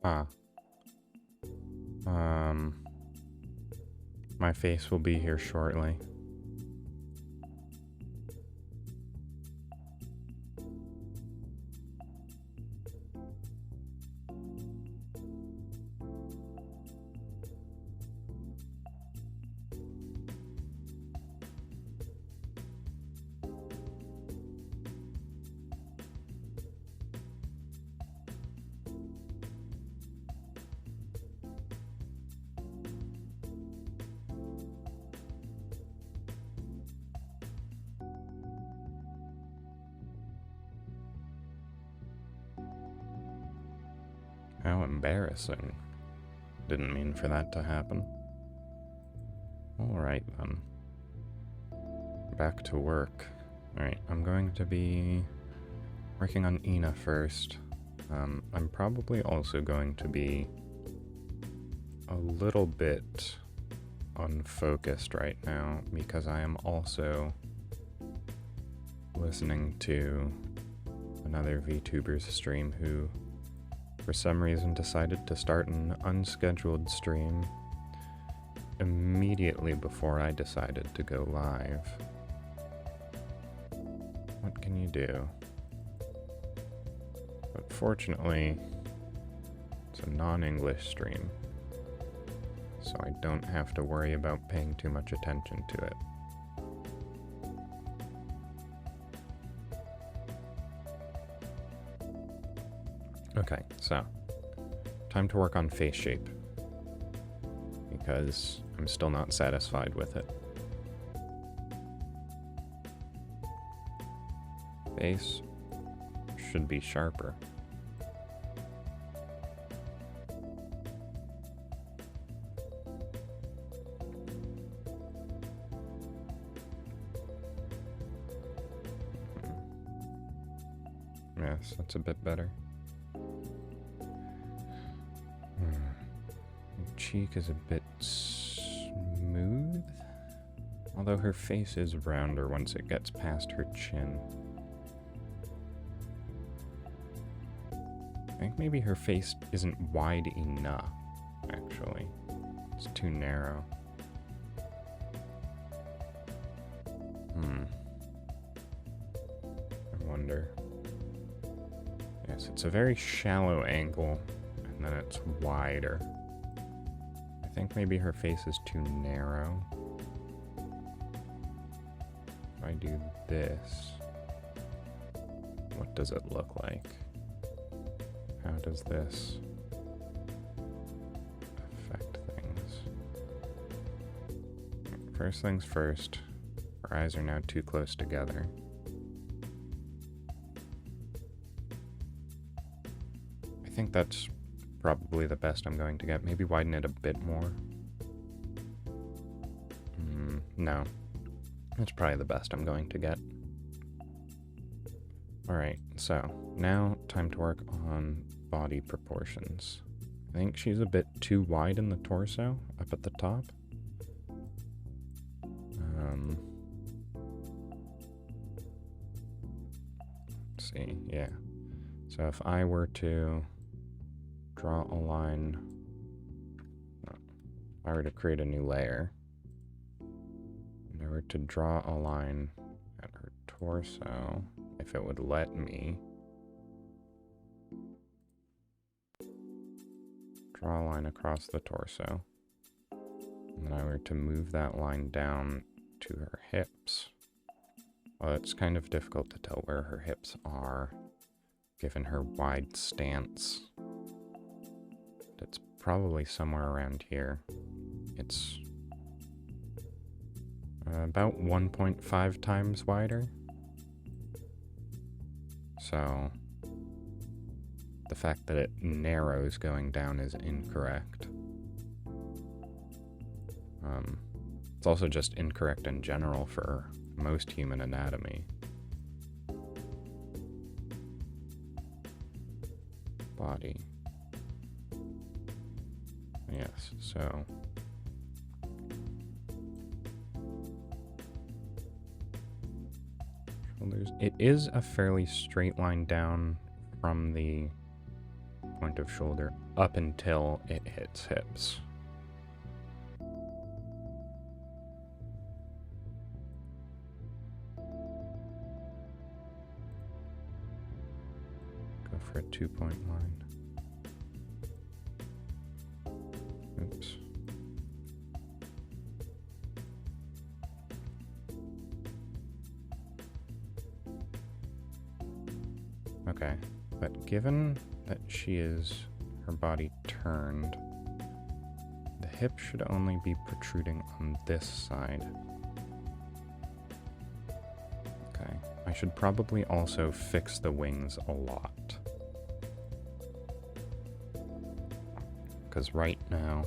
Ah. My face will be here shortly. How embarrassing. Didn't mean for that to happen. Alright then. Back to work. Alright, I'm going to be working on Ina first. I'm probably also going to be a little bit unfocused right now because I am also listening to another Vtuber's stream who for some reason decided to start an unscheduled stream immediately before I decided to go live. What can you do? But fortunately, it's a non-English stream, so I don't have to worry about paying too much attention to it. Okay, so time to work on face shape because I'm still not satisfied with it. Face should be sharper. Yes, that's a bit better. Her cheek is a bit smooth, although her face is rounder once it gets past her chin. I think maybe her face isn't wide enough, actually. It's too narrow. I wonder. Yes, it's a very shallow angle, and then it's wider. I think maybe her face is too narrow. If I do this, what does it look like? How does this affect things? First things first, her eyes are now too close together. I think that's probably the best I'm going to get. Maybe widen it a bit more. No. That's probably the best I'm going to get. Alright, so now time to work on body proportions. I think she's a bit too wide in the torso, up at the top. Let's see, yeah. So if I were to draw a line, if I were to create a new layer, and I were to draw a line at her torso, if it would let me, draw a line across the torso, and then I were to move that line down to her hips. Well, it's kind of difficult to tell where her hips are, given her wide stance. It's probably somewhere around here. It's about 1.5 times wider. So the fact that it narrows going down is incorrect. It's also just incorrect in general for most human anatomy. Body. Yes, so shoulders. It is a fairly straight line down from the point of shoulder up until it hits hips. Go for a 2-point line. Oops. Okay, but given that she is her body turned, the hip should only be protruding on this side. Okay, I should probably also fix the wings a lot. Because right now,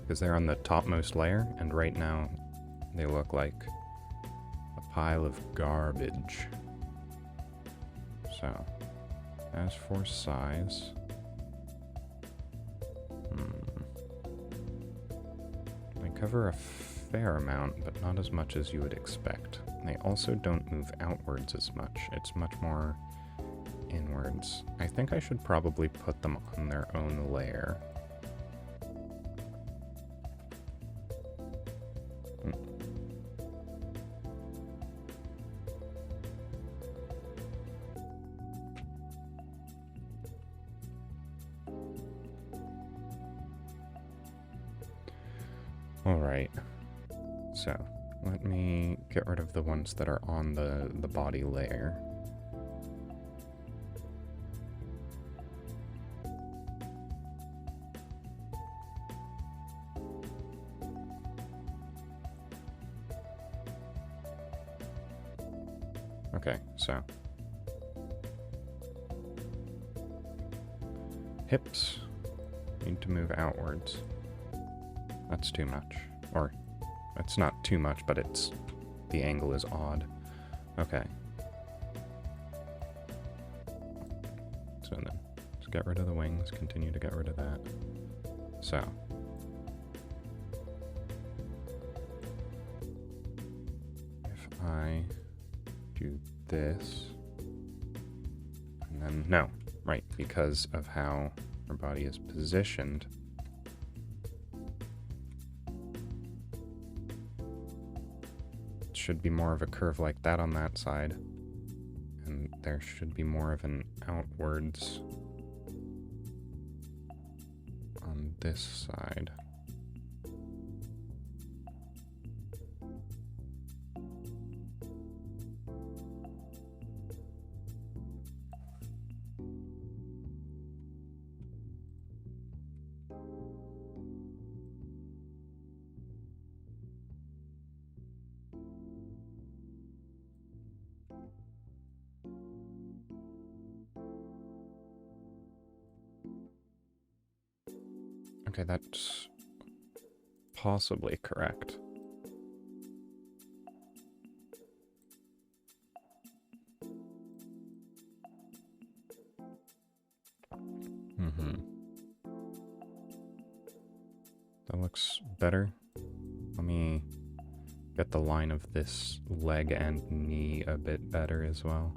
because they're on the topmost layer, and right now they look like a pile of garbage. So, as for size, they cover a fair amount, but not as much as you would expect. They also don't move outwards as much. It's much more inwards. I think I should probably put them on their own layer. Alright, so let me get rid of the ones that are on the body layer. Okay, so hips need to move outwards. That's too much. Or, it's not too much, but it's... the angle is odd. Okay. So then, let's get rid of the wings, continue to get rid of that. So. If I do this... and then, no, right, because of how her body is positioned, should be more of a curve like that on that side, and there should be more of an outwards on this side. Okay, that's possibly correct. That looks better. Let me get the line of this leg and knee a bit better as well.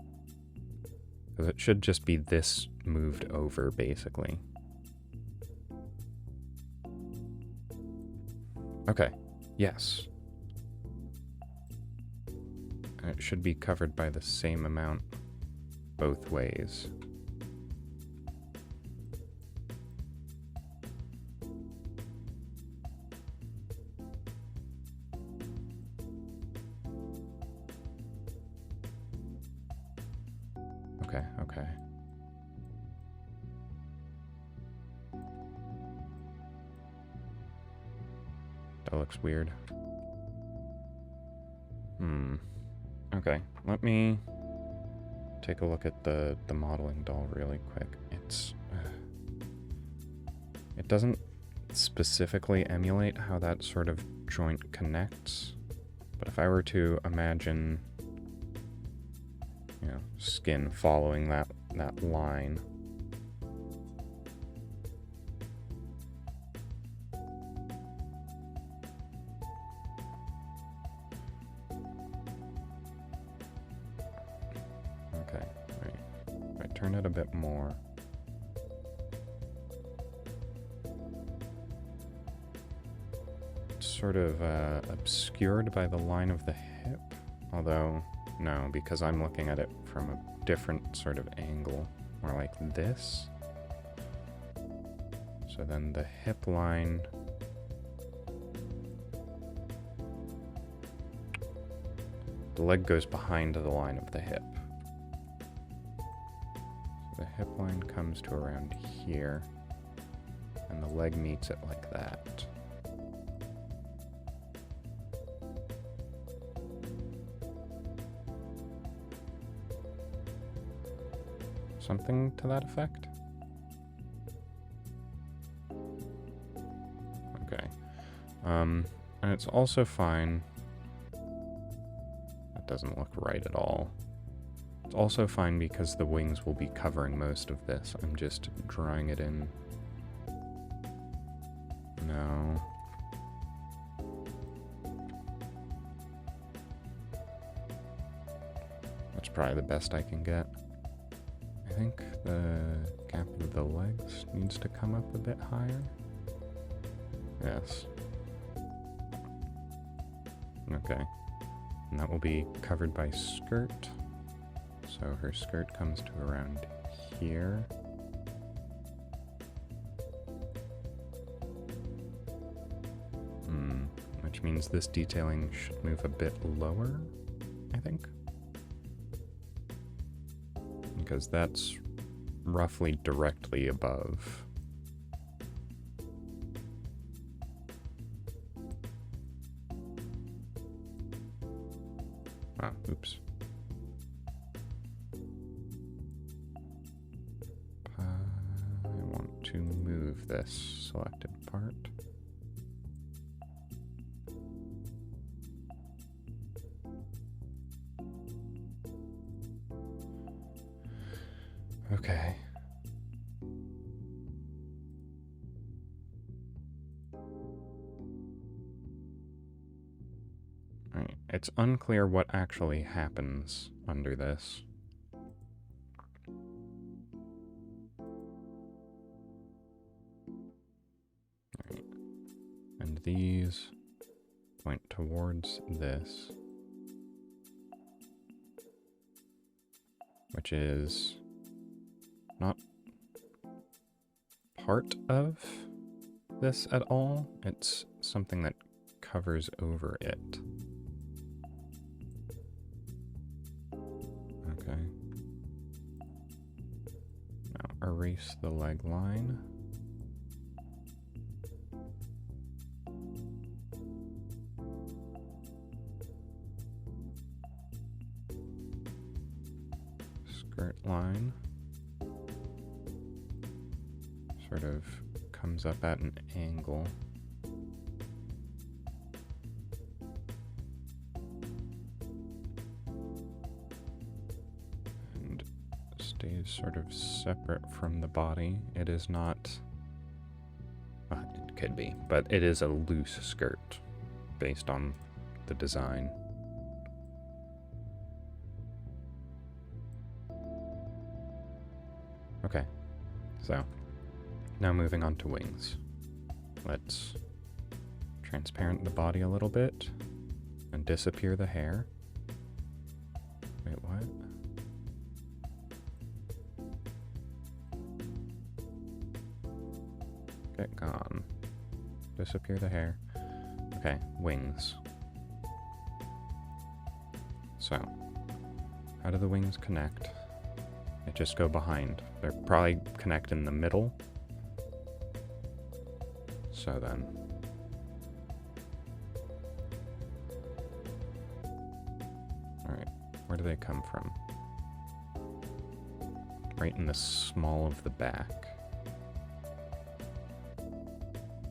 Because it should just be this moved over, basically. Okay, yes. And it should be covered by the same amount both ways. Okay. That looks weird. Okay, let me take a look at the modeling doll really quick. It doesn't specifically emulate how that sort of joint connects, but if I were to imagine, you know, skin following that line, okay, right. If I turn it a bit more, sort of obscured by the line of the hip. Although, no, because I'm looking at it from a different sort of angle, more like this. So then the hip line... The leg goes behind the line of the hip. So the hip line comes to around here, and the leg meets it like that. Something to that effect? Okay. And it's also fine. That doesn't look right at all. It's also fine because the wings will be covering most of this. I'm just drawing it in. No. That's probably the best I can get. I think the gap of the legs needs to come up a bit higher. Yes. Okay. And that will be covered by skirt. So her skirt comes to around here. Which means this detailing should move a bit lower, I think. Because that's roughly directly above. Ah, oops. I want to move this selected part. Okay. Alright, it's unclear what actually happens under this. Alright. And these point towards this, which is not part of this at all. It's something that covers over it. Okay. Now erase the leg line. Skirt line. Sort of comes up at an angle. And stays sort of separate from the body. It is not... Well, it could be, but it is a loose skirt based on the design. Okay, so now moving on to wings. Let's transparent the body a little bit and disappear the hair. Wait, what? Get gone. Disappear the hair. Okay, wings. So, how do the wings connect? They just go behind. They're probably connect in the middle. So then... Alright, where do they come from? Right in the small of the back.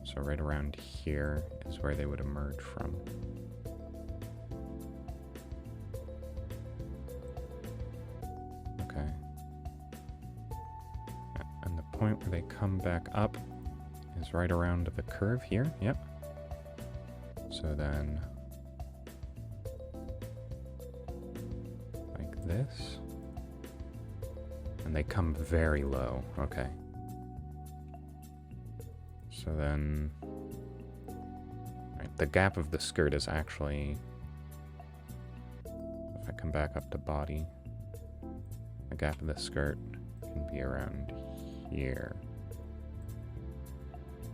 So right around here is where they would emerge from. Okay. And the point where they come back up is right around the curve here. Yep. So then, like this. And they come very low. Okay. So then, Right, the gap of the skirt is actually, if I come back up to body, the gap of the skirt can be around here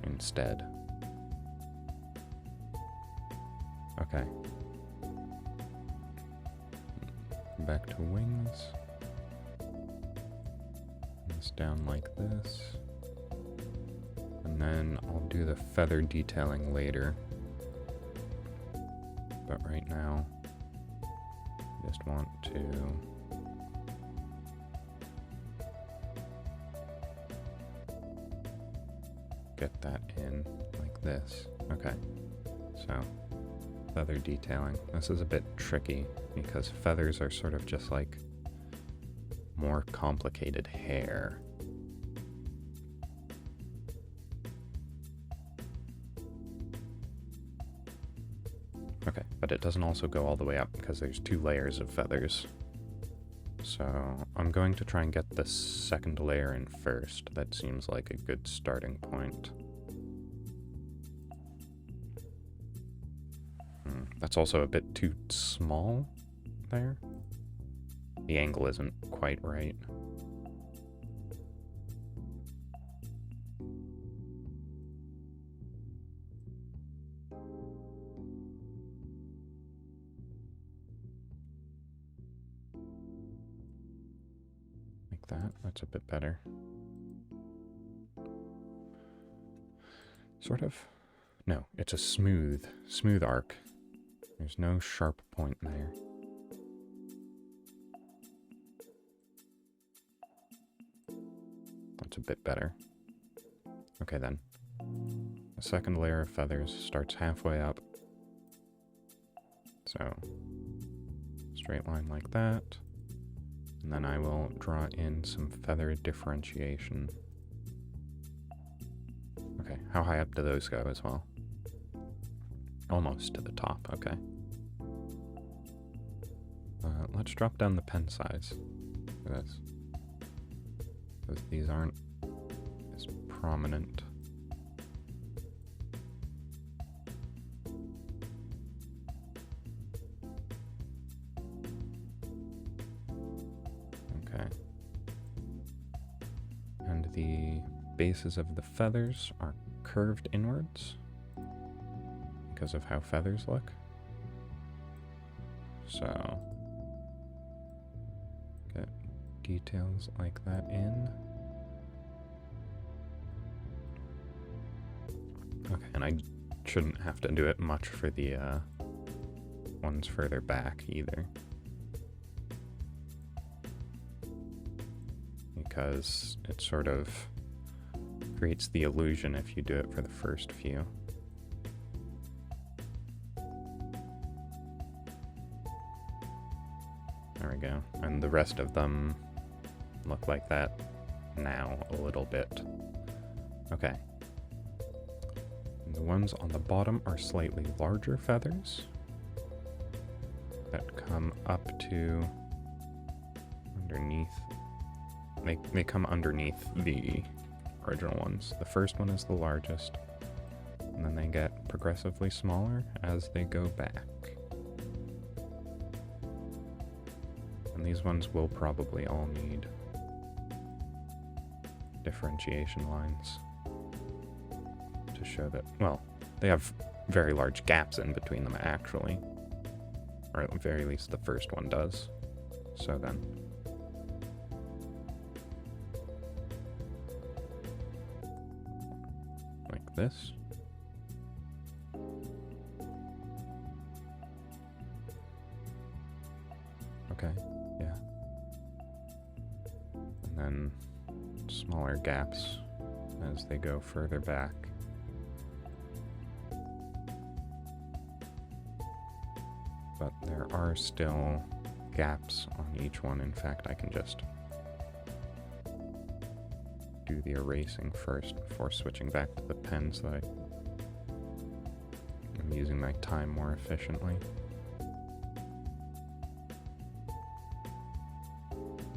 instead. Okay. Back to wings. This down like this. And then I'll do the feather detailing later. But right now, I just want to get that in like this. Okay, so feather detailing. This is a bit tricky because feathers are sort of just like more complicated hair. Okay, but it doesn't also go all the way up because there's 2 layers of feathers. So I'm going to try and get the second layer in first. That seems like a good starting point. That's also a bit too small there. The angle isn't quite right. Like that. That's a bit better. Sort of. No, it's a smooth arc. There's no sharp point there. That's a bit better. Okay then. The second layer of feathers starts halfway up. So, straight line like that. And then I will draw in some feather differentiation. Okay, how high up do those go as well? Almost to the top, okay. Let's drop down the pen size for this. Because these aren't as prominent. Okay. And the bases of the feathers are curved inwards because of how feathers look. So, get details like that in. Okay, and I shouldn't have to do it much for the ones further back either. Because it sort of creates the illusion if you do it for the first few. There we go. And the rest of them look like that now a little bit. Okay. And the ones on the bottom are slightly larger feathers that come up to underneath. They come underneath the original ones. The first one is the largest, and then they get progressively smaller as they go back. And these ones will probably all need differentiation lines to show that, well, they have very large gaps in between them actually. Or at the very least the first one does. So then. Like this. Okay, yeah. And then smaller gaps as they go further back. But there are still gaps on each one. In fact, I can just do the erasing first before switching back to the pen so that I'm using my time more efficiently.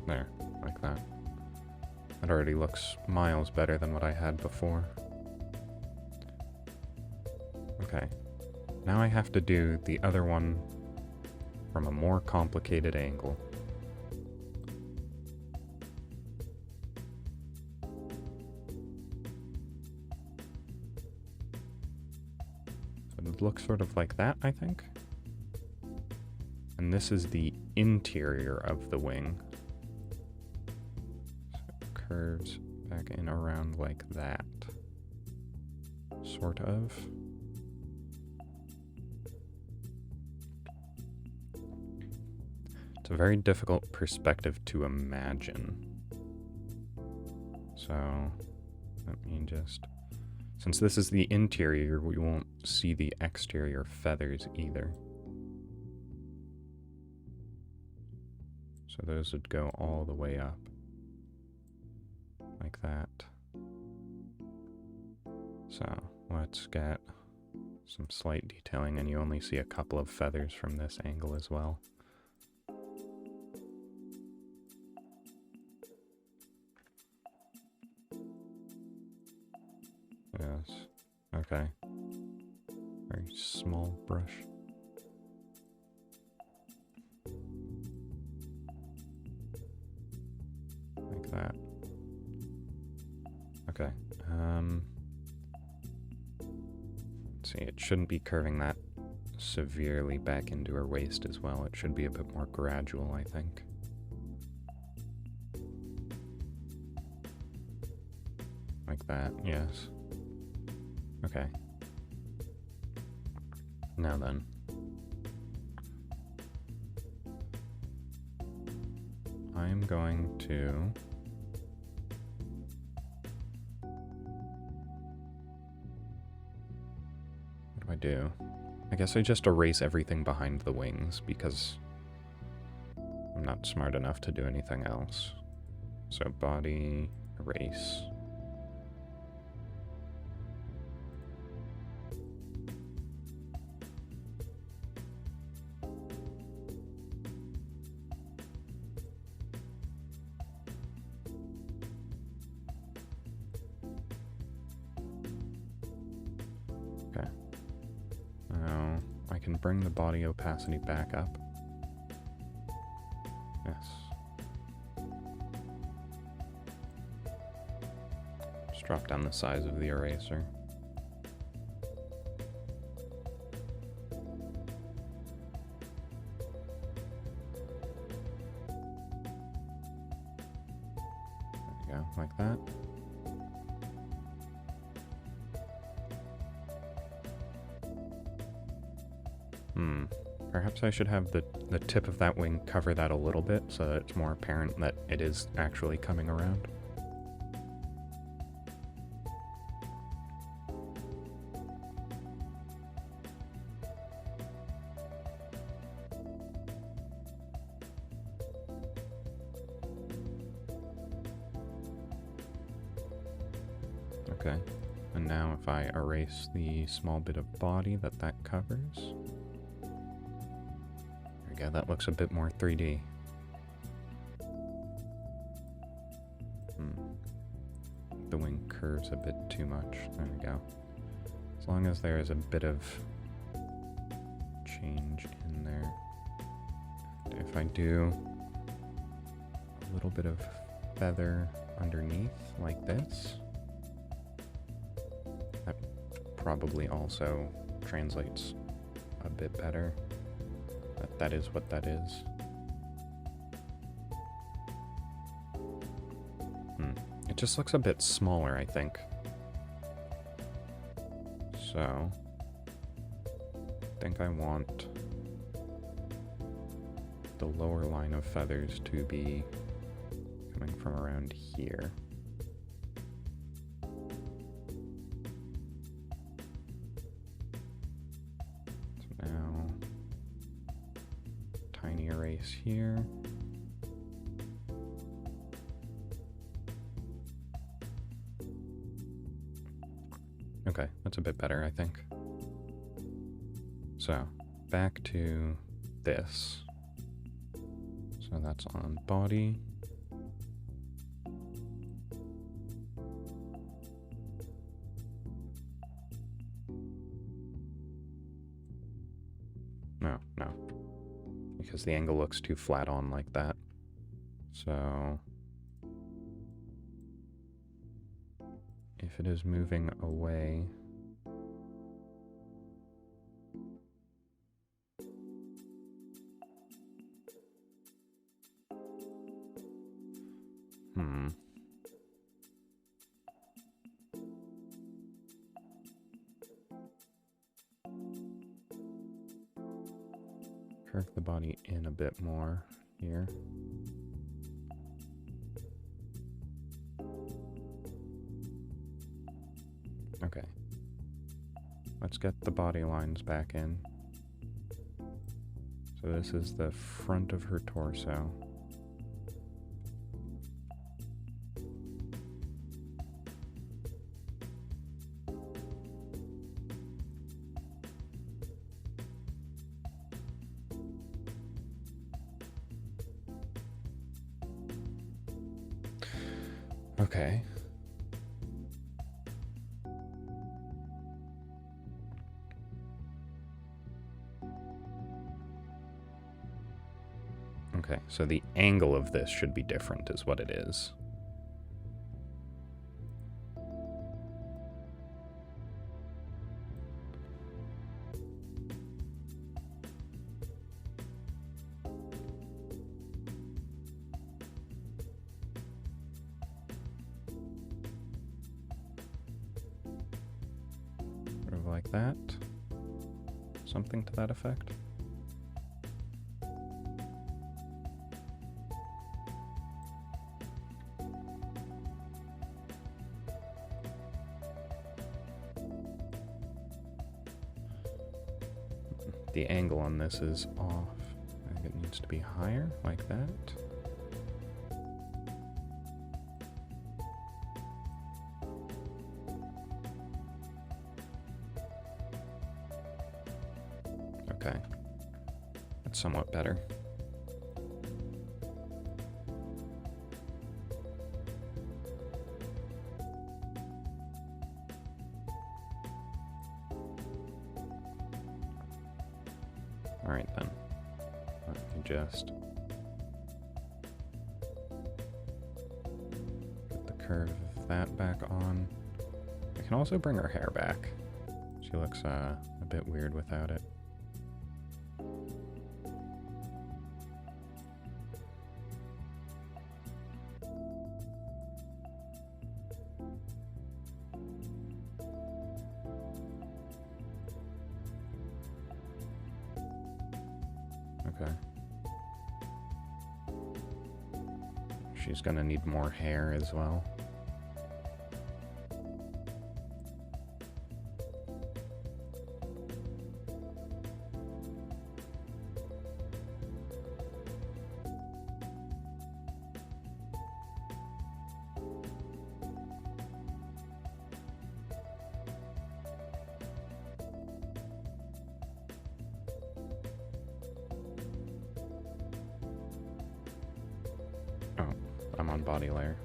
There, like that. That already looks miles better than what I had before. Okay. Now I have to do the other one from a more complicated angle. So it looks sort of like that, I think. And this is the interior of the wing. So it curves back in around like that. Sort of. It's a very difficult perspective to imagine. So, let me just... Since this is the interior, we won't see the exterior feathers either. So those would go all the way up. Like that. So, let's get some slight detailing, and you only see a couple of feathers from this angle as well. Yes. Okay. Very small brush. Like that. Okay. Let's see, it shouldn't be curving that severely back into her waist as well. It should be a bit more gradual, I think. Like that, yes. Okay. Now then. I'm going to... What do I do? I guess I just erase everything behind the wings because I'm not smart enough to do anything else. So body, erase. Okay. Now I can bring the body opacity back up. Yes. Just drop down the size of the eraser. There we go, like that. Perhaps I should have the tip of that wing cover that a little bit so that it's more apparent that it is actually coming around. Okay, and now if I erase the small bit of body that covers... Yeah, that looks a bit more 3D. The wing curves a bit too much. There we go. As long as there is a bit of change in there. If I do a little bit of feather underneath, like this, that probably also translates a bit better. That is what that is. It just looks a bit smaller, I think. So, I think I want the lower line of feathers to be coming from around here. So now, tiny erase here. Okay, that's a bit better, I think. So, back to this. So that's on body. No, no. Because the angle looks too flat on like that. So if it is moving away, curve the body in a bit more here. Okay. Let's get the body lines back in. So this is the front of her torso. Okay. Okay, so the angle of this should be different is what it is. Sort of like that. Something to that effect. The angle on this is off. I think it needs to be higher, like that. Okay. That's somewhat better. Alright then, let me just put the curve of that back on. I can also bring her hair back. She looks a bit weird without it. Okay. She's gonna need more hair as well. Oh, I'm on body layer.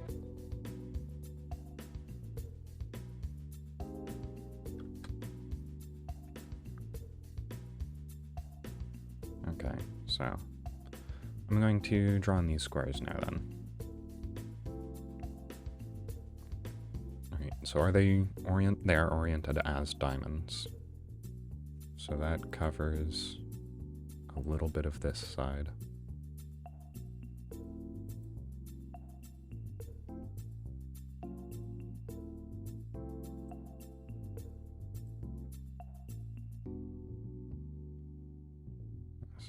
Okay, so I'm going to draw on these squares now then. Alright, so are they are oriented as diamonds. So that covers a little bit of this side.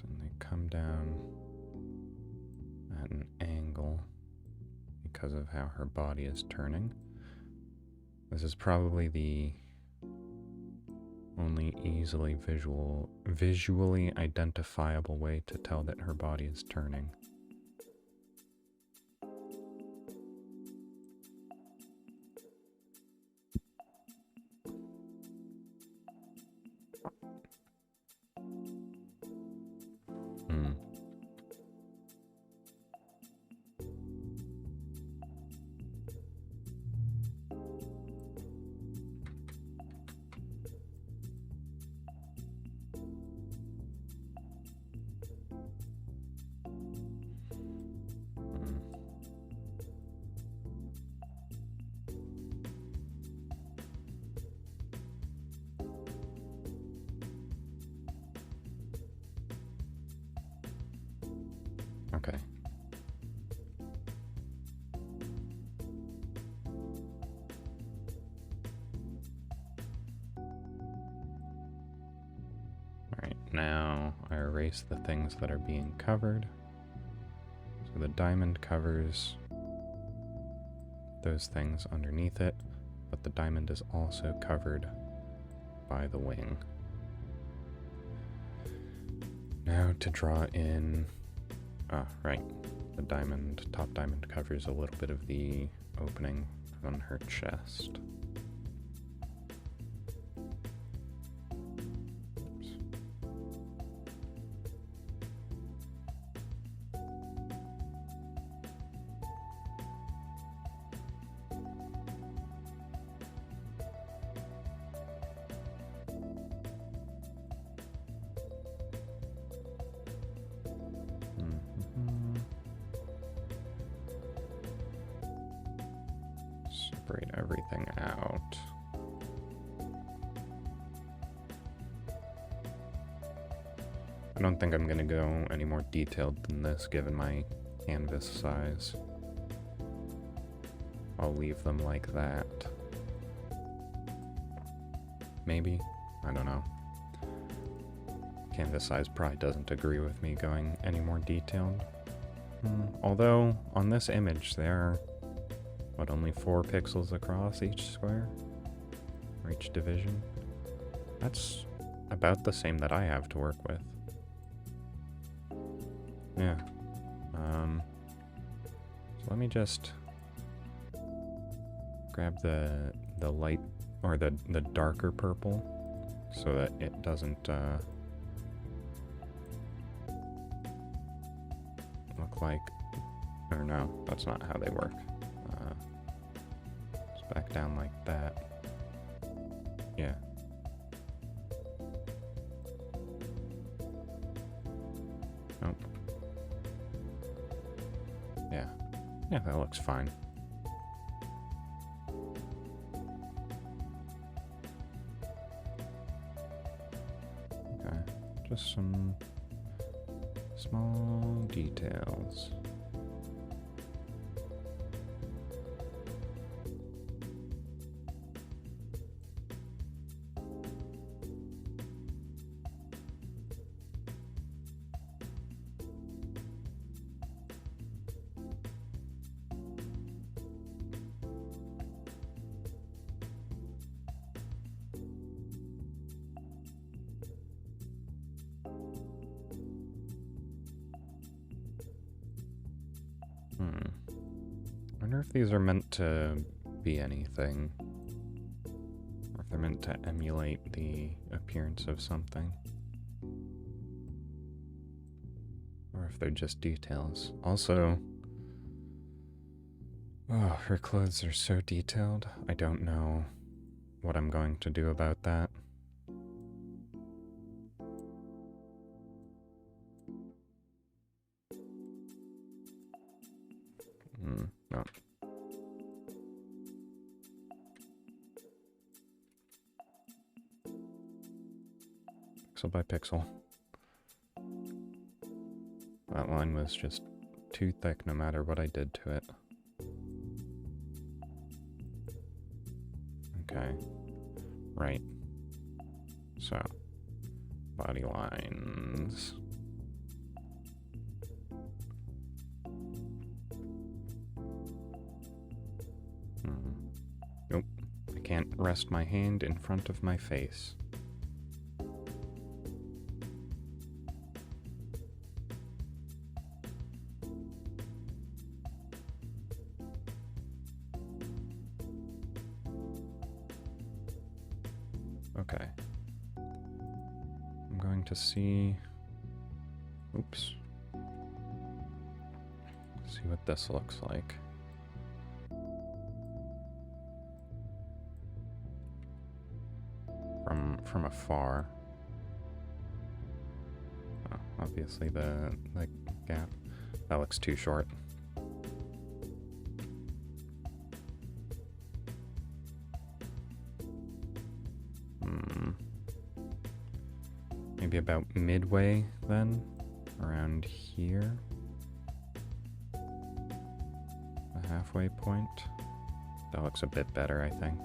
And they come down at an angle because of how her body is turning. This is probably the only easily visually identifiable way to tell that her body is turning. Okay. Alright, now I erase the things that are being covered. So the diamond covers those things underneath it, but the diamond is also covered by the wing. Now to draw in, right, the diamond, top diamond covers a little bit of the opening on her chest. Separate everything out. I don't think I'm going to go any more detailed than this given my canvas size. I'll leave them like that. Maybe? I don't know. Canvas size probably doesn't agree with me going any more detailed. Although, on this image, there are, what, only 4 pixels across each square? Or each division? That's about the same that I have to work with. Yeah. So let me just grab the light, or the darker purple, so that it doesn't look like, or no, that's not how they work. Just back down like that. Yeah. Nope. Yeah. Yeah, that looks fine. Okay, just some small details. I wonder if these are meant to be anything, or if they're meant to emulate the appearance of something, or if they're just details. Also, oh, her clothes are so detailed. I don't know what I'm going to do about that. No. Pixel by pixel. That line was just too thick no matter what I did to it. Okay. Right. So, body lines. Nope. I can't rest my hand in front of my face. Okay. I'm going to see... Oops. See what this looks like. From afar. Oh, obviously the gap. That looks too short. Maybe about midway then, around here. halfway point. That looks a bit better, I think.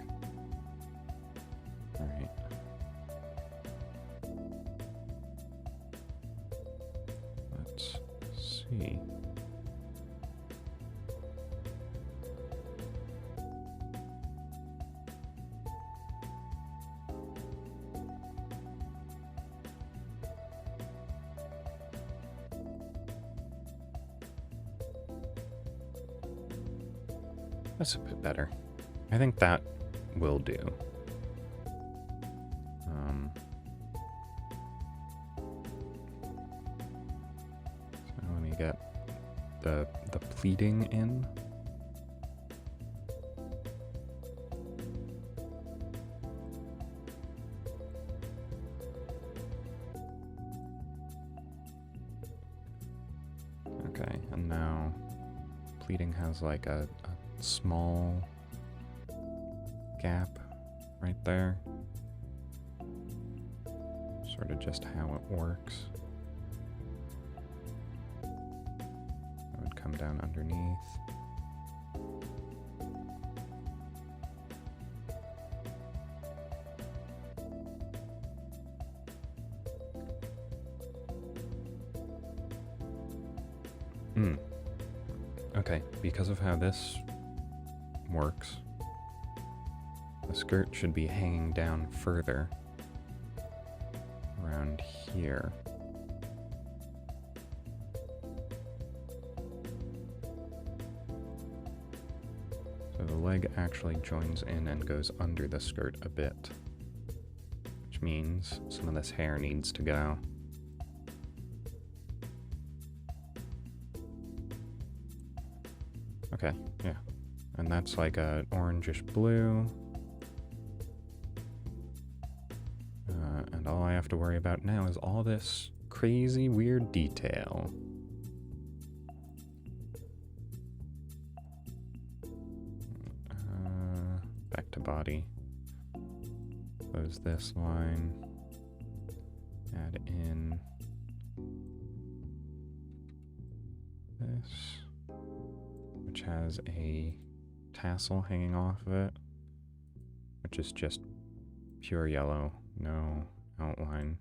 Alright. Let's see. That's a bit better. I think that will do. So let me get the pleating in. Okay, and now pleating has like a small gap right there. Sort of just how it works. It would come down underneath. Okay, because of how this works, the skirt should be hanging down further around here. So the leg actually joins in and goes under the skirt a bit, which means some of this hair needs to go. Okay, yeah. And that's like a orangish blue. And all I have to worry about now is all this crazy weird detail. Back to body. Close this line. Add in this, which has a tassel hanging off of it, which is just pure yellow, no outline.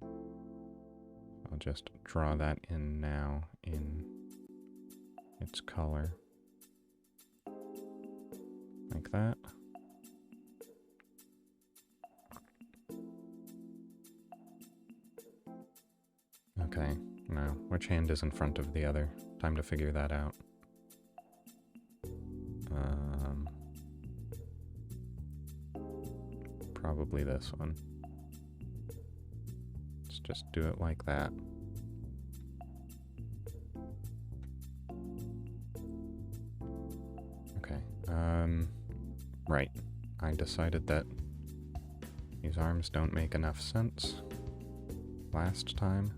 I'll just draw that in now in its color, like that. Okay, now which hand is in front of the other? Time to figure that out. Probably this one. Let's just do it like that. Okay, right. I decided that these arms don't make enough sense last time.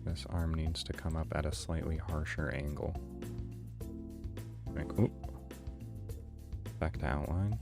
This arm needs to come up at a slightly harsher angle. Like, oop. Back to outline.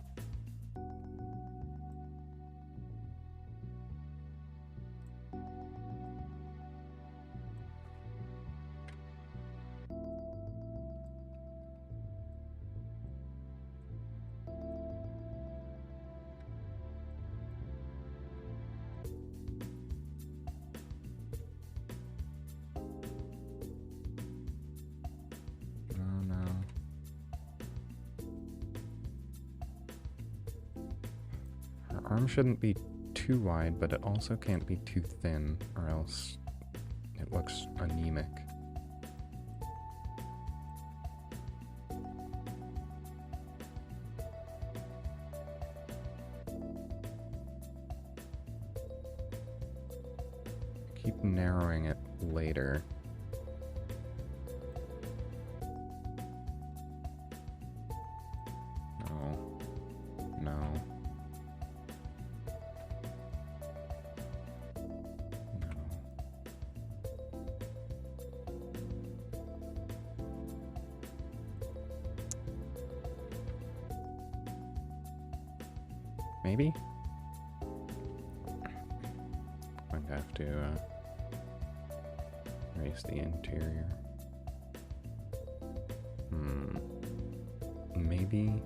Arm shouldn't be too wide, but it also can't be too thin, or else it looks anemic. Keep narrowing it later. Maybe? I'm going to have to erase the interior. Maybe...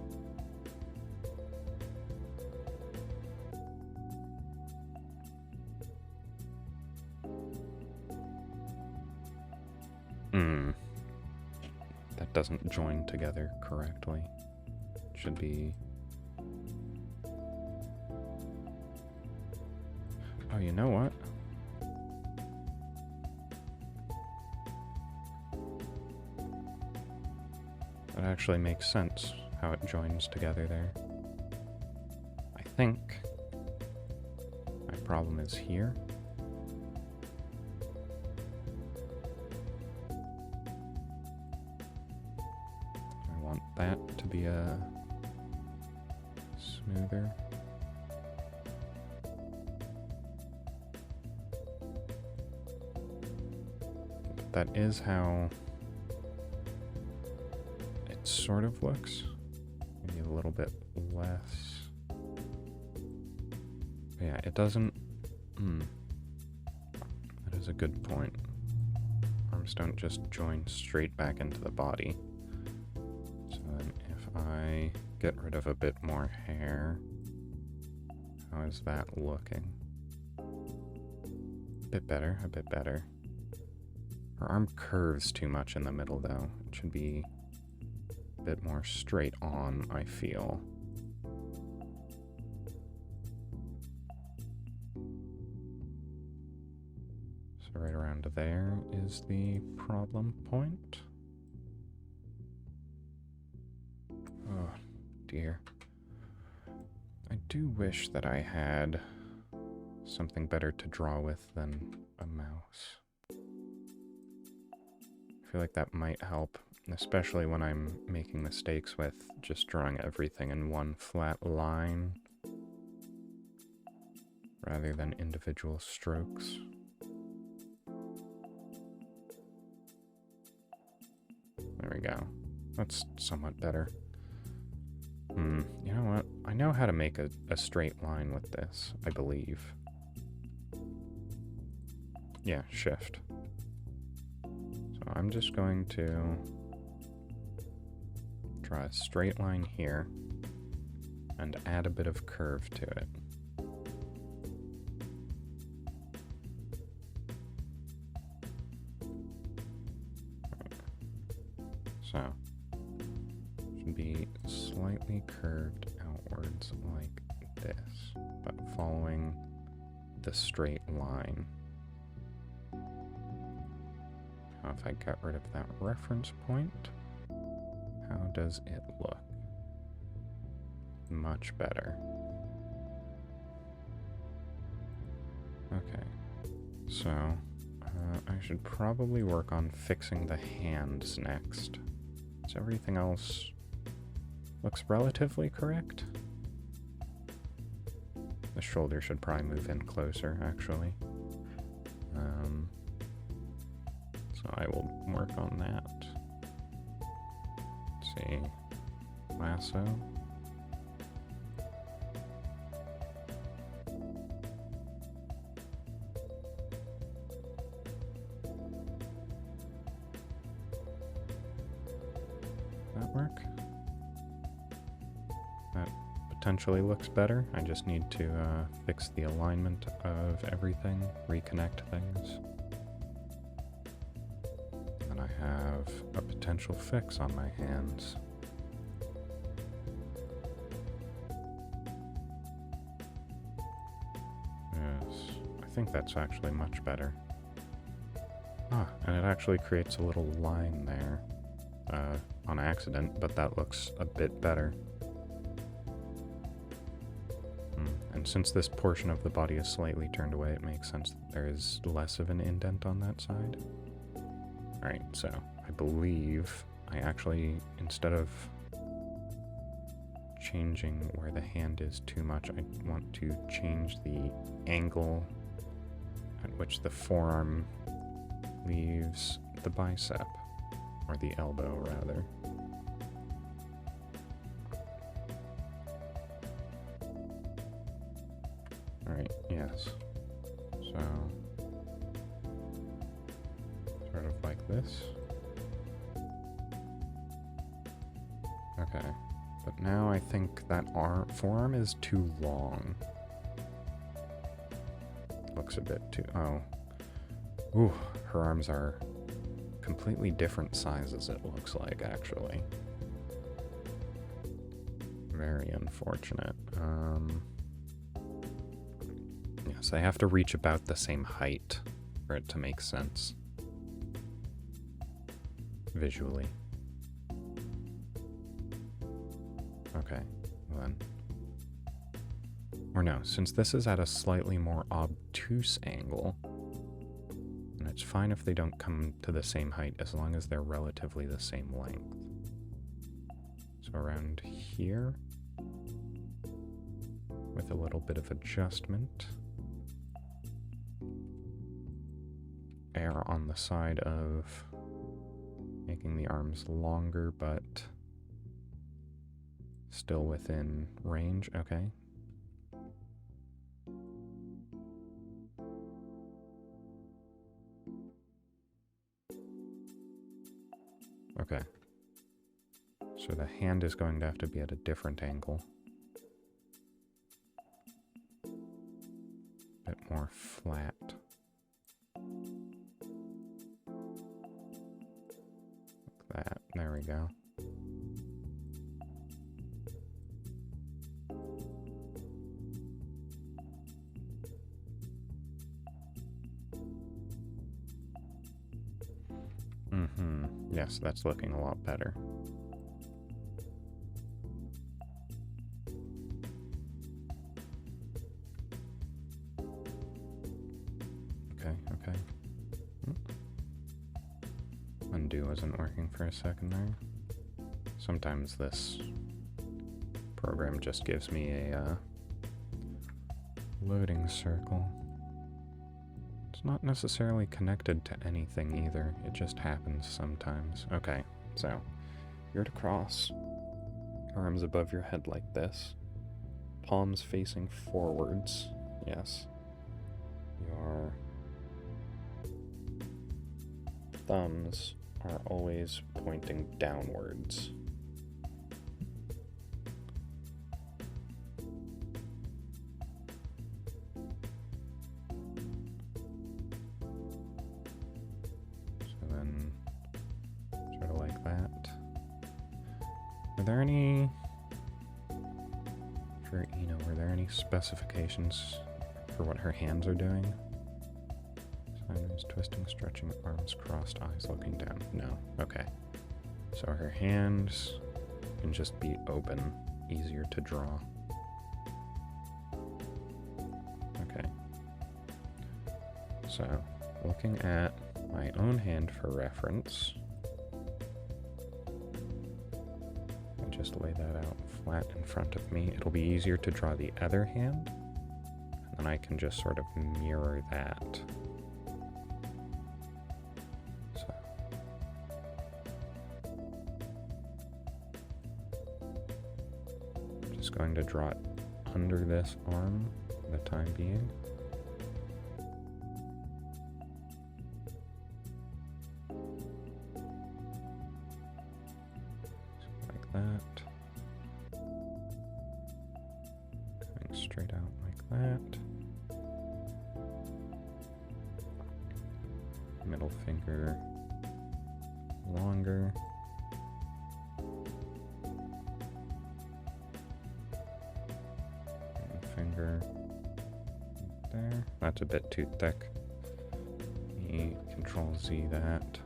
That doesn't join together correctly. It should be... Oh, you know what? That actually makes sense, how it joins together there. I think my problem is here. I want that to be smoother. But that is how it sort of looks. Maybe a little bit less. But yeah, it doesn't... That is a good point. Arms don't just join straight back into the body. So then if I get rid of a bit more hair, how is that looking? A bit better, a bit better. Her arm curves too much in the middle though. It should be a bit more straight on, I feel. So right around there is the problem point. Oh dear. I do wish that I had something better to draw with than a mouse. I feel like that might help, especially when I'm making mistakes with just drawing everything in one flat line rather than individual strokes. There we go. That's somewhat better. You know what? I know how to make a straight line with this, I believe. Yeah, shift. So I'm just going to draw a straight line here and add a bit of curve to it. So, should be slightly curved outwards like this, but following the straight line. Now if I get rid of that reference point, how does it look? Much better. Okay, so I should probably work on fixing the hands next. So everything else looks relatively correct. The shoulder should probably move in closer, actually. So I will work on that. Let's see. Lasso. That work? That potentially looks better. I just need to fix the alignment of everything, reconnect things. And I have a potential fix on my hands. Yes, I think that's actually much better. Ah, and it actually creates a little line there. On accident, but that looks a bit better. And since this portion of the body is slightly turned away, it makes sense that there is less of an indent on that side. Alright, so I believe I actually, instead of changing where the hand is too much, I want to change the angle at which the forearm leaves the bicep. Or the elbow, rather. Alright, yes. So this. Okay. But now I think that forearm is too long. Looks a bit too... Oh. Ooh, her arms are completely different sizes, it looks like, actually. Very unfortunate. Yes, they have to reach about the same height for it to make sense. Visually. Okay, well then. Or no, since this is at a slightly more obtuse angle, and it's fine if they don't come to the same height as long as they're relatively the same length. So around here, with a little bit of adjustment. Err on the side of making the arms longer, but still within range. Okay. Okay. So the hand is going to have to be at a different angle. A bit more flat. Like that. There we go. Yes, that's looking a lot better. Okay. Undo wasn't working for a second there. Sometimes this program just gives me a loading circle. It's not necessarily connected to anything either. It just happens sometimes. Okay, so you're to cross. Arms above your head like this. Palms facing forwards. Yes. Your thumbs are always pointing downwards. So then, sort of like that. Are there any, for Ina, were there any specifications for what her hands are doing? Sideways, twisting, stretching, arms crossed, eyes looking down. No. Okay. So her hands can just be open, easier to draw. Okay. So, looking at my own hand for reference, I just lay that out flat in front of me. It'll be easier to draw the other hand, and then I can just sort of mirror that. Going to draw it under this arm for the time being. Like that. Going straight out like that. Middle finger longer. Finger there. That's a bit too thick. Control Z that.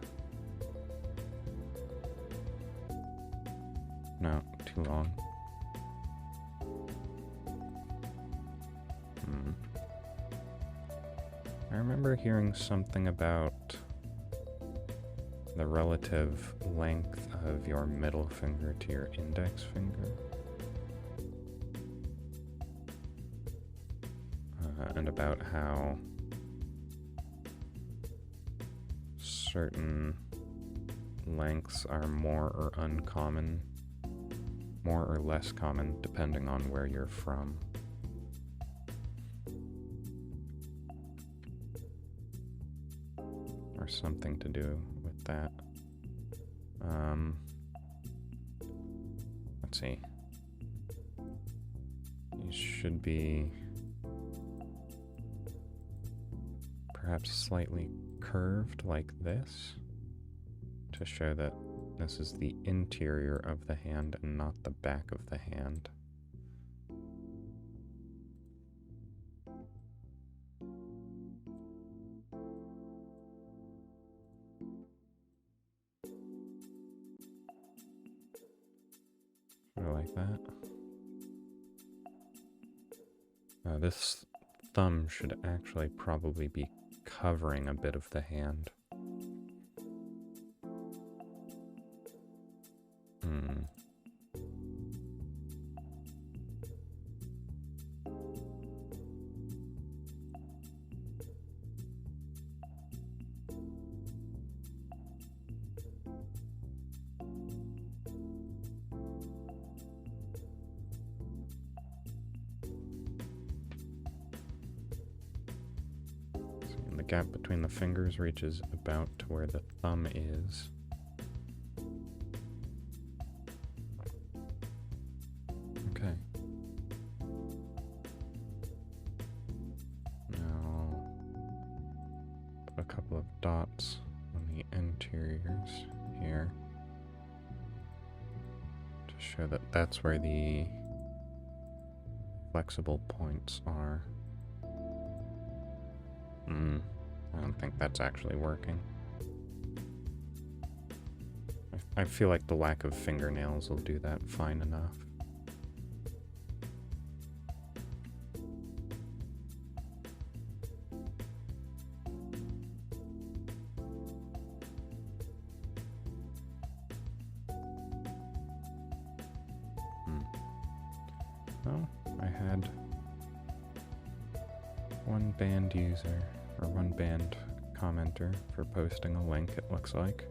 No, too long. I remember hearing something about the relative length of your middle finger to your index finger. And about how certain lengths are more or uncommon, more or less common, depending on where you're from. Or something to do with that. Let's see. These should be perhaps slightly curved like this to show that this is the interior of the hand and not the back of the hand. Sort of like that. This thumb should actually probably be covering a bit of the hand. The gap between the fingers reaches about to where the thumb is. Okay. Now, put a couple of dots on the interiors here to show that that's where the flexible points are. I don't think that's actually working. I feel like the lack of fingernails will do that fine enough. Well, I had one banned user, or one banned commenter for posting a link, it looks like.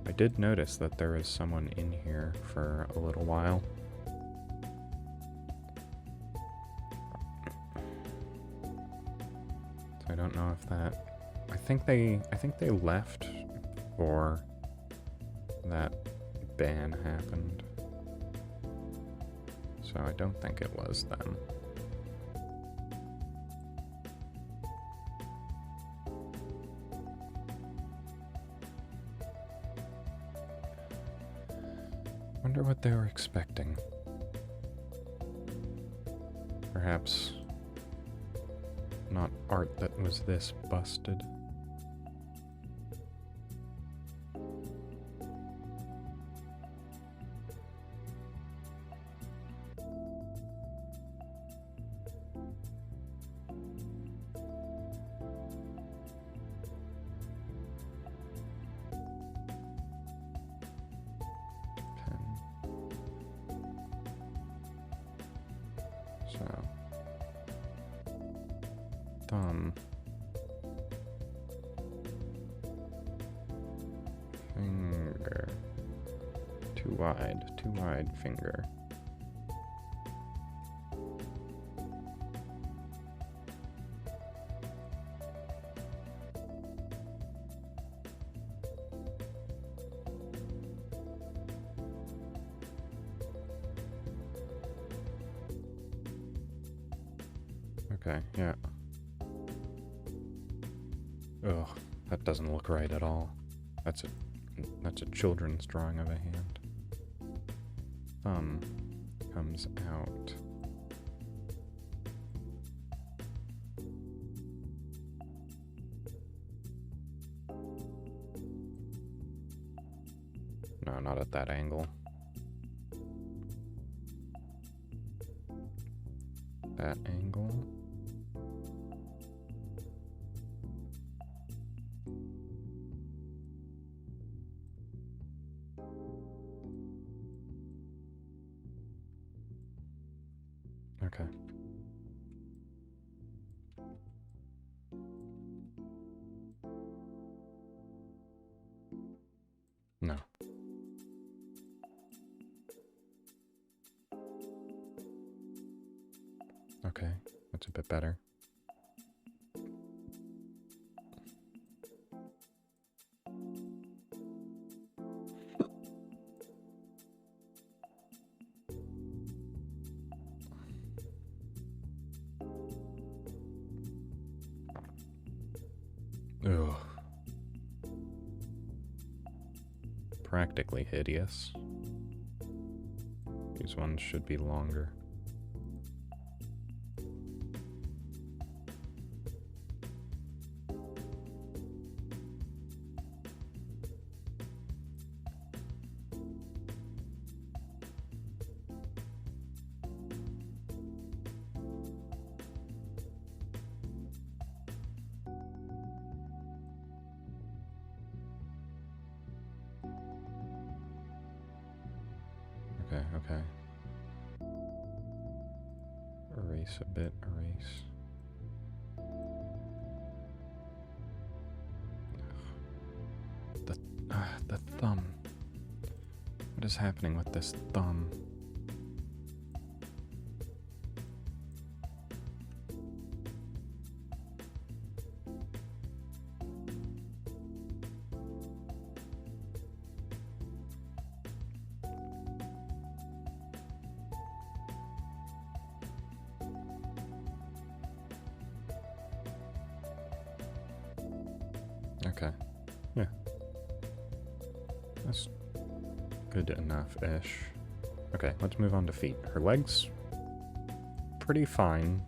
I did notice that there is someone in here for a little while. So I don't know if that... I think they left before that ban happened. So I don't think it was them. Wonder what they were expecting. Perhaps not art that was this busted. So, thumb, finger, too wide finger. Okay, yeah. Ugh, that doesn't look right at all. That's a children's drawing of a hand. Thumb comes out. No, not at that angle. That angle. Okay. No. Okay, that's a bit better. Ugh. Practically hideous. These ones should be longer. Okay, okay. Erase a bit, erase. The thumb. What is happening with this thumb? Okay. Yeah. That's good enough-ish. Okay, let's move on to feet. Her legs, pretty fine.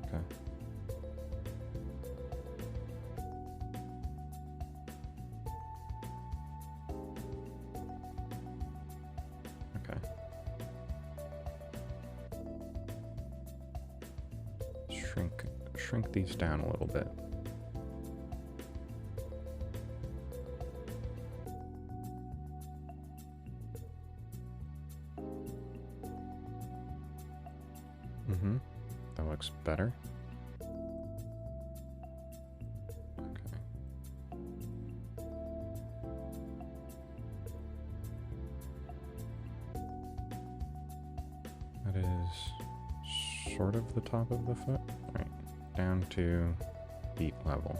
Okay. Okay. Shrink these down a little bit. Mm-hmm. That looks better. Okay. That is sort of the top of the foot. All right. Down to feet level.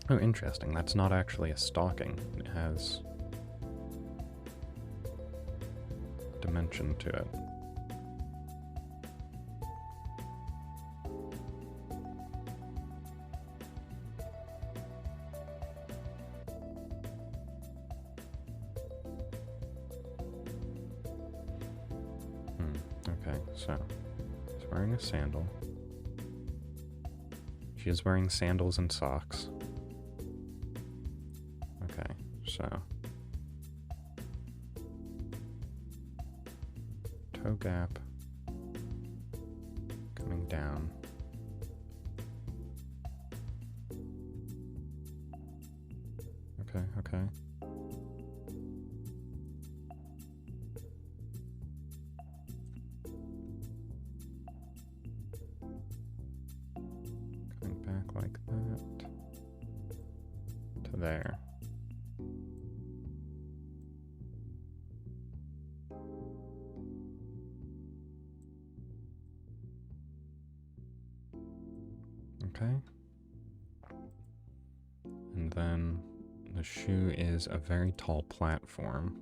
Oh, interesting. That's not actually a stocking. It has dimension to it. Okay, so she's wearing a sandal. She is wearing sandals and socks. Okay, so toe gap coming down. Okay, okay. Coming back like that to there. Okay. And then the shoe is a very tall platform.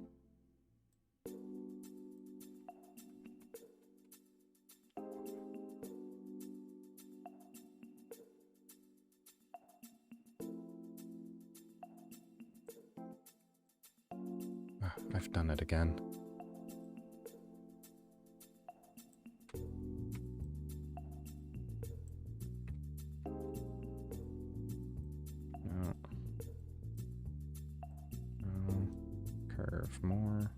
I've done it again. No. No. Curve more.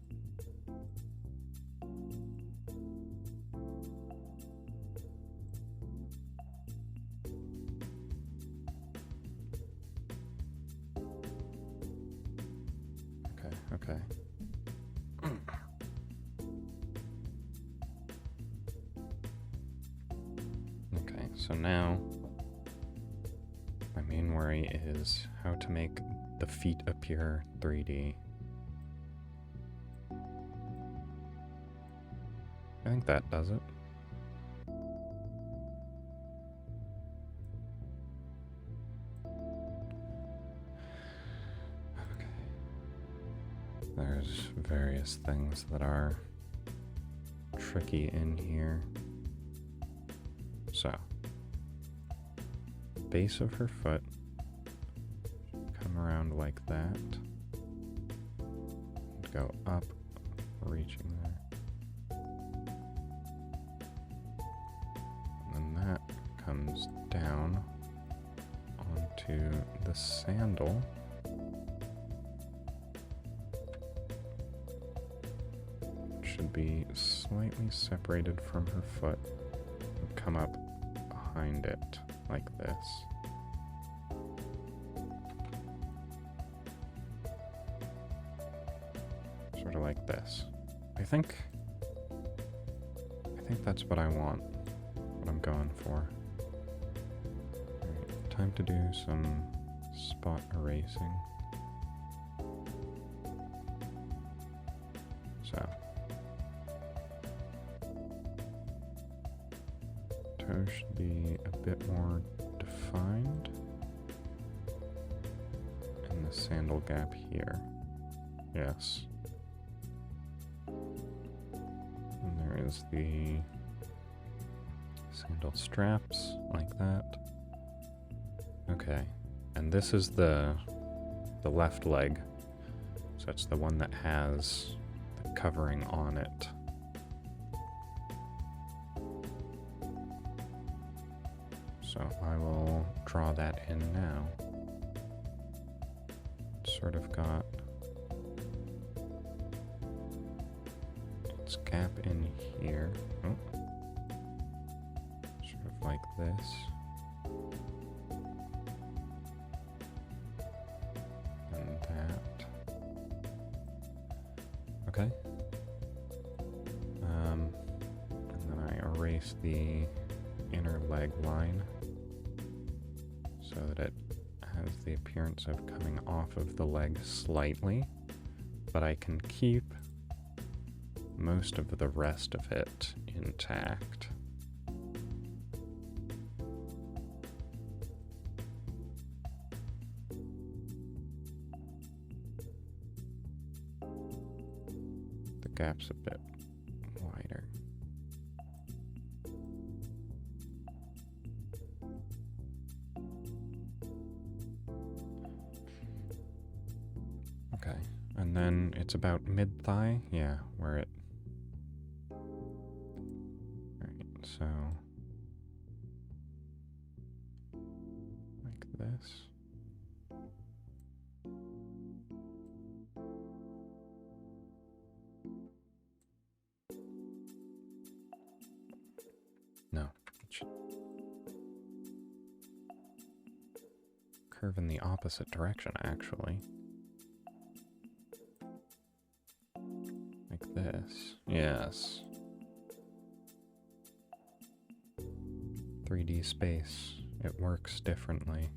Okay, okay. Okay, so now my main worry is how to make the feet appear 3D. I think that does it. various things that are tricky in here. So, base of her foot, come around like that, go up, reaching there, and then that comes down onto the sandal. Should be slightly separated from her foot and come up behind it like this. Sort of like this. I think that's what I want, what I'm going for. Alright, time to do some spot erasing. So, toe should be a bit more defined, and the sandal gap here. Yes. And there is the sandal straps, like that. Okay, and this is the left leg, so it's the one that has the covering on it. So I will draw that in now. Sort of got its gap in here. Oh. Sort of like this. And that. Okay. And then I erase the inner leg line so that it has the appearance of coming off of the leg slightly, but I can keep most of the rest of it intact. The gap's a bit wider. Okay, and then it's about mid-thigh, yeah, where it... Alright, so... like this. No, it should curve in the opposite direction, actually. Like this. Yes. 3D space. It works differently.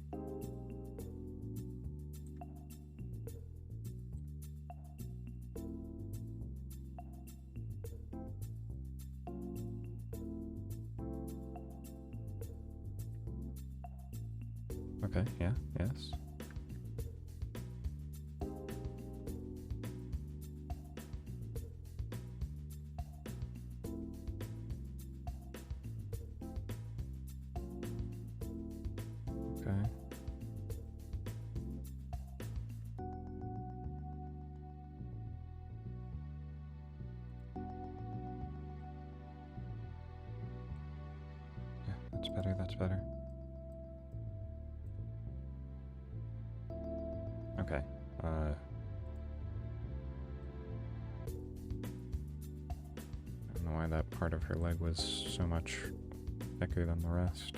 Okay, yeah, yes. Okay. Yeah, that's better, that's better. Okay, I don't know why that part of her leg was so much thicker than the rest.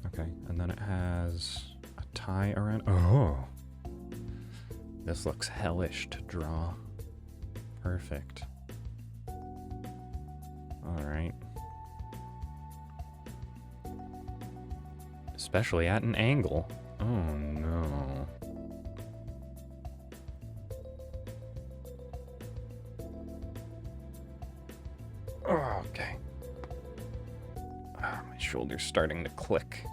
Okay, and then it has a tie around. Oh! This looks hellish to draw. Perfect. Alright. Especially at an angle. Oh no. Oh, okay. My shoulder's starting to click.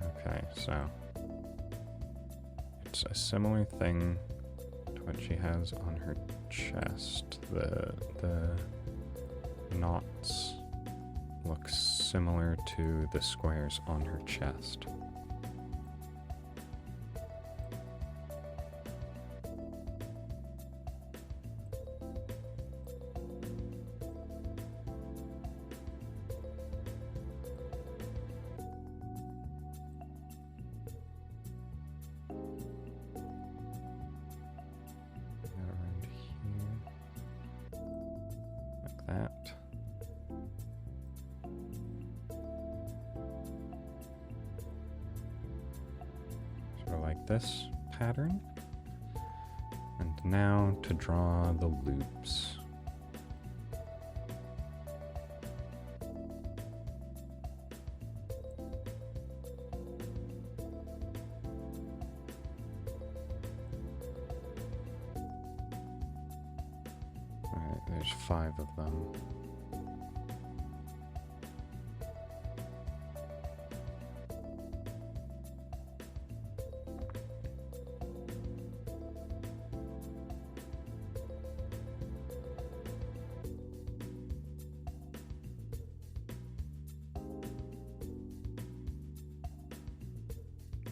Okay. so it's a similar thing to what she has on her chest. The knots look similar to the squares on her chest. That. Sort of like this pattern. And now to draw the loops. Alright, there's 5 of them.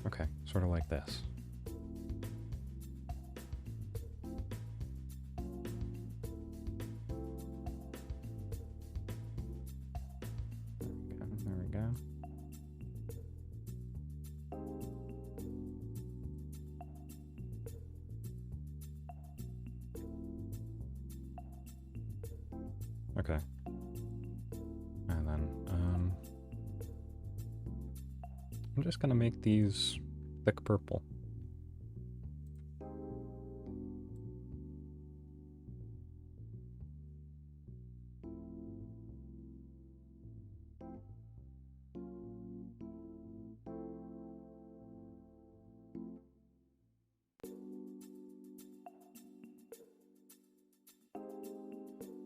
Okay, sort of like this. There we go. Okay. And then, I'm just gonna make these thick purple.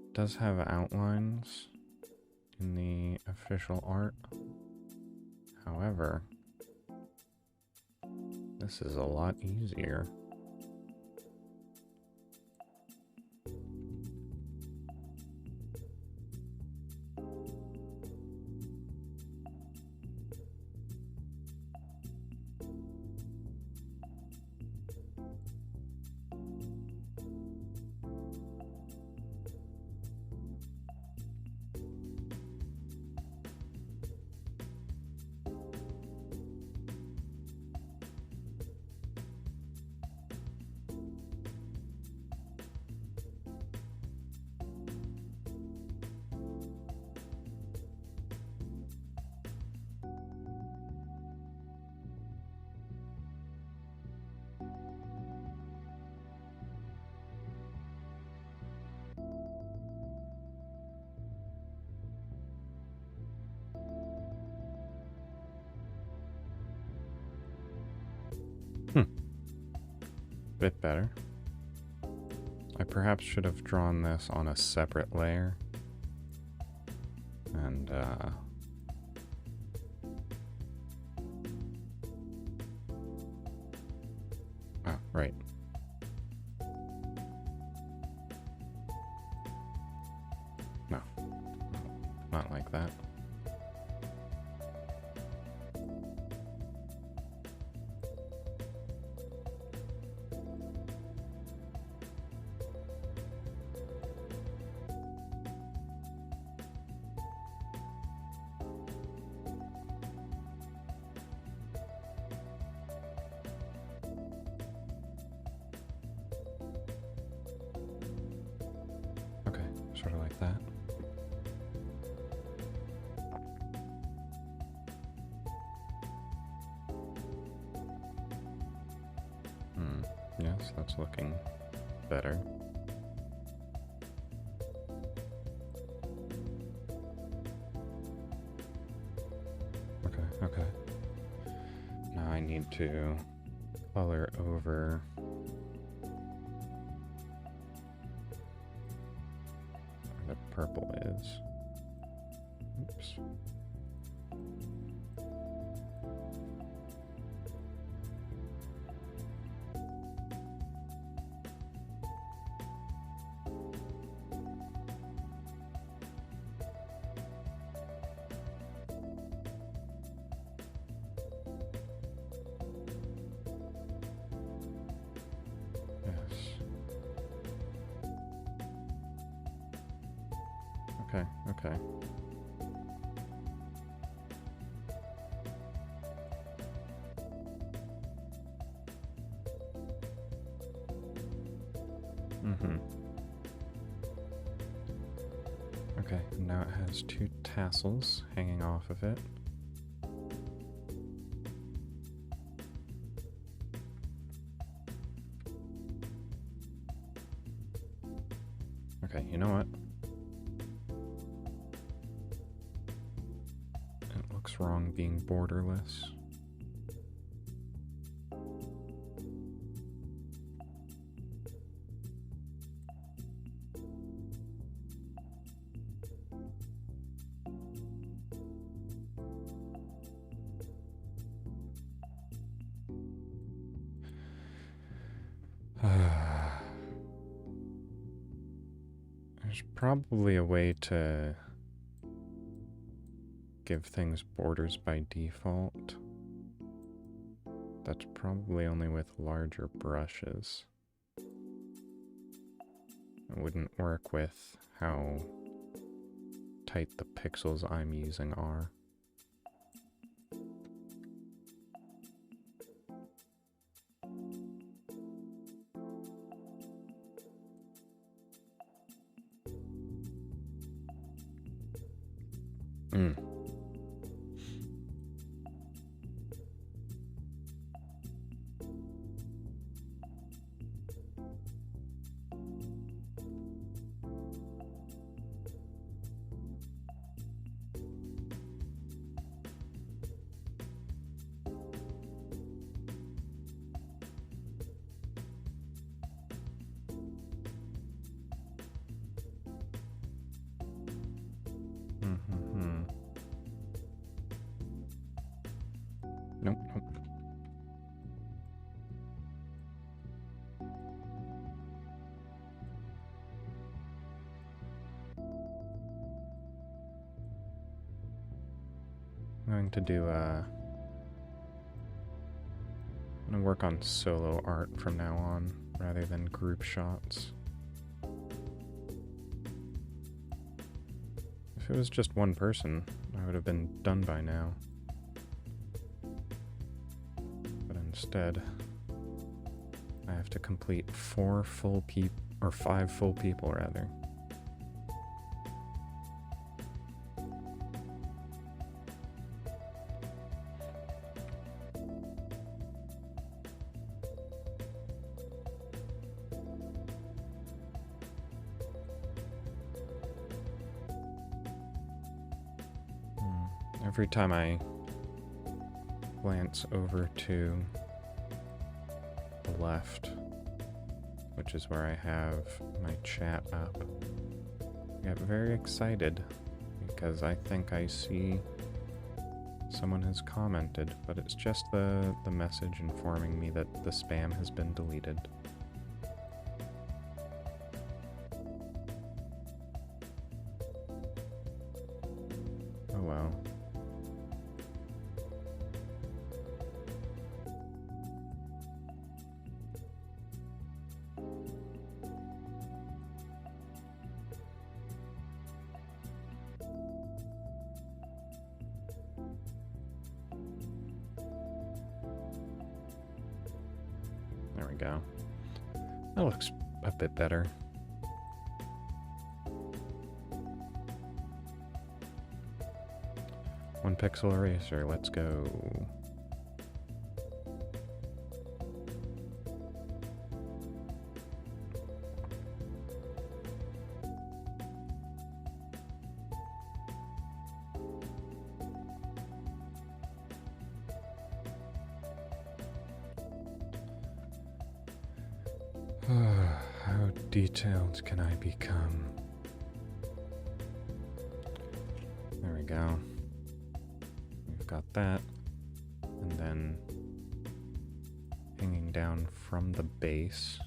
It does have outlines in the official art. However, this is a lot easier. Bit better. I perhaps should have drawn this on a separate layer. And, oh, right. No. Not like that. Sort of like that. Yes, that's looking better. Okay. Now I need to color over where the purple is. Oops. Okay, okay. Mm-hmm. Okay, and now it has 2 tassels hanging off of it. Okay, you know what? It looks wrong being borderless. There's probably a way to give things borders by default. That's probably only with larger brushes. It wouldn't work with how tight the pixels I'm using are. Mm. Mm-hmm. Nope, nope. I'm going to do I'm gonna work on solo art from now on, rather than group shots. If it was just one person, I would have been done by now. But instead, I have to complete 5 full people rather. Every time I glance over to the left, which is where I have my chat up, I get very excited because I think I see someone has commented, but it's just the message informing me that the spam has been deleted. Oh well. There we go. That looks a bit better. One pixel eraser, let's go. How detailed can I become? There we go. We've got that. And then hanging down from the base,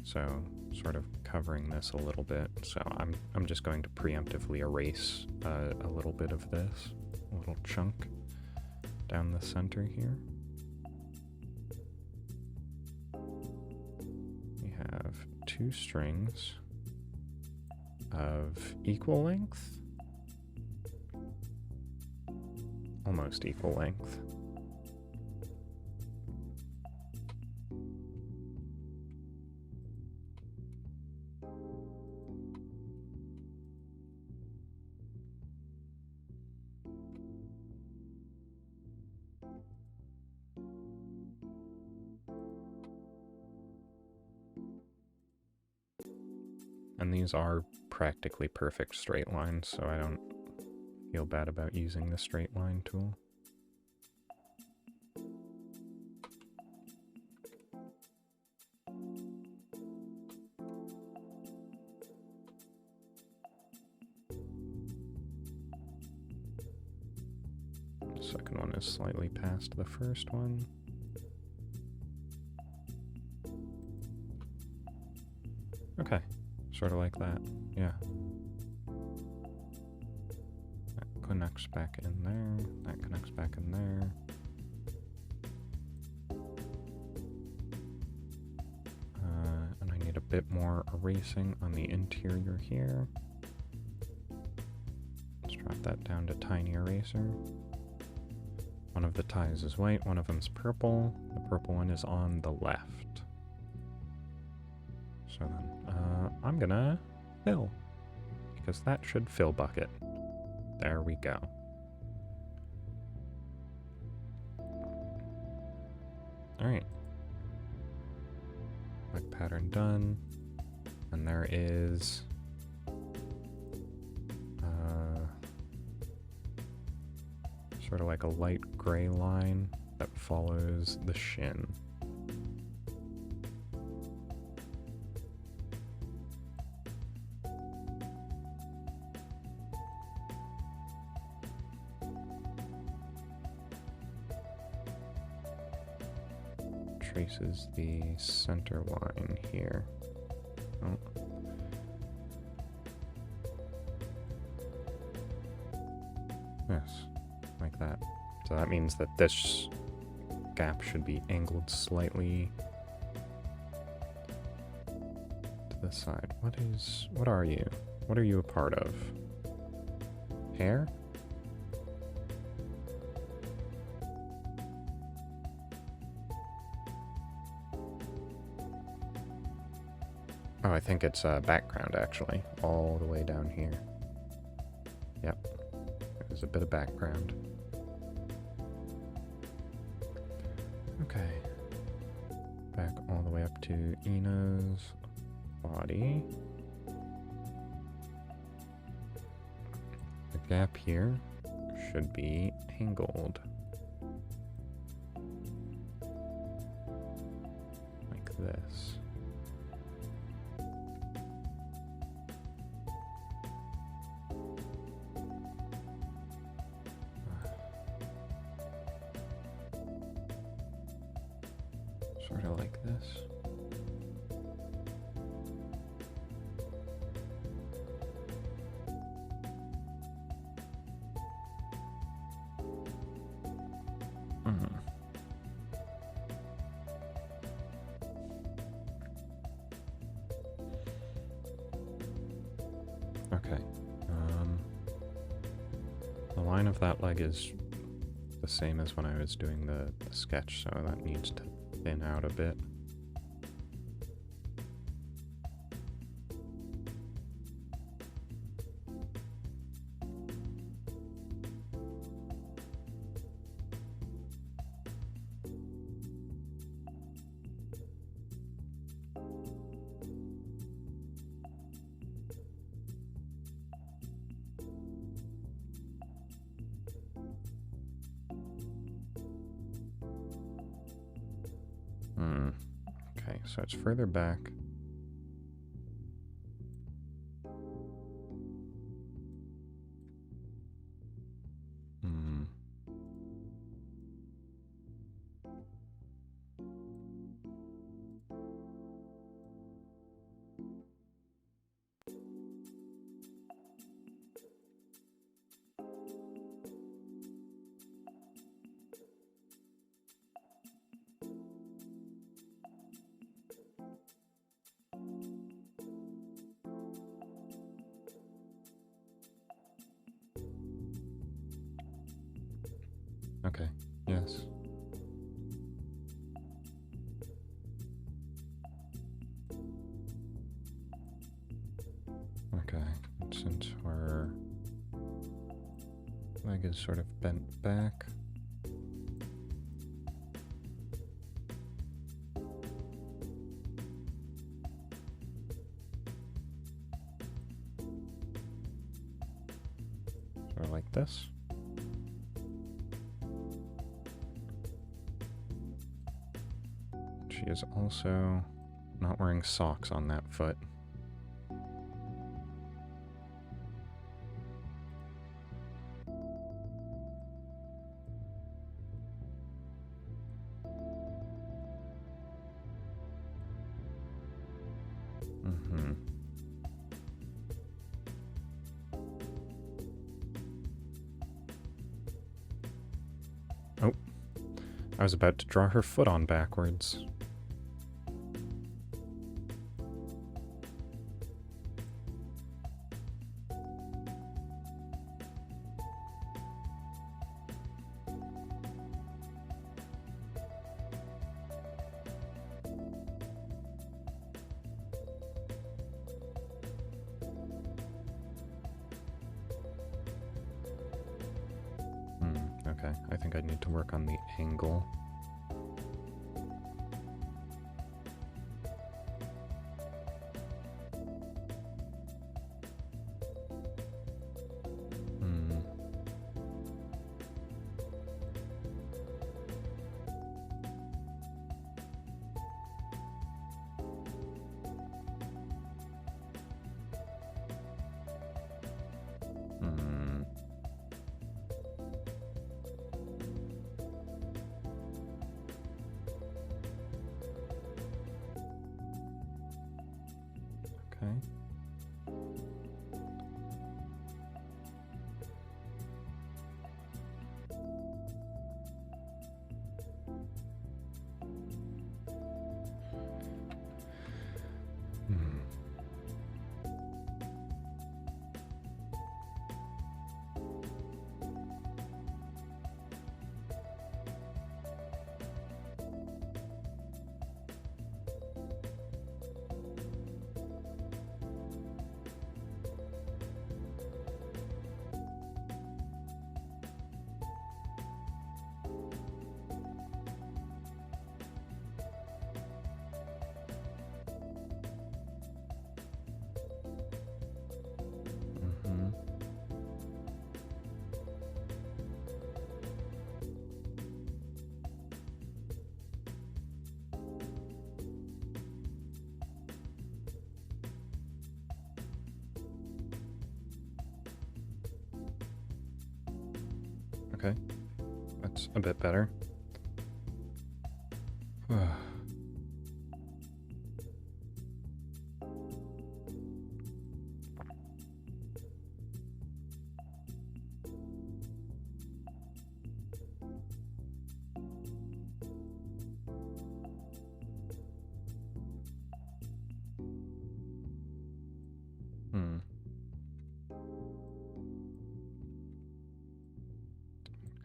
so sort of covering this a little bit. So I'm just going to preemptively erase a little bit of this, a little chunk down the center here. We have 2 strings of equal length, almost equal length. And these are practically perfect straight lines, so I don't feel bad about using the straight line tool. The second one is slightly past the first one. Okay, sort of like that, yeah. That connects back in there, that connects back in there. And I need a bit more erasing on the interior here. Let's drop that down to tiny eraser. One of the ties is white, one of them's purple. The purple one is on the left. So then, I'm gonna fill, because that should fill bucket. There we go. Alright. Like pattern done. And there is sort of like a light gray line that follows the shin. Traces the center line here. Oh. Yes, like that. So that means that this gap should be angled slightly to the side. What are you? What are you a part of? Hair? Oh, I think it's background, actually, all the way down here. Yep, there's a bit of background. Okay, back all the way up to Ina's body. The gap here should be angled. Like this. Sort of like this. Okay. The line of that leg is the same as when I was doing the sketch, so that needs to thin out a bit. Okay, so it's further back. Okay, yes. Okay, and since her leg is sort of bent back, sort of like this. She is also not wearing socks on that foot. Mm-hmm. Oh, I was about to draw her foot on backwards. Okay, I think I need to work on the angle. Okay. Okay, that's a bit better.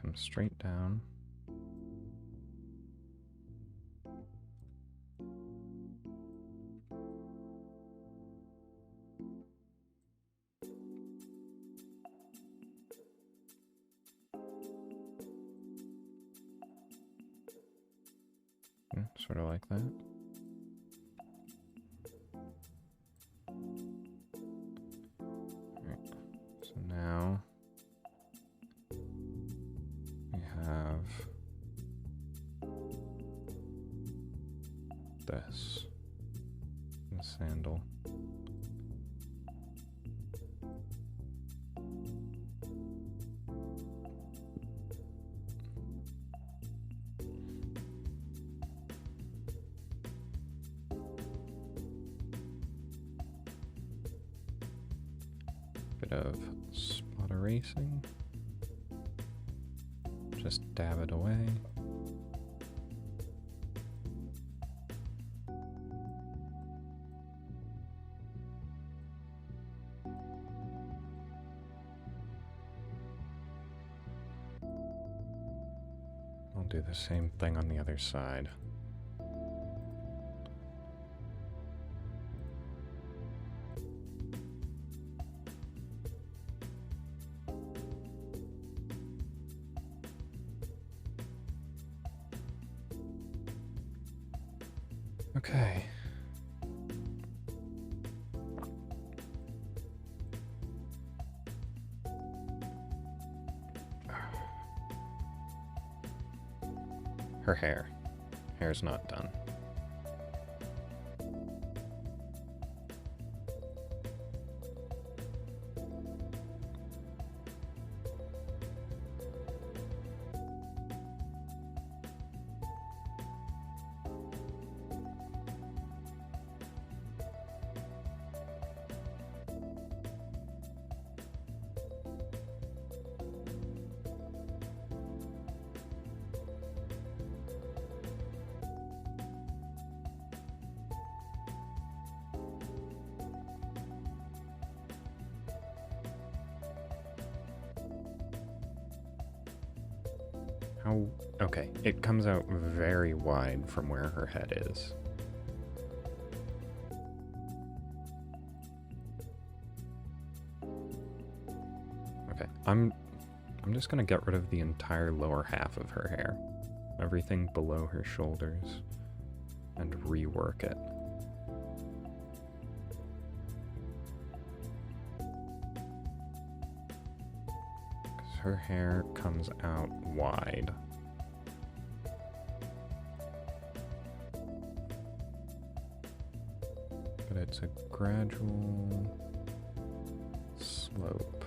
Come straight down. Yeah, sort of like that. Alright, so now we have this, the sandal. Bit of spot erasing. Just dab it away. do the same thing on the other side. Okay. Her hair. Hair's not done. Okay, it comes out very wide from where her head is. Okay, I'm just gonna get rid of the entire lower half of her hair. Everything below her shoulders, and rework it. Because her hair comes out wide. But it's a gradual slope.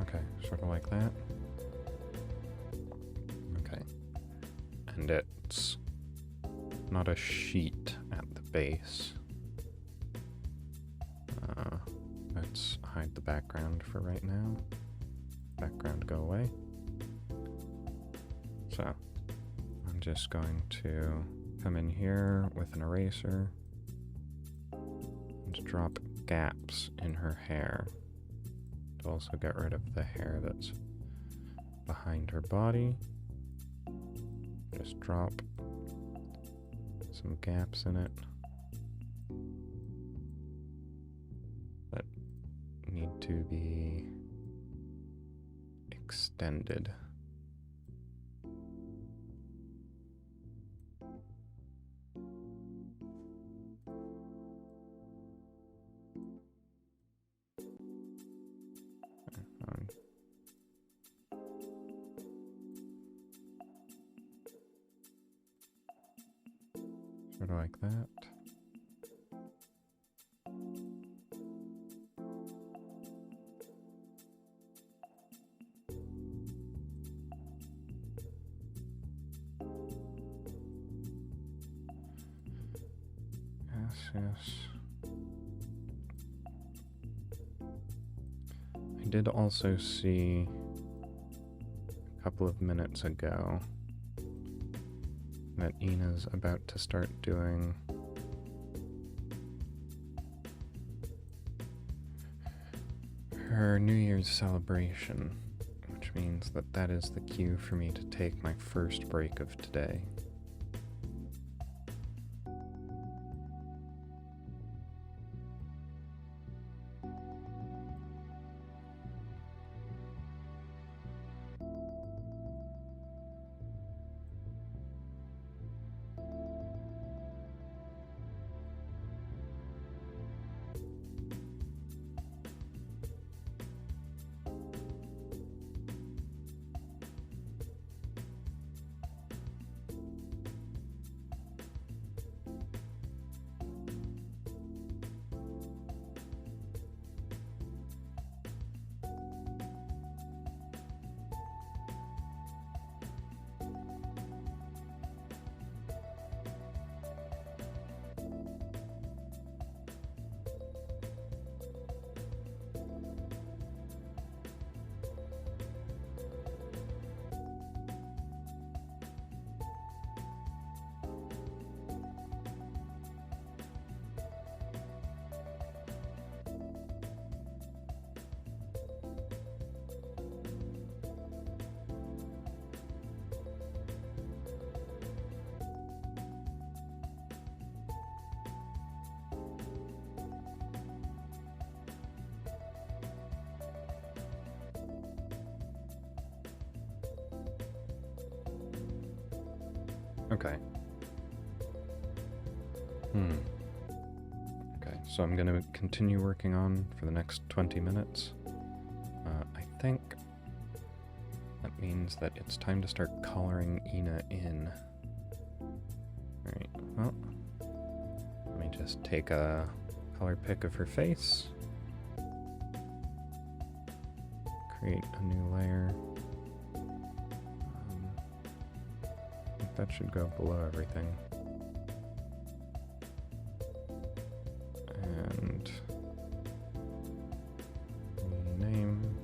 Okay, sort of like that. Okay. And it's not a sheet at the base. Let's hide the background for right now. Background go away. So, I'm just going to come in here with an eraser and drop gaps in her hair. To also get rid of the hair that's behind her body. Just drop some gaps in it that need to be extended. Sort of like that. Yes. I did also see a couple of minutes ago that Ina's about to start doing her New Year's celebration, which means that that is the cue for me to take my first break of today. Okay. Okay, so I'm gonna continue working on for the next 20 minutes. I think that means that it's time to start coloring Ina in. Alright, well, let me just take a color pick of her face. Create a new layer. I think that should go below everything. And name.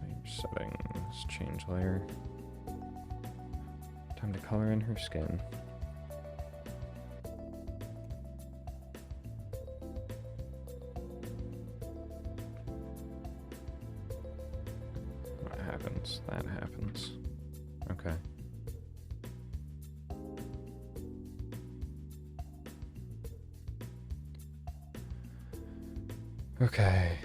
Layer settings, change layer. Time to color in her skin. What happens? That happens. Okay. Okay.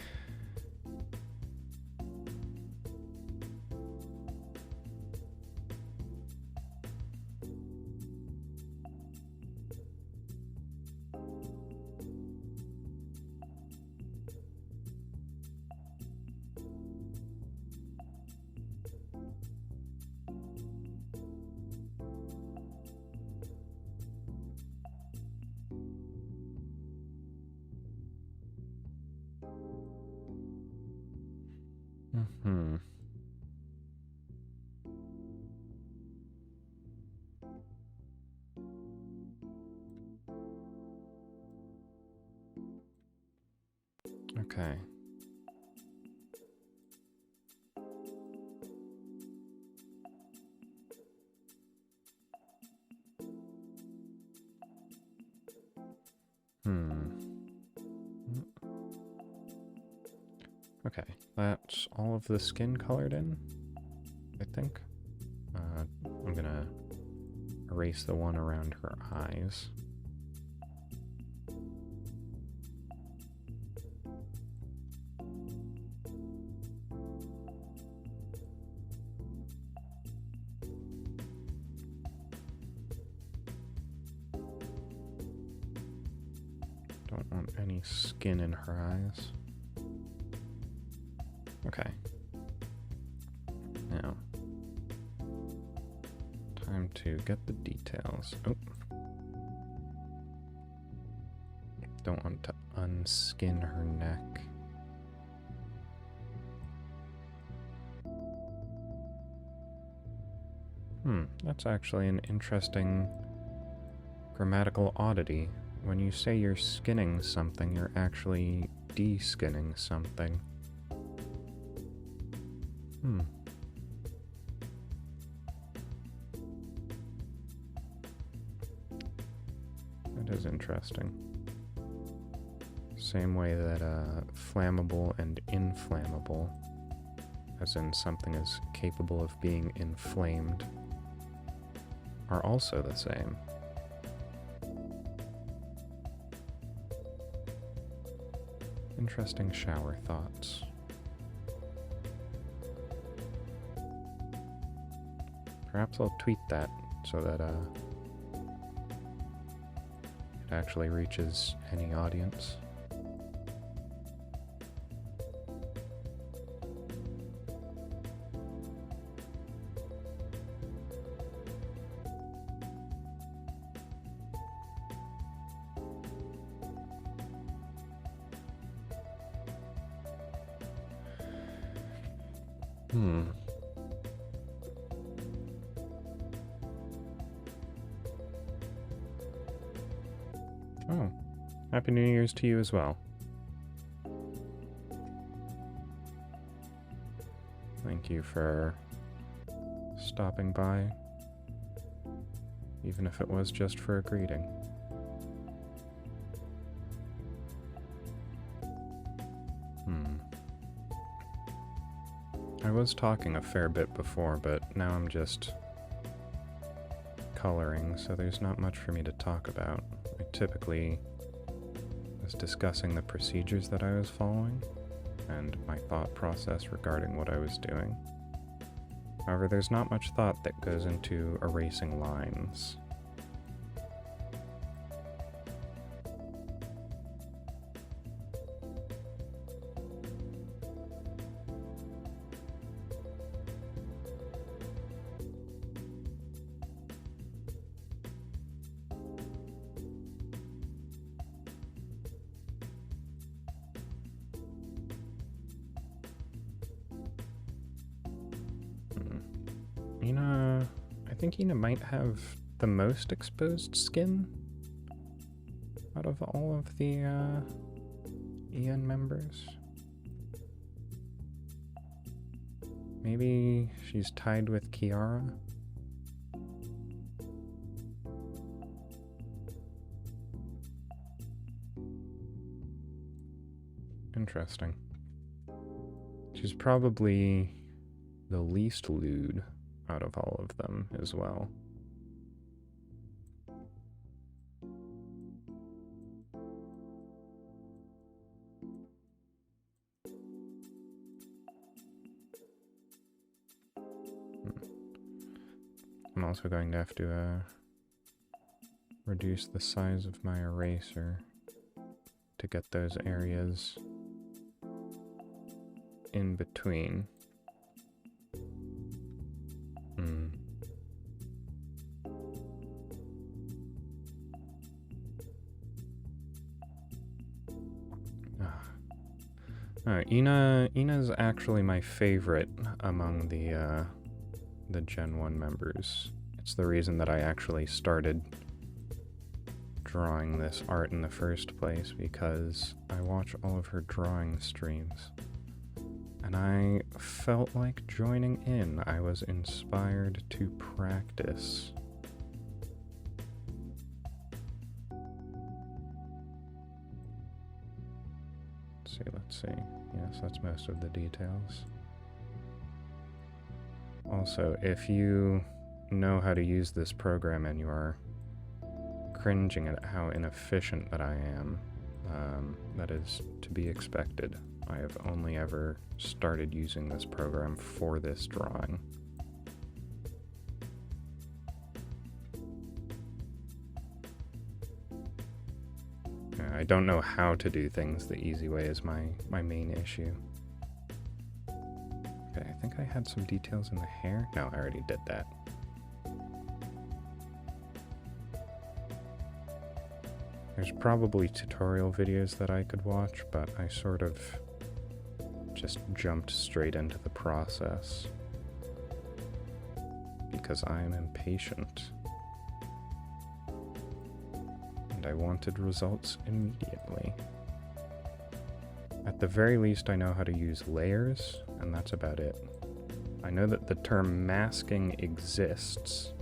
Mm-hmm. Okay. Okay, that's all of the skin colored in, I think. I'm gonna erase the one around her eyes. Don't want any skin in her eyes. Okay. Now, time to get the details. Oh. Don't want to unskin her neck. That's actually an interesting grammatical oddity. When you say you're skinning something, you're actually de-skinning something. That is interesting. Same way that flammable and inflammable, as in something is capable of being inflamed, are also the same. Interesting shower thoughts. Perhaps I'll tweet that so that it actually reaches any audience. Oh, Happy New Year's to you as well. Thank you for stopping by, even if it was just for a greeting. I was talking a fair bit before, but now I'm just coloring, so there's not much for me to talk about. I typically was discussing the procedures that I was following and my thought process regarding what I was doing. However, there's not much thought that goes into erasing lines. I think Ina might have the most exposed skin out of all of the Ian members. Maybe she's tied with Kiara? Interesting. She's probably the least lewd out of all of them as well. I'm also going to have to reduce the size of my eraser to get those areas in between. Ina's actually my favorite among the Gen 1 members. It's the reason that I actually started drawing this art in the first place, because I watch all of her drawing streams. And I felt like joining in. I was inspired to practice. Let's see. Yes, that's most of the details. Also, if you know how to use this program and you are cringing at how inefficient that I am, that is to be expected. I have only ever started using this program for this drawing. I don't know how to do things the easy way is my main issue. Okay, I think I had some details in the hair. No, I already did that. There's probably tutorial videos that I could watch, but I sort of just jumped straight into the process because I am impatient. And I wanted results immediately. At the very least, I know how to use layers, and that's about it. I know that the term masking exists.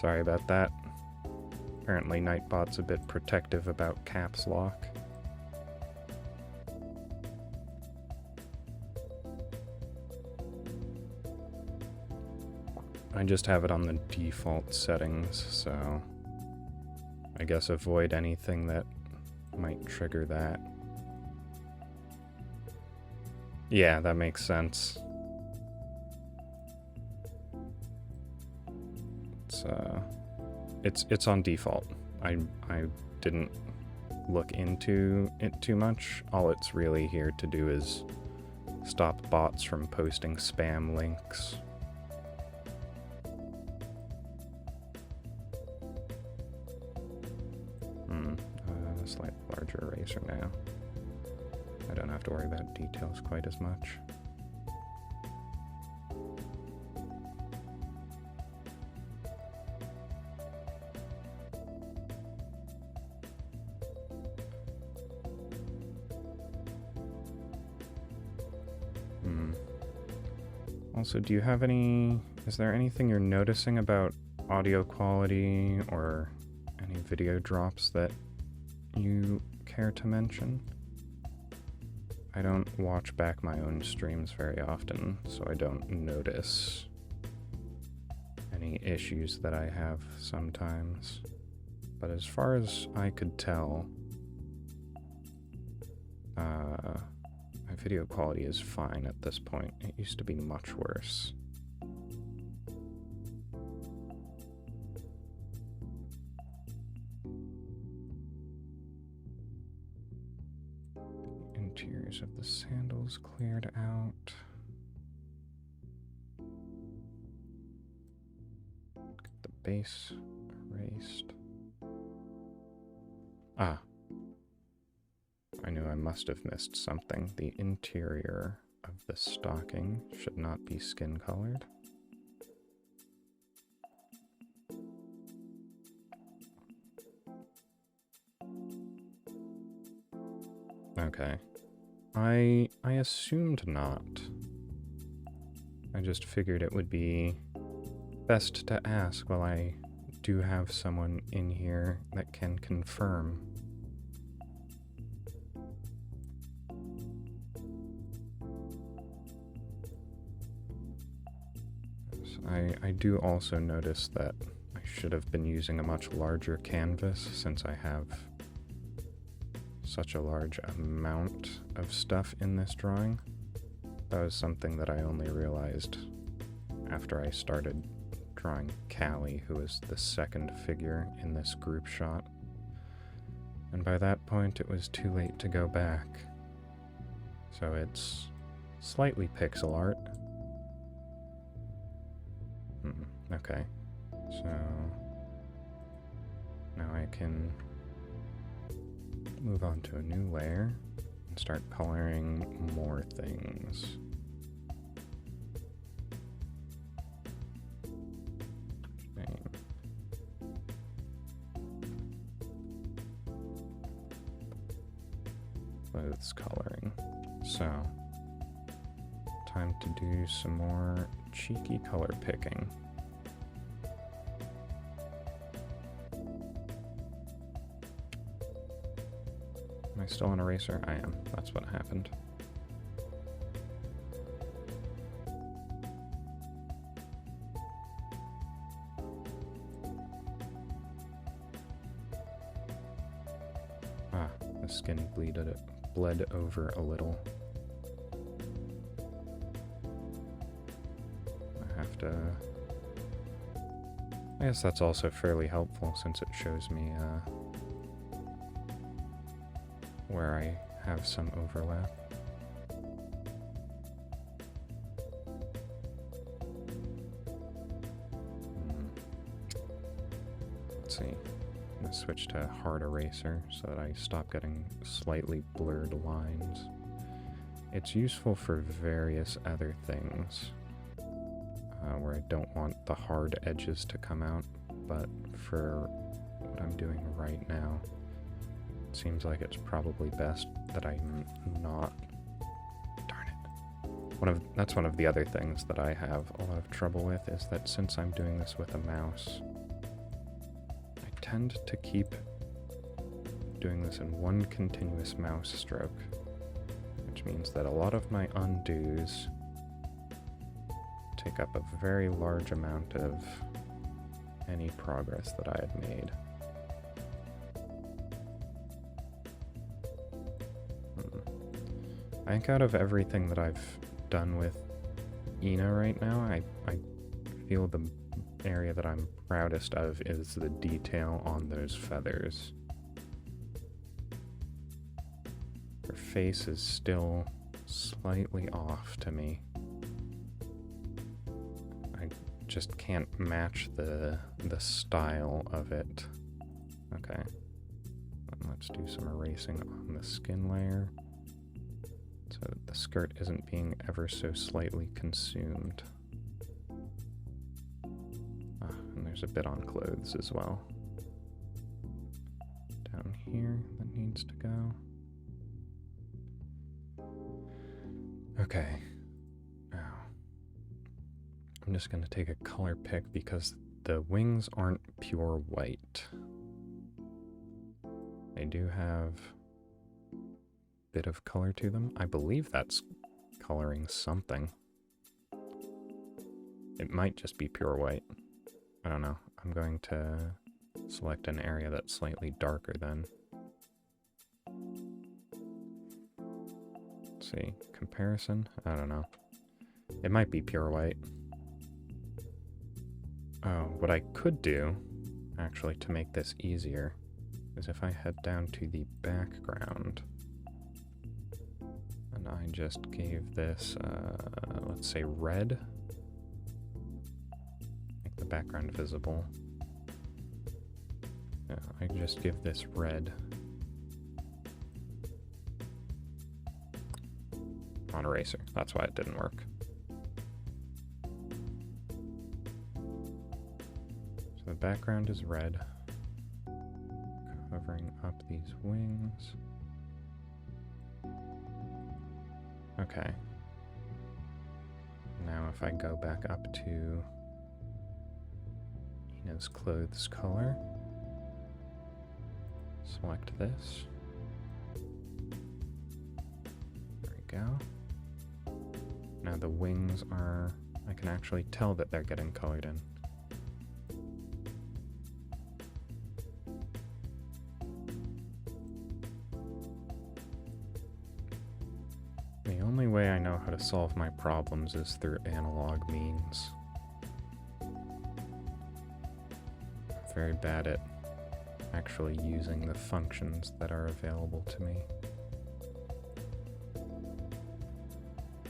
Sorry about that. Apparently Nightbot's a bit protective about caps lock. I just have it on the default settings, so I guess avoid anything that might trigger that. Yeah, that makes sense. It's on default. I didn't look into it too much. All it's really here to do is stop bots from posting spam links. A slightly larger eraser now. I don't have to worry about details quite as much. Also, do you have is there anything you're noticing about audio quality or any video drops that you care to mention? I don't watch back my own streams very often, so I don't notice any issues that I have sometimes. But as far as I could tell, My video quality is fine at this point. It used to be much worse. Interiors of the sandals cleared out. Get the base erased. Ah. I knew I must have missed something. The interior of the stocking should not be skin colored. Okay. I assumed not. I just figured it would be best to ask while I do have someone in here that can confirm. I do also notice that I should have been using a much larger canvas since I have such a large amount of stuff in this drawing. That was something that I only realized after I started drawing Callie, who is the second figure in this group shot. And by that point, it was too late to go back. So it's slightly pixel art. Okay, so now I can move on to a new layer and start coloring more things. Clothes coloring. So, time to do some more cheeky color picking. Am I still an eraser? I am. That's what happened. Ah, the skin bled over a little. I guess that's also fairly helpful since it shows me where I have some overlap. Let's see. I'm going to switch to hard eraser so that I stop getting slightly blurred lines. It's useful for various other things. Where I don't want the hard edges to come out, but for what I'm doing right now, it seems like it's probably best that I'm not. Darn it. That's one of the other things that I have a lot of trouble with, is that since I'm doing this with a mouse, I tend to keep doing this in one continuous mouse stroke, which means that a lot of my undos take up a very large amount of any progress that I had made. I think out of everything that I've done with Ina right now, I feel the area that I'm proudest of is the detail on those feathers. Her face is still slightly off to me. Just can't match the style of it. Okay. Let's do some erasing on the skin layer so that the skirt isn't being ever so slightly consumed. And there's a bit on clothes as well. Down here that needs to go. Okay. I'm just going to take a color pick because the wings aren't pure white. They do have a bit of color to them. I believe that's coloring something. It might just be pure white. I don't know. I'm going to select an area that's slightly darker then. see. Comparison? I don't know. It might be pure white. Oh, what I could do, actually, to make this easier, is if I head down to the background, and I just gave this, let's say red. Make the background visible. Yeah, I just give this red. On eraser. That's why it didn't work. So the background is red, covering up these wings. Okay. Now if I go back up to Ina's clothes color, select this. There we go. Now the wings are, I can actually tell that they're getting colored in. The only way I know how to solve my problems is through analog means. I'm very bad at actually using the functions that are available to me.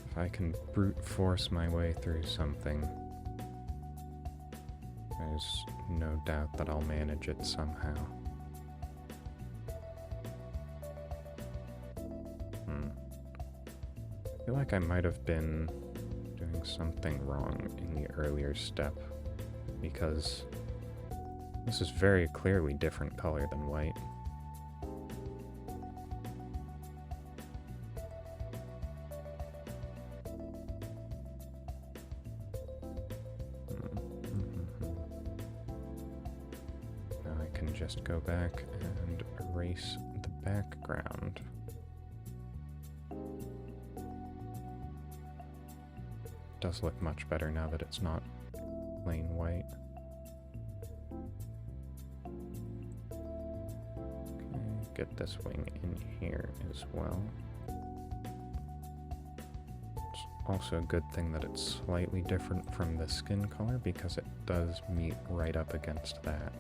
If I can brute force my way through something, there's no doubt that I'll manage it somehow. I feel like I might have been doing something wrong in the earlier step, because this is very clearly different color than white. Now I can just go back and erase the background. Does look much better now that it's not plain white. Okay, get this wing in here as well. It's also a good thing that it's slightly different from the skin color because it does meet right up against that.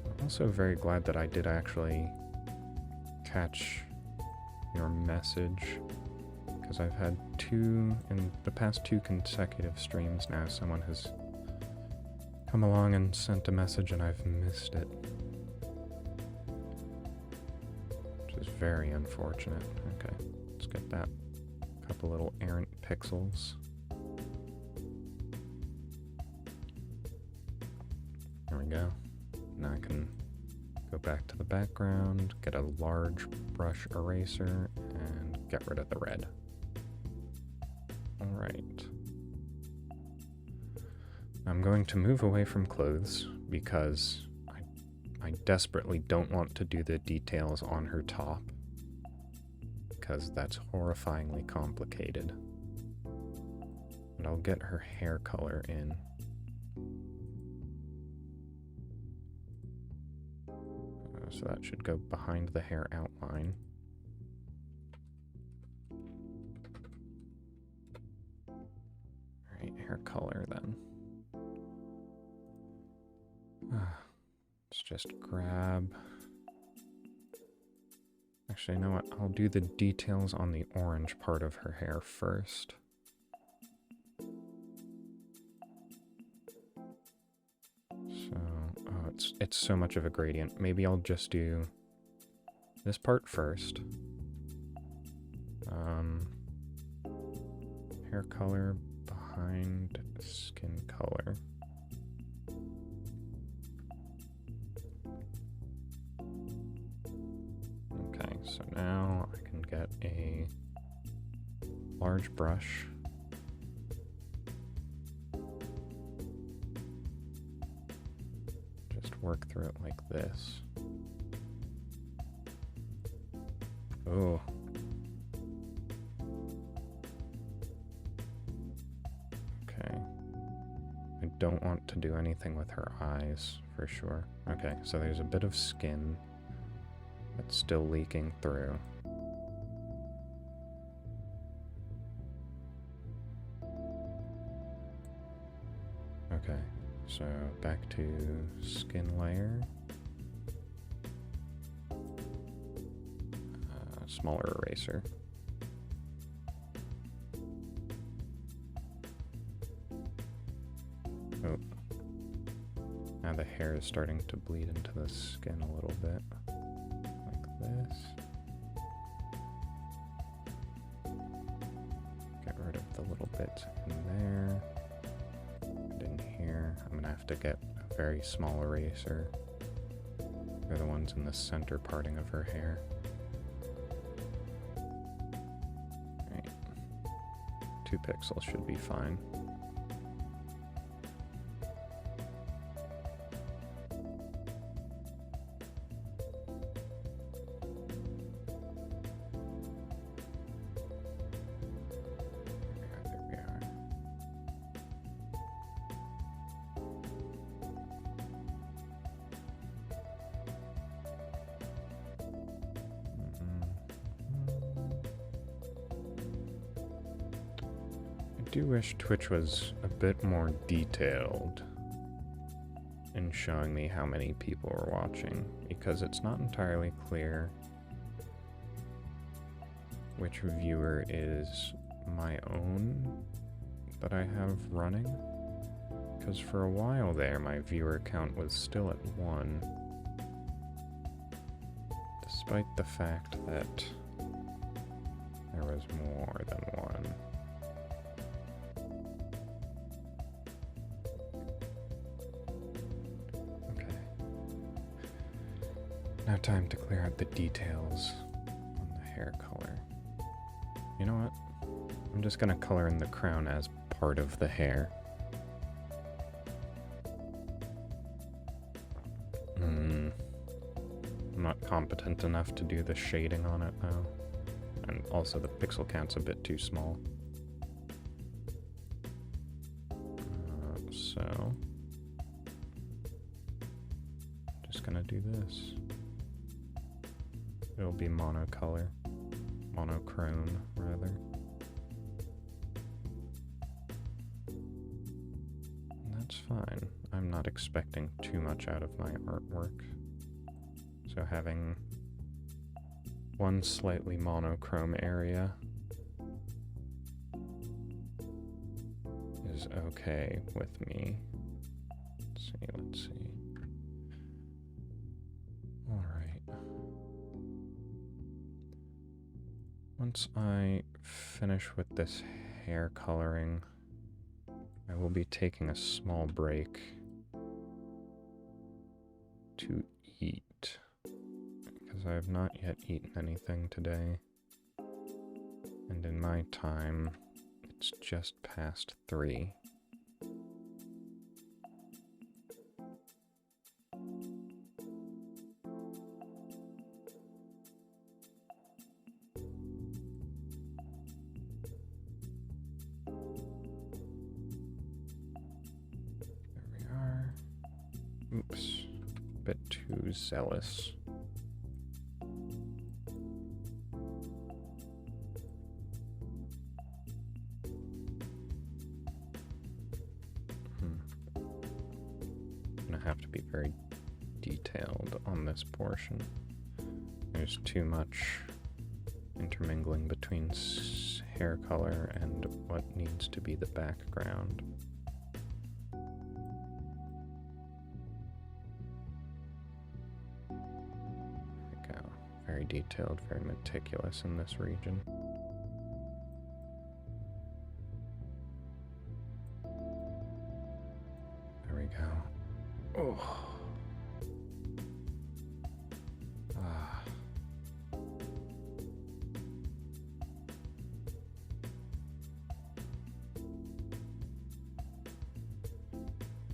I'm also very glad that I did actually catch your message, because I've had in the past 2 consecutive streams now, someone has come along and sent a message and I've missed it, which is very unfortunate. Okay, let's get that couple little errant pixels. There we go. Now I can go back to the background, get a large brush eraser, and get rid of the red. Alright. I'm going to move away from clothes because I desperately don't want to do the details on her top, because that's horrifyingly complicated. And I'll get her hair color in. So that should go behind the hair outline. Alright, hair color then. Let's just grab... Actually, you know what? I'll do the details on the orange part of her hair first. So, oh, it's so much of a gradient. Maybe I'll just do this part first. Hair color behind skin color. Okay, so now I can get a large brush. Just work through it like this. Oh. Okay. I don't want to do anything with her eyes, for sure. Okay, so there's a bit of skin that's still leaking through. Okay, so back to skin layer. Smaller eraser. Oh. Now the hair is starting to bleed into the skin a little bit. Like this. Get rid of the little bits in there. And in here. I'm gonna have to get a very small eraser. They're the ones in the center parting of her hair. 2 pixels should be fine. There we are. I do wish Twitch was a bit more detailed in showing me how many people are watching, because it's not entirely clear which viewer is my own that I have running, because for a while there my viewer count was still at 1, despite the fact that there was more than 1. Now time to clear out the details on the hair color. You know what? I'm just gonna color in the crown as part of the hair. I'm not competent enough to do the shading on it though. And also the pixel count's a bit too small. So just gonna do this. It'll be monochrome, rather. And that's fine. I'm not expecting too much out of my artwork. So having one slightly monochrome area is okay with me. Let's see. Once I finish with this hair coloring, I will be taking a small break to eat, because I have not yet eaten anything today, and in my time, it's just past 3. Oops, a bit too zealous. I'm gonna have to be very detailed on this portion. There's too much intermingling between hair color and what needs to be the background. Very detailed, very meticulous in this region. There we go. Oh.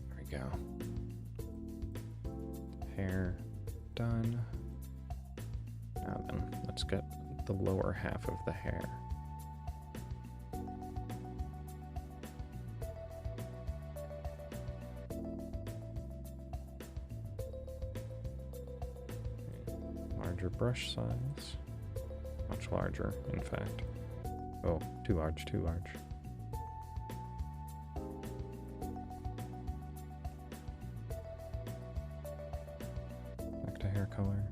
There we go. Hair done. Now then, let's get the lower half of the hair. larger brush size. Much larger, in fact. Oh, too large, too large. Back to hair color.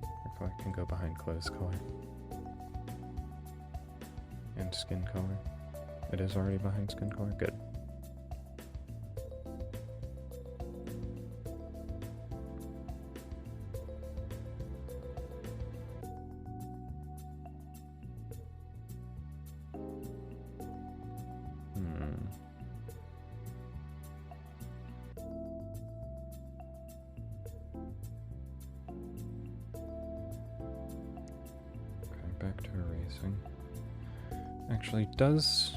Hair color can go behind clothes color. And skin color. It is already behind skin color. Good. Back to erasing. Actually, does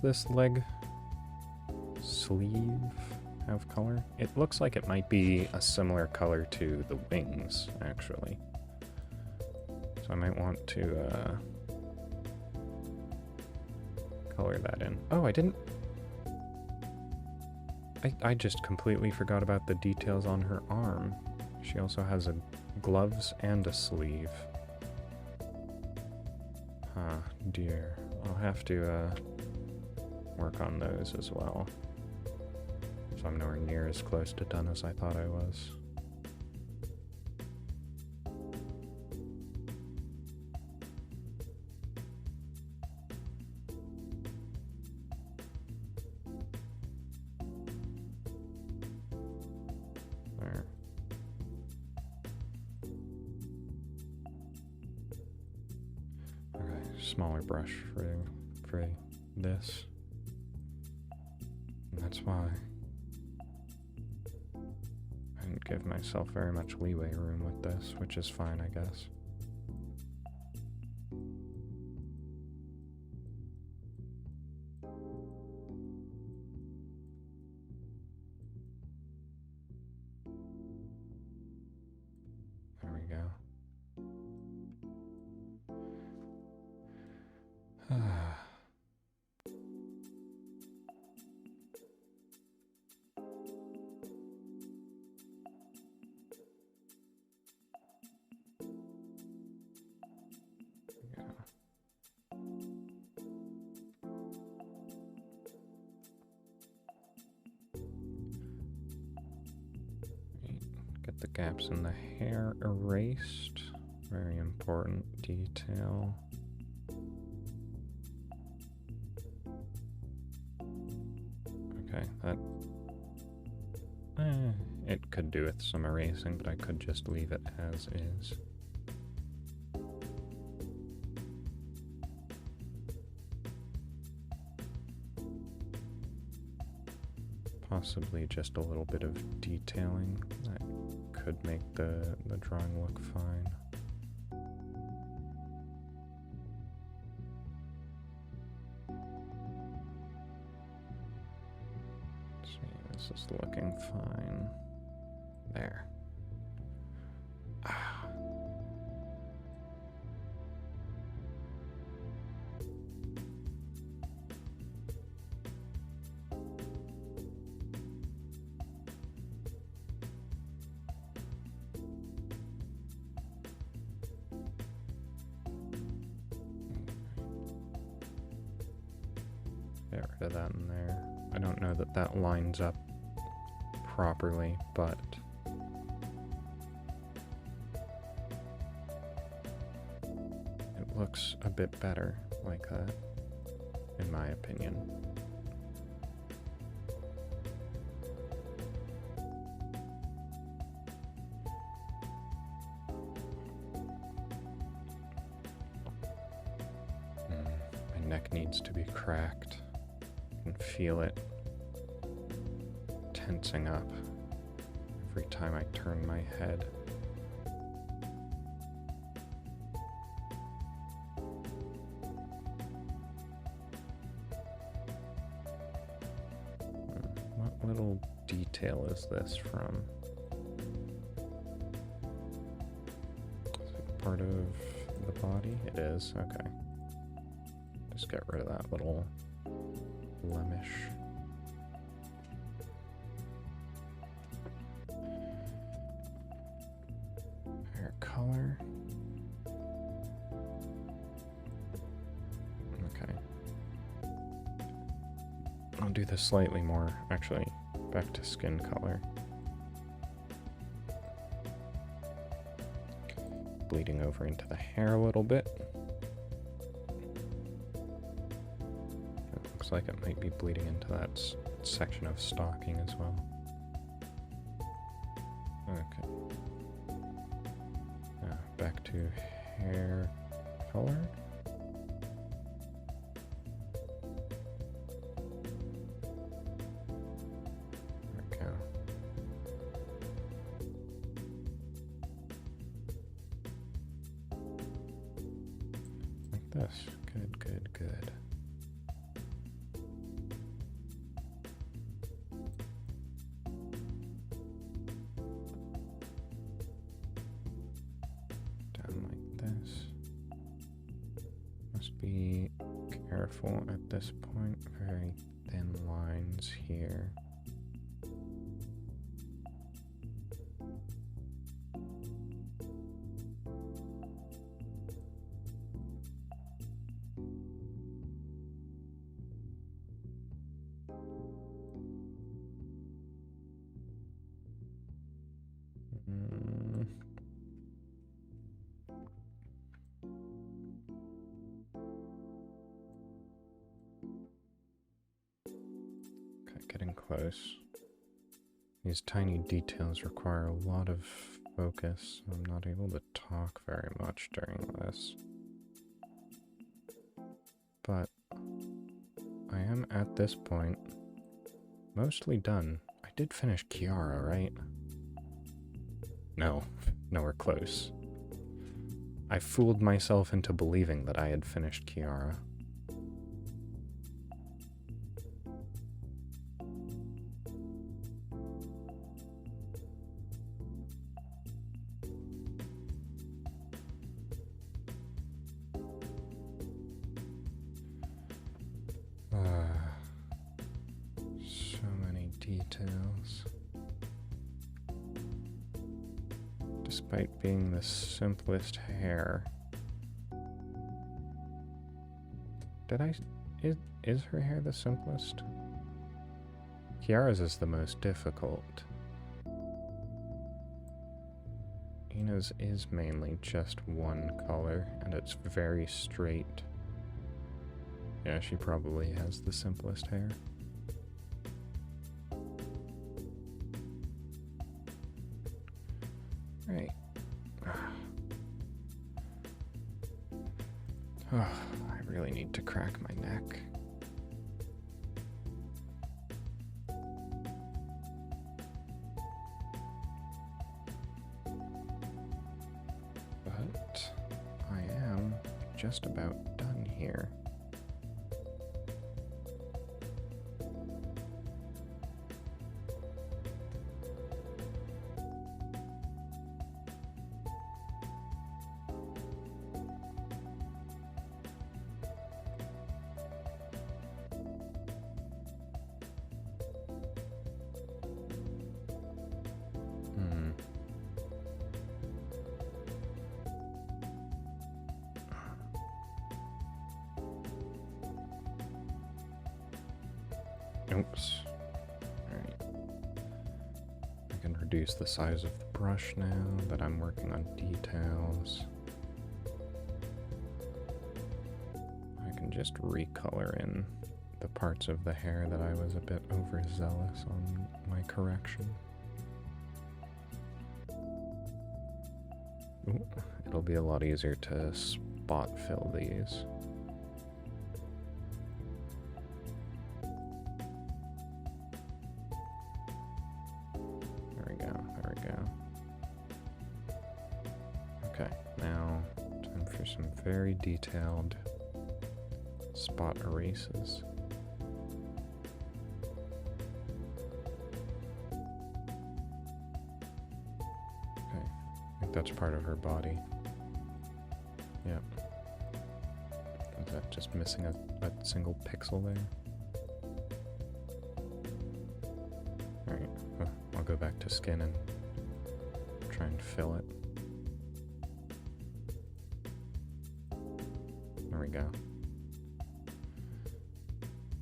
this leg sleeve have color? It looks like it might be a similar color to the wings, actually. So I might want to color that in. Oh, I didn't... I just completely forgot about the details on her arm. She also has gloves and a sleeve. Ah, dear. I'll have to work on those as well. So I'm nowhere near as close to done as I thought I was. There. Smaller brush for this. And that's why I didn't give myself very much leeway room with this, which is fine, I guess. There we go. Get the gaps in the hair erased. Very important detail. Okay, that... it could do with some erasing, but I could just leave it as is. Possibly just a little bit of detailing that could make the drawing look fine. Let's see, this is looking fine. There. Ah. Get rid of that in there. I don't know that that lines up properly, but it looks a bit better like that, in my opinion. My neck needs to be cracked. I can feel it tensing up every time I turn my head. What little detail is this from? Is it part of the body? It is, okay. Just get rid of that little blemish. Hair color. Okay. I'll do this slightly more, actually, back to skin color. Bleeding over into the hair a little bit. It looks like it might be bleeding into that section of stocking as well. Okay. Back to hair color. There we go. Like this. Good, good, good. Be careful at this point. Very thin lines here. Getting close. These tiny details require a lot of focus. I'm not able to talk very much during this. But I am at this point mostly done. I did finish Kiara, right? No, nowhere close. I fooled myself into believing that I had finished Kiara. So many details. Despite being the simplest hair. Is her hair the simplest? Kiara's is the most difficult. Ina's is mainly just one color, and it's very straight. Yeah, she probably has the simplest hair. Right. Oh, I really need to crack my neck. But I am just about done here. Oops. Alright. I can reduce the size of the brush now that I'm working on details. I can just recolor in the parts of the hair that I was a bit overzealous on my correction. Ooh, it'll be a lot easier to spot fill these. Very detailed spot erases. Okay, I think that's part of her body. Yep. that just missing a single pixel there? Alright, well, I'll go back to skin and try and fill it. There we go.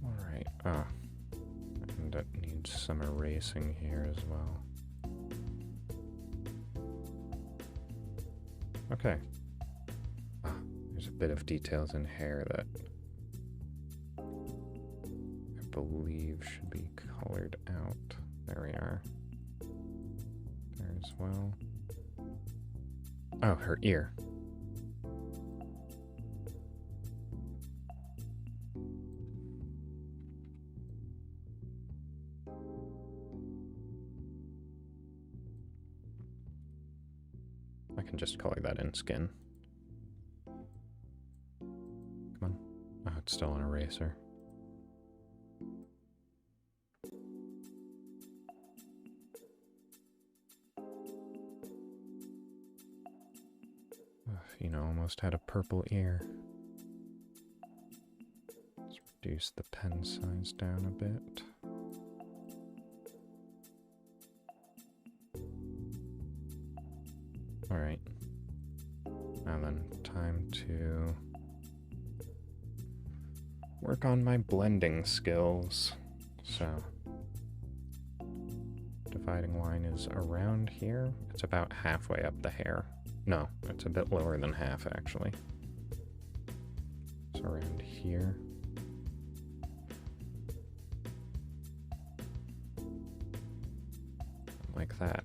Alright, and that needs some erasing here as well. Okay. There's a bit of details in hair that I believe should be colored out. There we are. There as well. Oh, her ear. I can just color that in skin. Come on. Oh, it's still an eraser. You know, almost had a purple ear. Let's reduce the pen size down a bit. Alright. Now then, time to work on my blending skills. So, dividing line is around here. It's about halfway up the hair. No, it's a bit lower than half, actually. It's around here. Like that.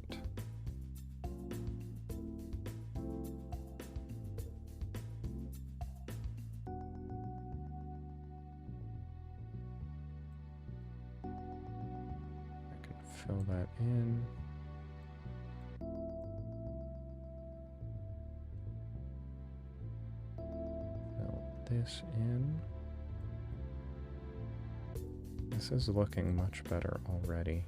I can fill that in. This in. This is looking much better already.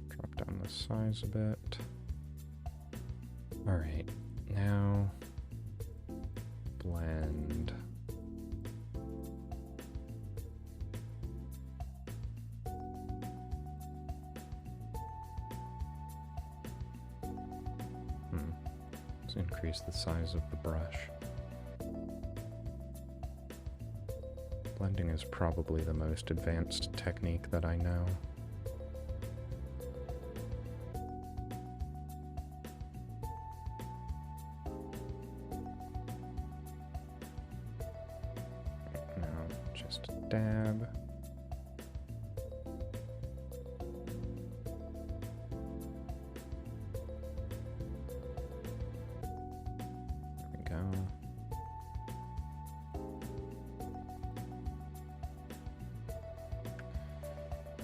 Drop down the size a bit. Alright, now blend. Let's increase the size of the brush. Blending is probably the most advanced technique that I know. Now, just a dab.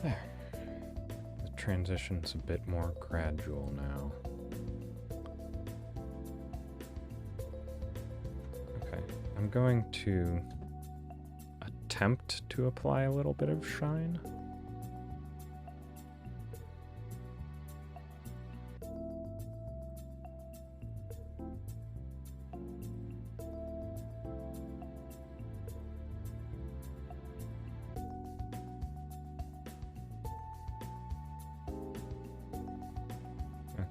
There. The transition's a bit more gradual now. Okay, I'm going to attempt to apply a little bit of shine.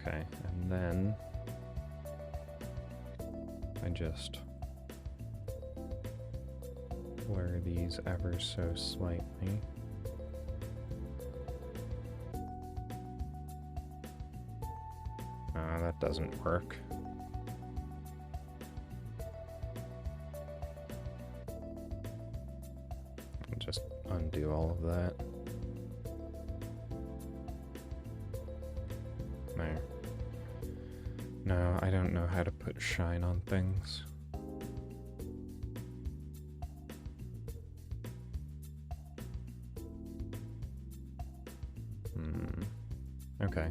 Okay, and then I just blur these ever so slightly. That doesn't work. I'll just undo all of that. There. No, I don't know how to put shine on things. Okay.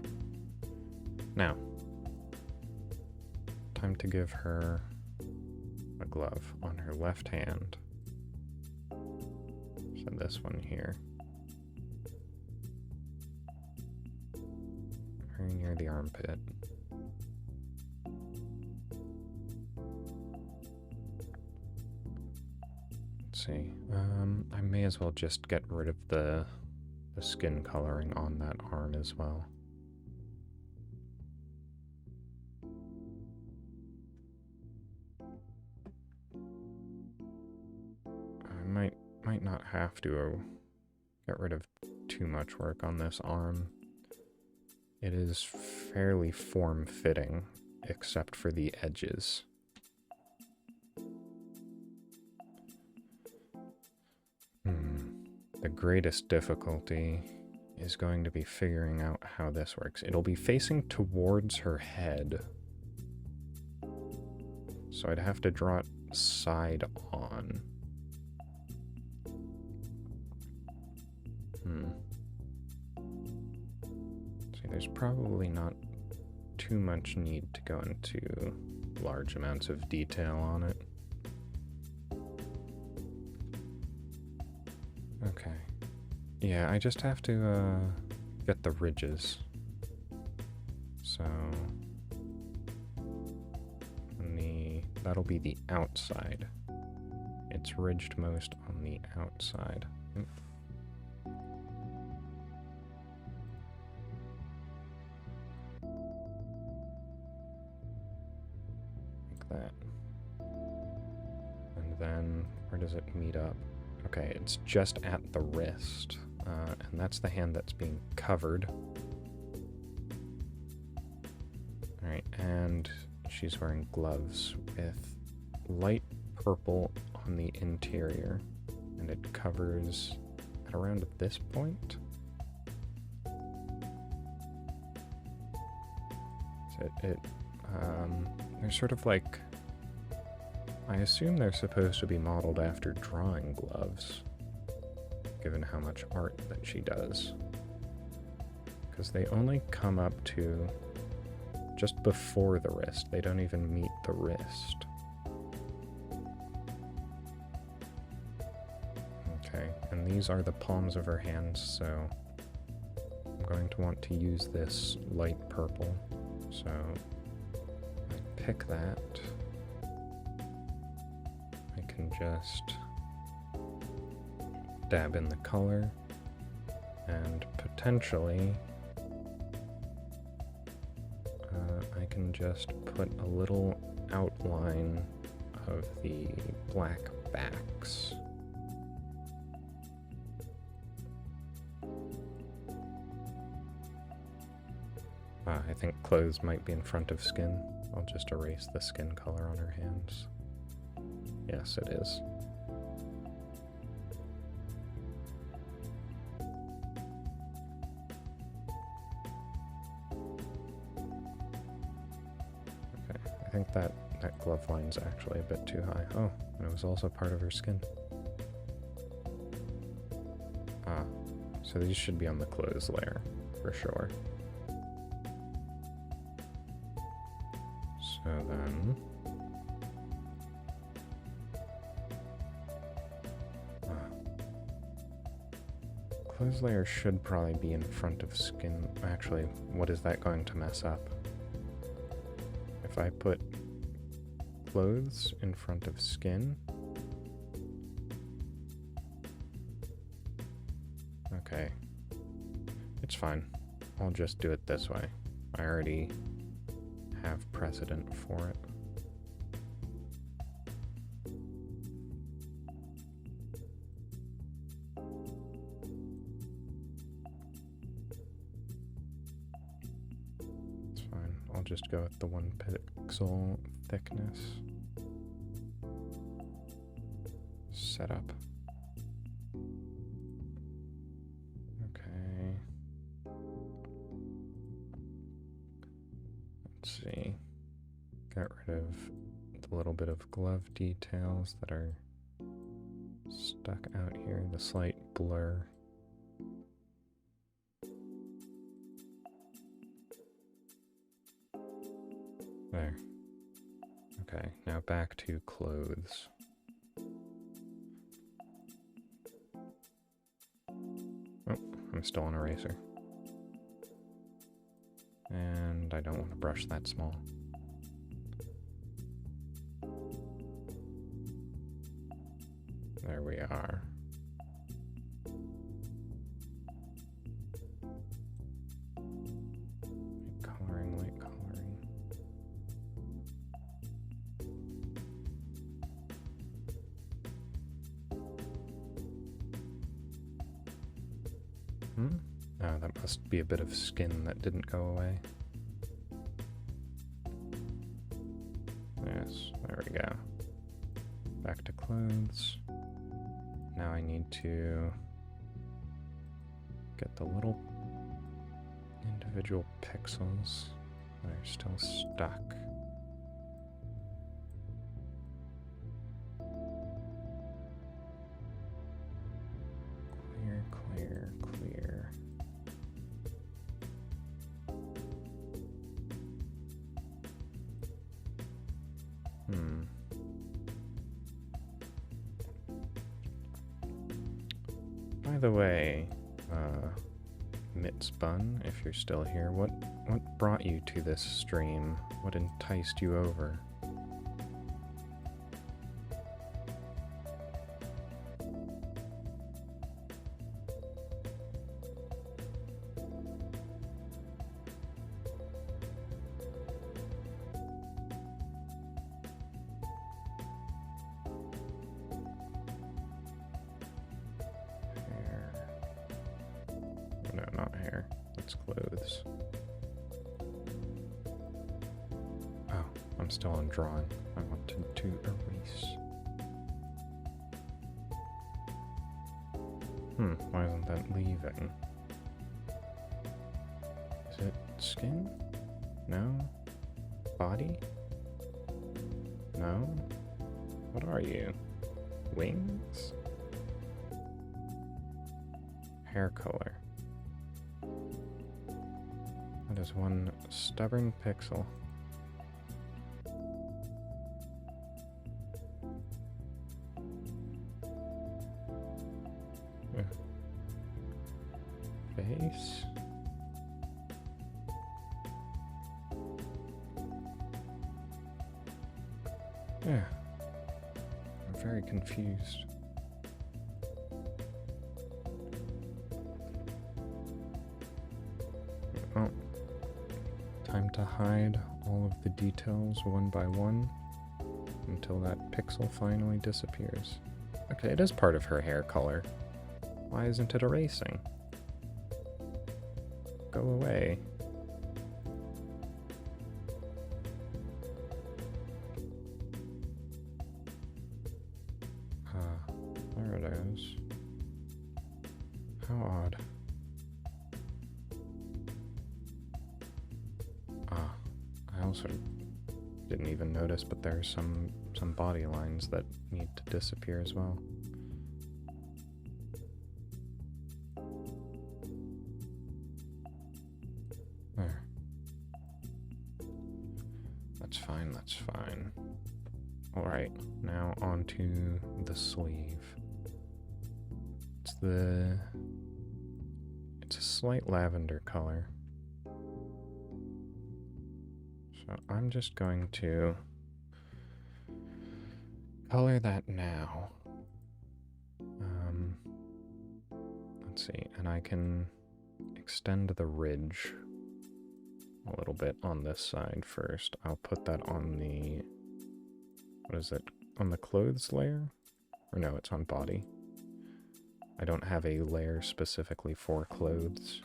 Now, time to give her a glove on her left hand. So this one here. Very near the armpit. see. I may as well just get rid of the skin coloring on that arm as well. I might not have to get rid of too much work on this arm. It is fairly form-fitting, except for the edges. The greatest difficulty is going to be figuring out how this works. It'll be facing towards her head, so I'd have to draw it side on. See, there's probably not too much need to go into large amounts of detail on it. Okay. Yeah, I just have to get the ridges. So that'll be the outside. It's ridged most on the outside. Like that. And then where does it meet up? Okay, it's just at the wrist, and that's the hand that's being covered. Alright, and she's wearing gloves with light purple on the interior, and it covers at around this point. So they're sort of like, I assume they're supposed to be modeled after drawing gloves, given how much art that she does. Because they only come up to just before the wrist. They don't even meet the wrist. Okay, and these are the palms of her hands, so I'm going to want to use this light purple. So I pick that. Can just dab in the color and potentially I can just put a little outline of the black backs. I think clothes might be in front of skin. I'll just erase the skin color on her hands. Yes, it is. Okay, I think that glove line's actually a bit too high. Oh, and it was also part of her skin. Ah, so these should be on the clothes layer, for sure. So then... clothes layer should probably be in front of skin. Actually, what is that going to mess up? If I put clothes in front of skin... Okay. It's fine. I'll just do it this way. I already have precedent for it. Just go with the 1 pixel thickness. Setup. Okay. Let's see. Get rid of the little bit of glove details that are stuck out here, the slight blur. There. Okay, now back to clothes. Oh, I'm still on eraser. And I don't want to brush that small. There we are. Light coloring, light coloring. Oh, that must be a bit of skin that didn't go away. Yes, there we go. Back to clothes. Now I need to get the little individual pixels that are still stuck. Clear, clear, clear. By the way, Mitzbun, if you're still here, what brought you to this stream? What enticed you over? No, not hair. That's clothes. Oh, I'm still on drawing. I wanted to erase. Why isn't that leaving? Is it skin? No? Body? No? What are you? Wings? Hair color. That is one stubborn pixel. Face? Yeah. I'm very confused. Well, time to hide all of the details one by one until that pixel finally disappears. Okay, it is part of her hair color. Why isn't it erasing? Go away. There it is. How odd. I also didn't even notice, but there are some body lines that need to disappear as well. There. That's fine, that's fine. Alright, now onto the sleeve. It's a slight lavender color. So I'm just going to color that now. Let's see, and I can extend the ridge a little bit on this side first. I'll put that on the, what is it, on the clothes layer? Or no, it's on body. I don't have a layer specifically for clothes.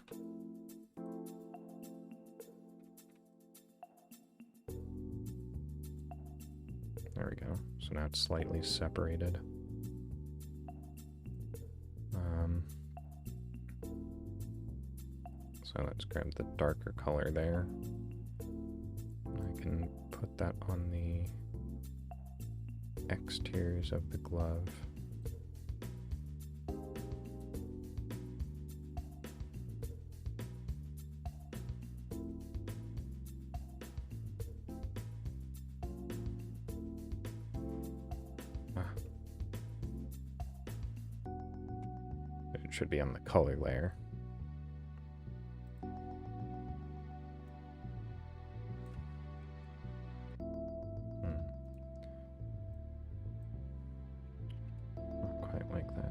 There we go. So now it's slightly separated. So let's grab the darker color there. I can put that on the exteriors of the glove. It should be on the color layer. Not quite like that.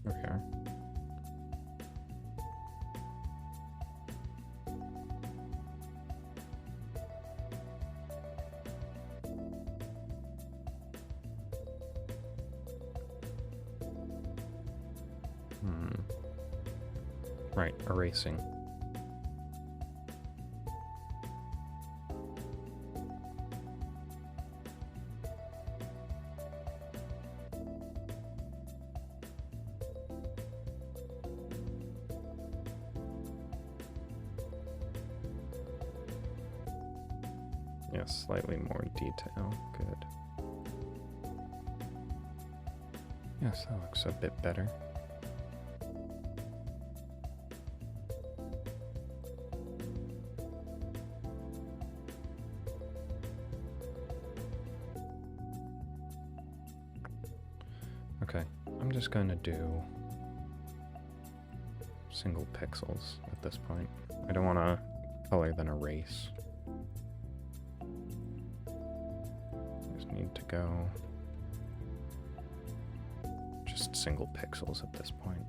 Okay. Right, erasing. Yeah, slightly more detail. Good. Yes, that looks a bit better. Okay, I'm just going to do single pixels at this point. I don't want to color then erase. Just need to go just single pixels at this point.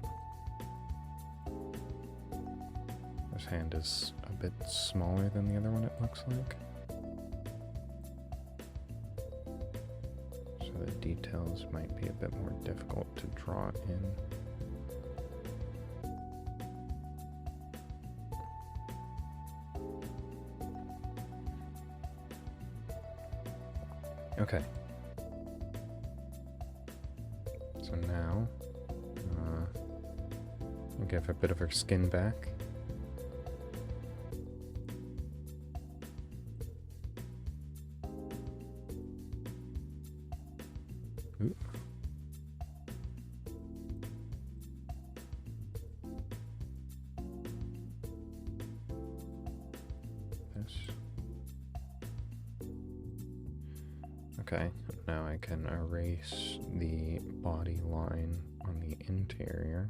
This hand is a bit smaller than the other one, it looks like. So the details might be a bit more difficult to draw in. Okay. So now, we'll give a bit of her skin back. Ooh. This. Okay, now I can erase the body line on the interior.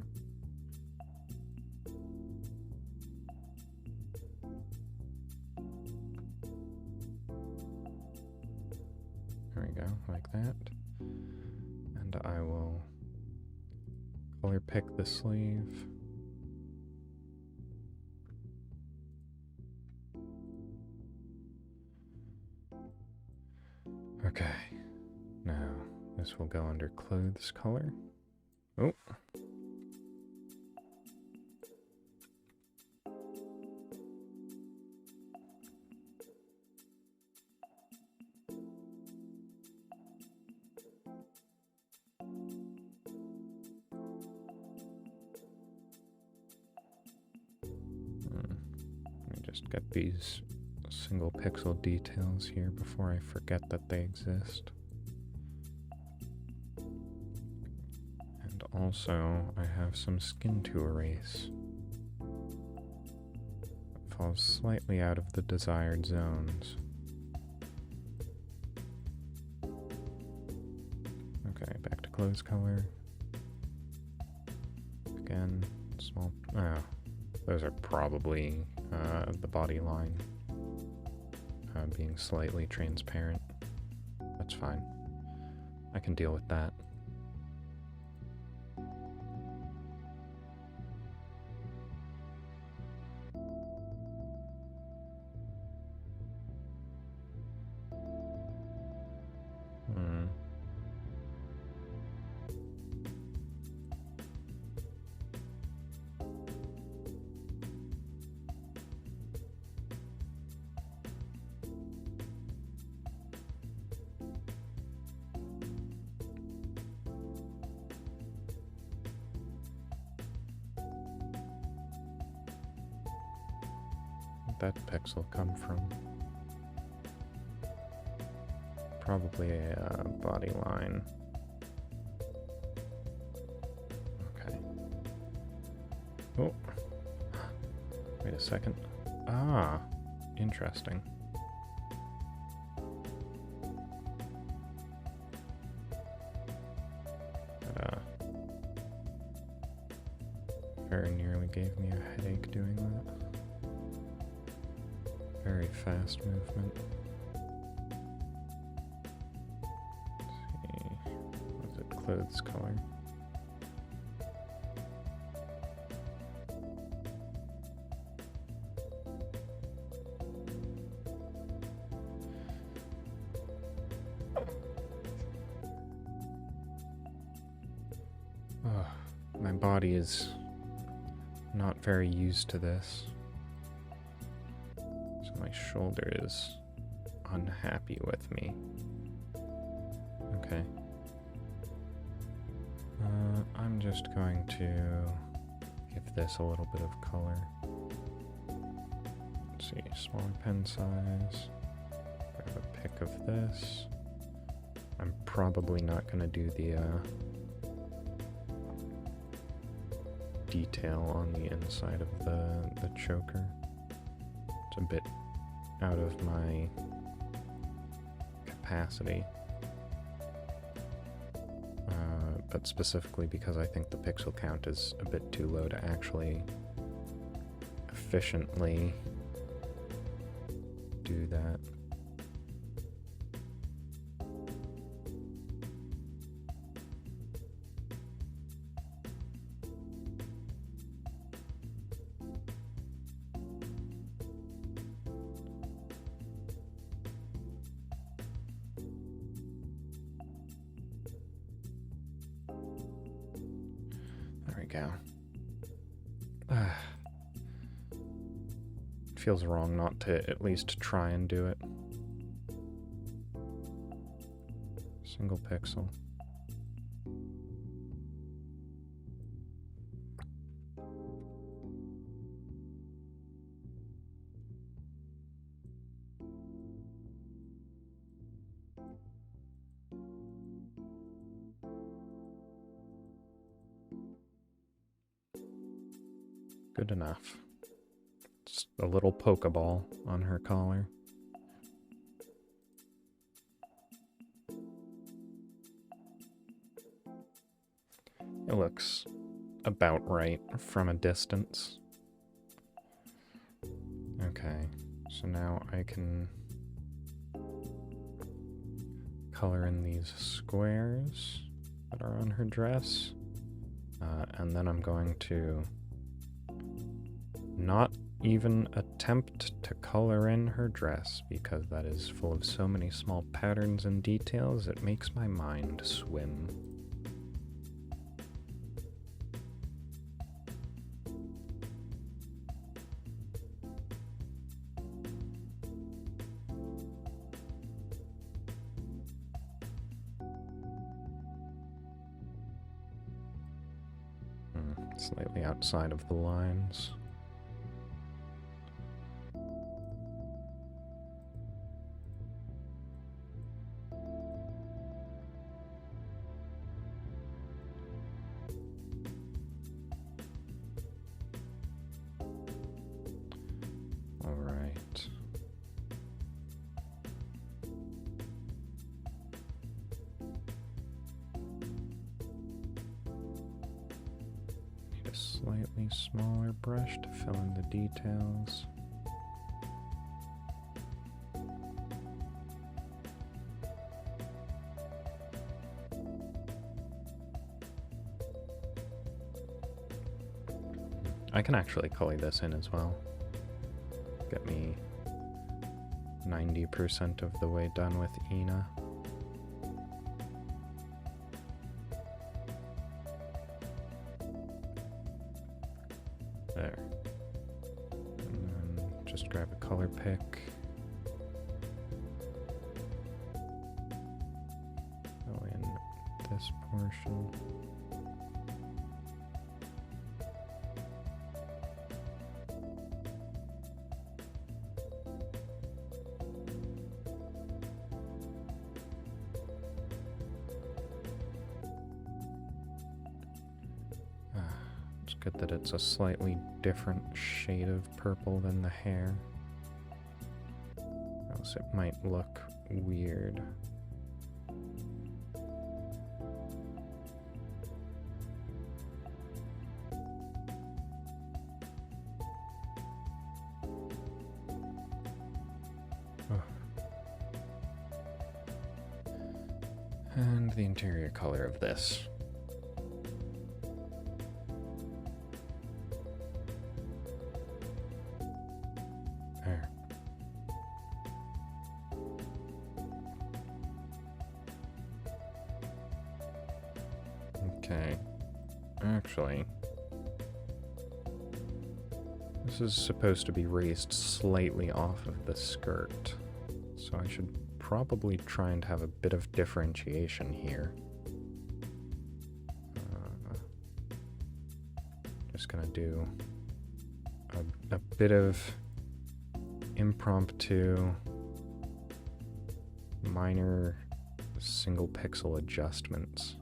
There we go, like that. And I will color pick the sleeve. Okay, now this will go under clothes color. Oh. Let me just get these single pixel details here before I forget that they exist. And also, I have some skin to erase. It falls slightly out of the desired zones. Okay, back to clothes color. Again, small. Oh, those are probably the body line. Being slightly transparent. That's fine. I can deal with that. That pixel come from? Probably a body line. Okay. Oh. Wait a second. Ah, interesting. That very nearly gave me a headache doing that. Very fast movement. Let's see. What's it? Clothes color. body is not very used to this. So my shoulder is unhappy with me. Okay. I'm just going to give this a little bit of color. Let's see, smaller pen size. Grab a pick of this. I'm probably not going to do the detail on the inside of the choker. It's a bit out of my capacity. But specifically because I think the pixel count is a bit too low to actually efficiently do that. Go. It feels wrong not to at least try and do it. Single pixel. Good enough. Just a little Pokeball on her collar. It looks about right from a distance. Okay, so now I can color in these squares that are on her dress. And then I'm going to not even attempt to color in her dress because that is full of so many small patterns and details it makes my mind swim. Slightly outside of the lines. Slightly smaller brush to fill in the details. I can actually color this in as well. Get me 90% of the way done with Ina. There. And then just grab a color pick. Go in this portion. Good that it's a slightly different shade of purple than the hair. Else it might look weird. Oh. And the interior color of this. Okay. Actually, this is supposed to be raised slightly off of the skirt, so I should probably try and have a bit of differentiation here. Just gonna do a bit of impromptu, minor single pixel adjustments.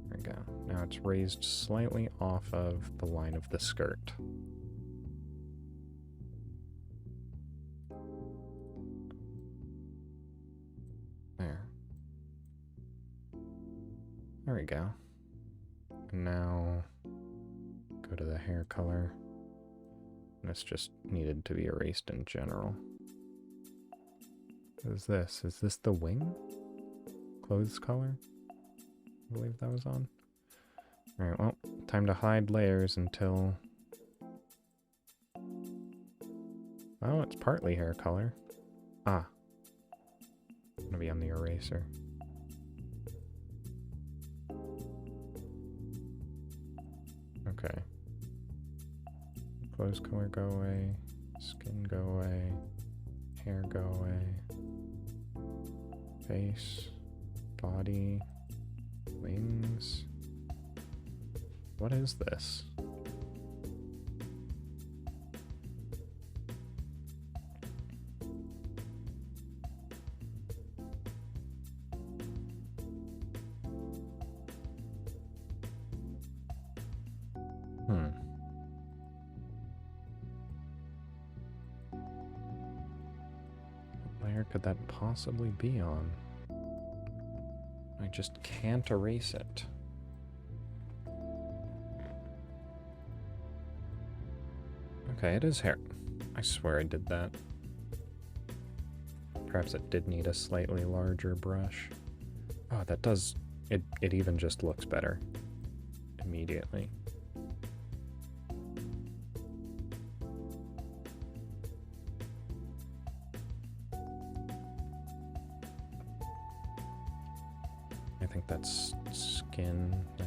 There we go. Now it's raised slightly off of the line of the skirt. There we go. And now go to the hair color. This just needed to be erased in general. What is this? Is this the wing? Clothes color? I believe that was on. Alright, well, time to hide layers until... Oh, it's partly hair color. Ah. It's gonna be on the eraser. Okay. Clothes color go away, skin go away, hair go away, face, body, wings. What is this? Could that possibly be on? I just can't erase it. Okay, it is hair. I swear I did that. Perhaps it did need a slightly larger brush. Oh, that does... It even just looks better. Immediately. I think that's skin there.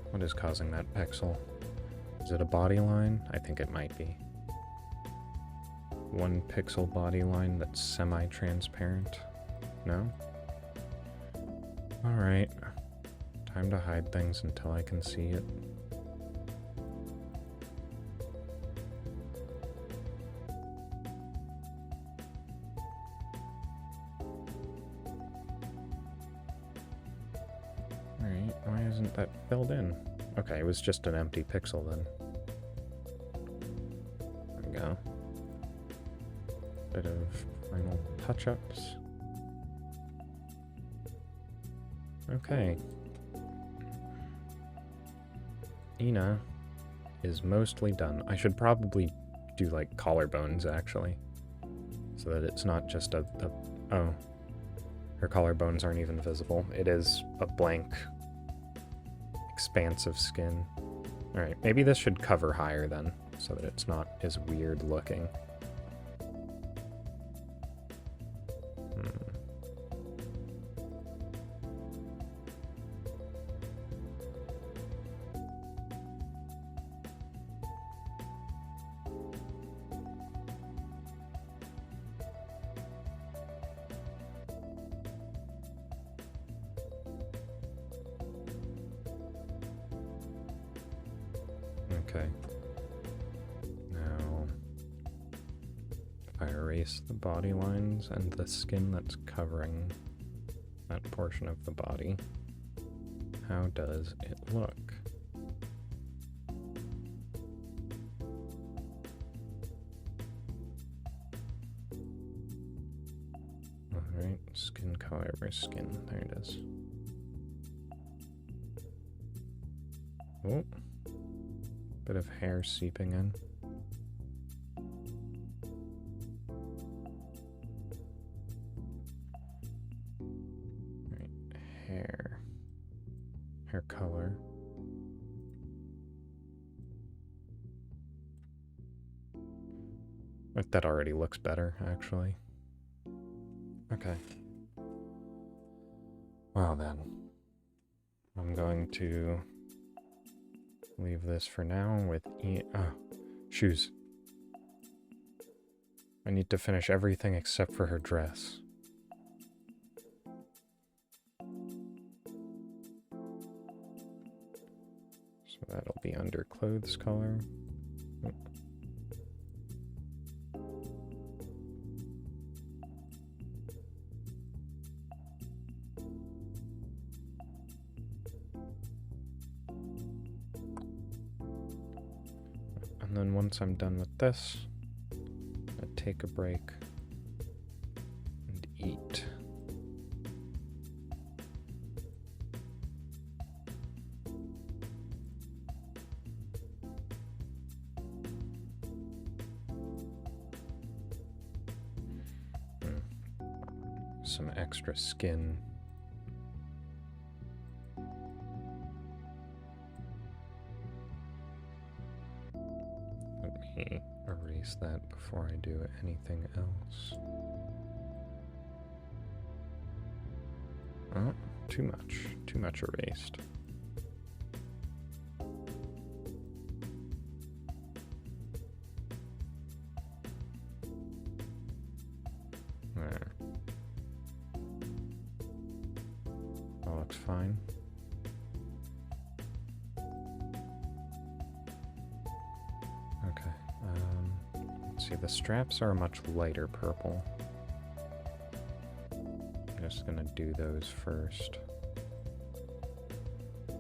What is causing that pixel? Is it a body line? I think it might be. 1 pixel body line that's semi-transparent? No? Alright. Time to hide things until I can see it. Why isn't that filled in? Okay, it was just an empty pixel then. There we go. Bit of final touch-ups. Okay. Ina is mostly done. I should probably do like collarbones actually. So that it's not just a oh. Her collarbones aren't even visible. It is a blank expanse of skin. Alright, maybe this should cover higher then, so that it's not as weird looking. Okay. Now, if I erase the body lines and the skin that's covering that portion of the body, how does it look? Alright, skin color over skin. There it is. Oh. Bit of hair seeping in. hair color. That already looks better, actually. Okay. Well then, I'm going to leave this for now with shoes. I need to finish everything except for her dress. So that'll be under clothes color. And then once I'm done with this, I take a break and eat. Some extra skin. Let me erase that before I do anything else. Oh, too much erased. There. That looks fine. Okay, let's see, the straps are a much lighter purple. I'm just gonna do those first. There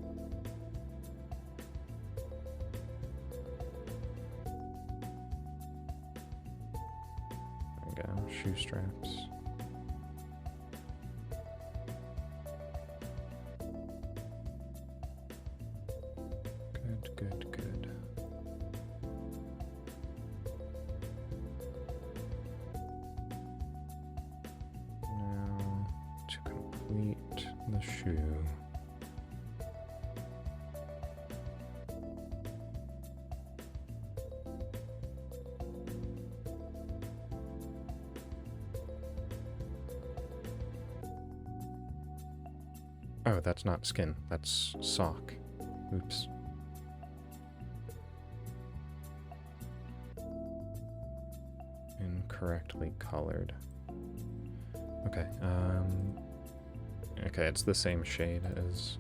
we go, shoe straps. Good. Now, to complete the shoe. Oh, that's not skin, that's sock. Oops. Incorrectly colored. Okay, okay, it's the same shade as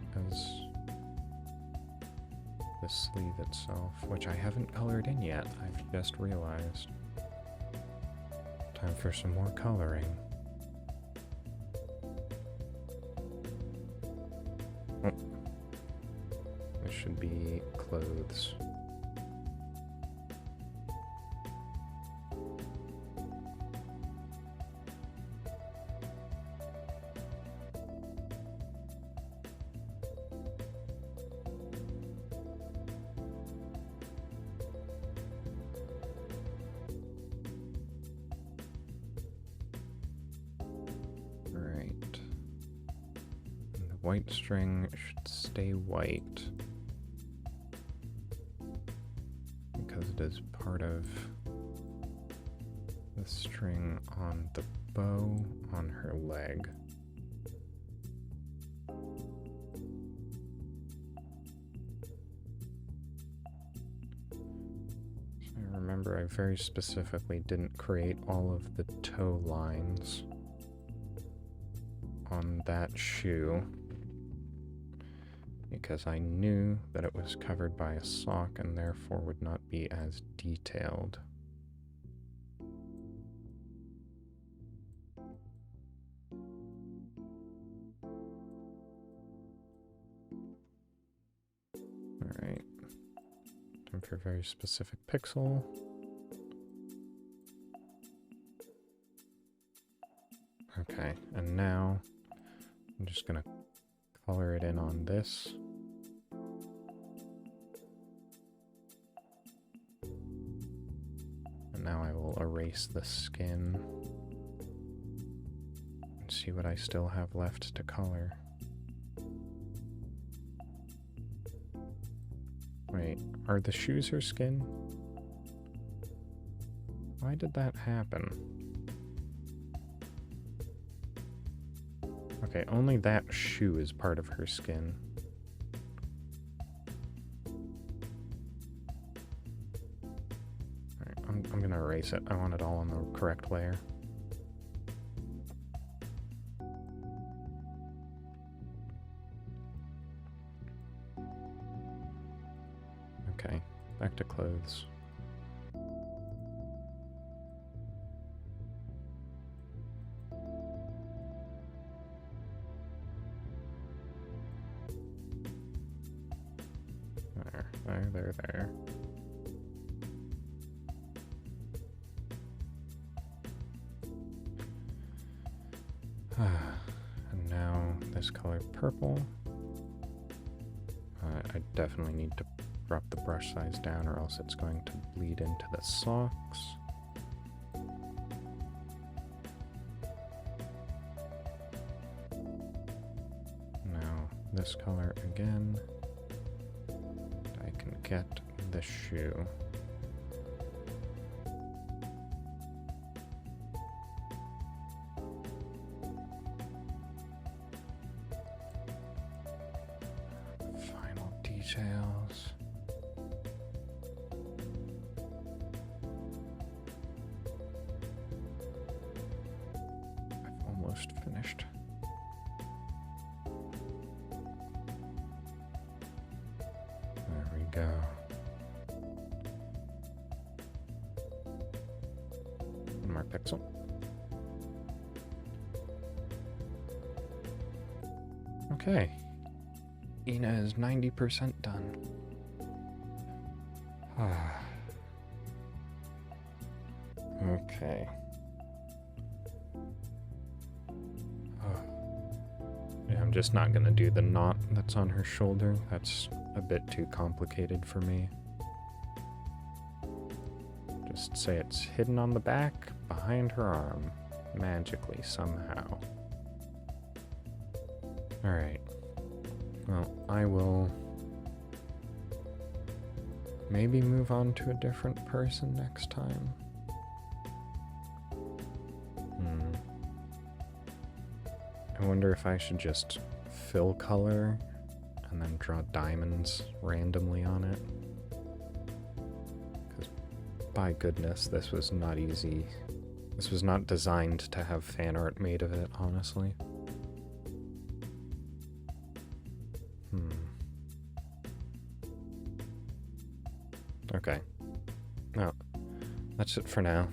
the sleeve itself, which I haven't colored in yet, I've just realized. Time for some more coloring. Oh. This should be clothes. White string should stay white because it is part of the string on the bow on her leg. So I remember I very specifically didn't create all of the toe lines on that shoe, because I knew that it was covered by a sock and therefore would not be as detailed. Alright, time for a very specific pixel. Okay, and now I'm just gonna color it in on this. And now I will erase the skin and see what I still have left to color. Wait, are the shoes her skin? Why did that happen? Okay, only that shoe is part of her skin. Alright, I'm gonna erase it. I want it all on the correct layer. Okay, back to clothes. There. And now this color purple. I definitely need to drop the brush size down or else it's going to bleed into the socks. Now this color again. I can get the shoe. Final details. I've almost finished. There we go. One more pixel. Okay. Ina is 90% done. Okay. Yeah, I'm just not gonna do the knot that's on her shoulder. That's a bit too complicated for me. Just say it's hidden on the back, behind her arm, magically, somehow. Alright. Well, I will maybe move on to a different person next time. I wonder if I should just fill color and then draw diamonds randomly on it. Because, by goodness, this was not easy. This was not designed to have fan art made of it, honestly. Okay. Well, that's it for now.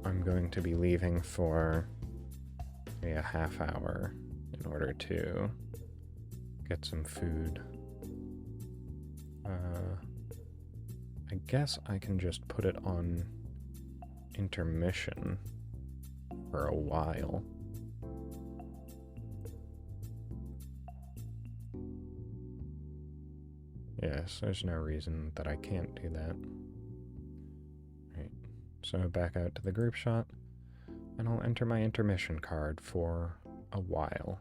I'm going to be leaving for maybe a half hour in order to get some food. I guess I can just put it on intermission for a while. Yes, there's no reason that I can't do that. Right, so back out to the group shot, and I'll enter my intermission card for a while.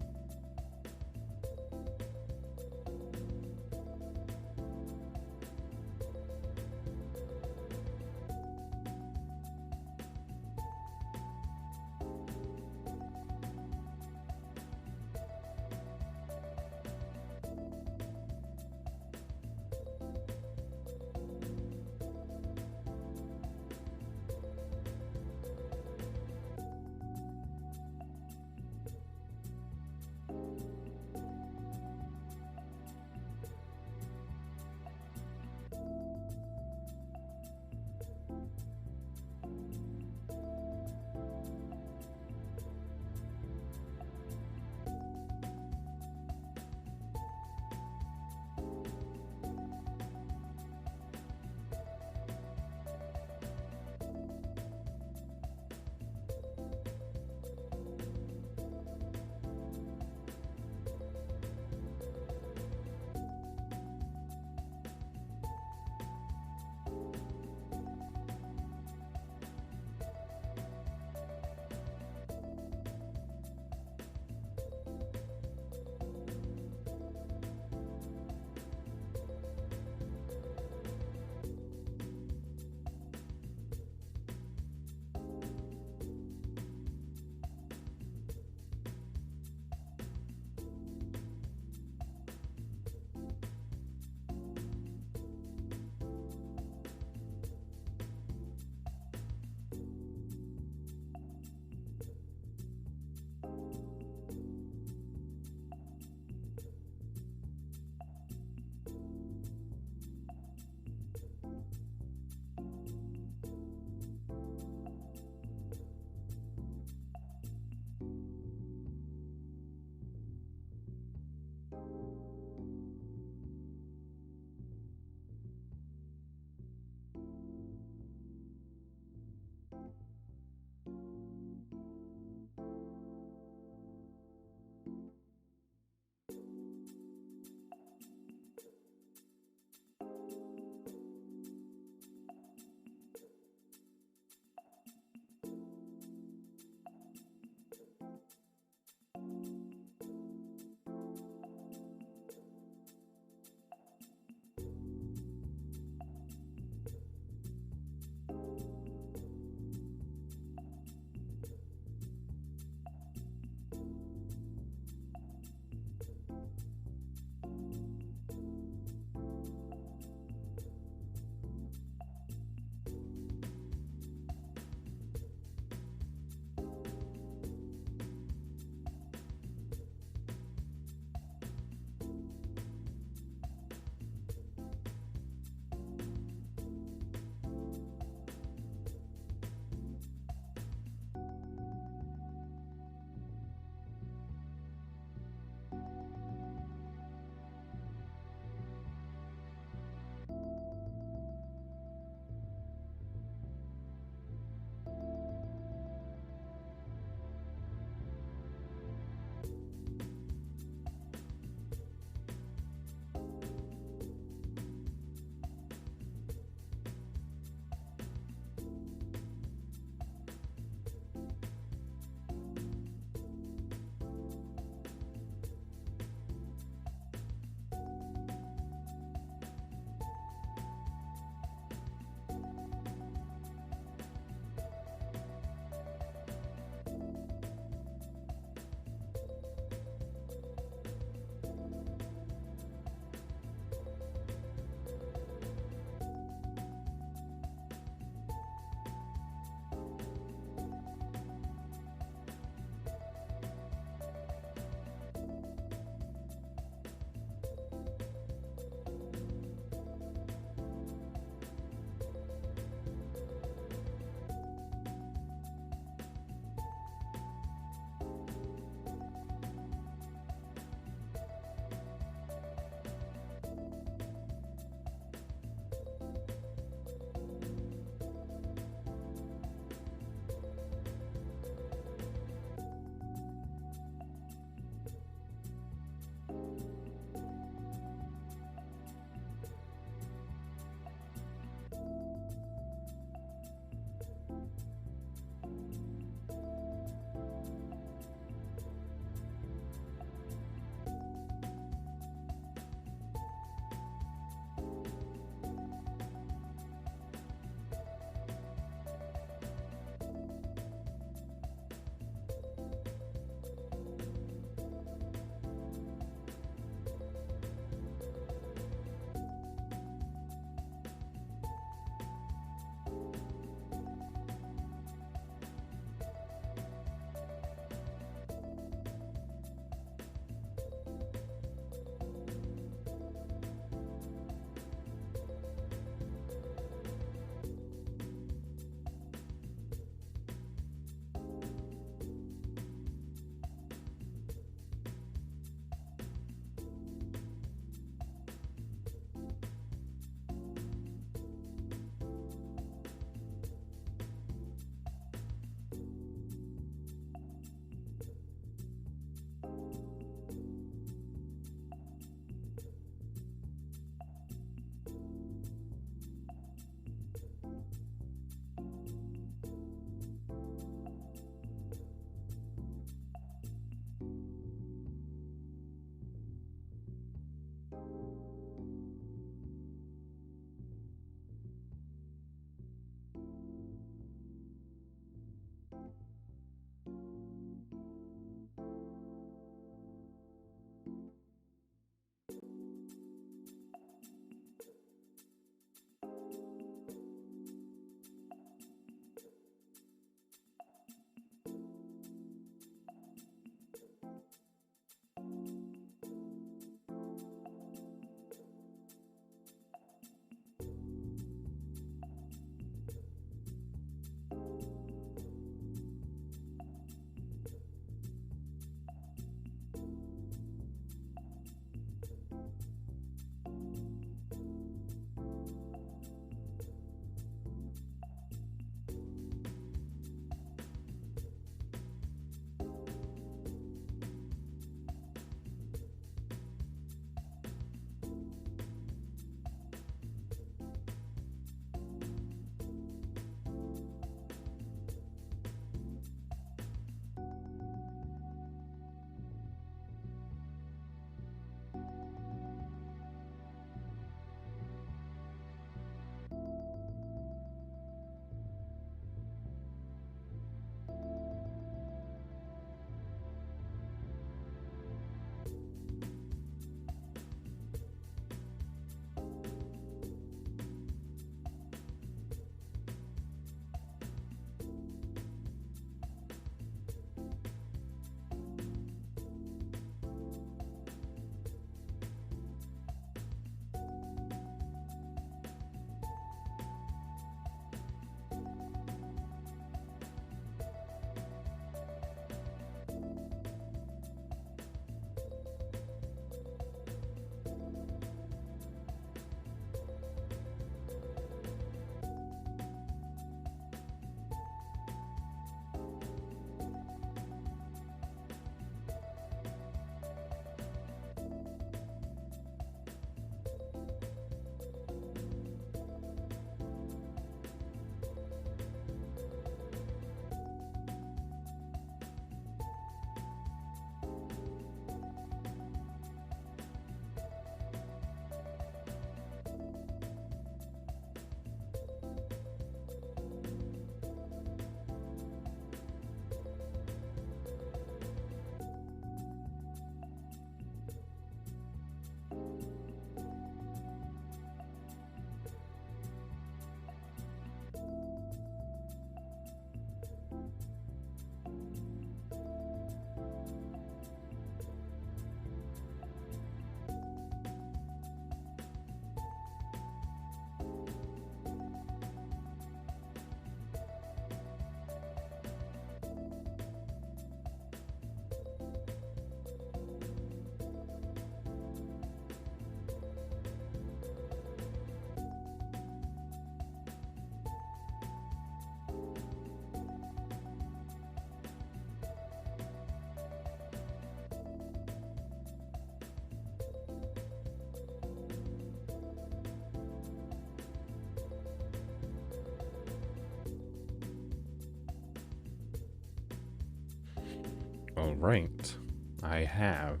Alright, I have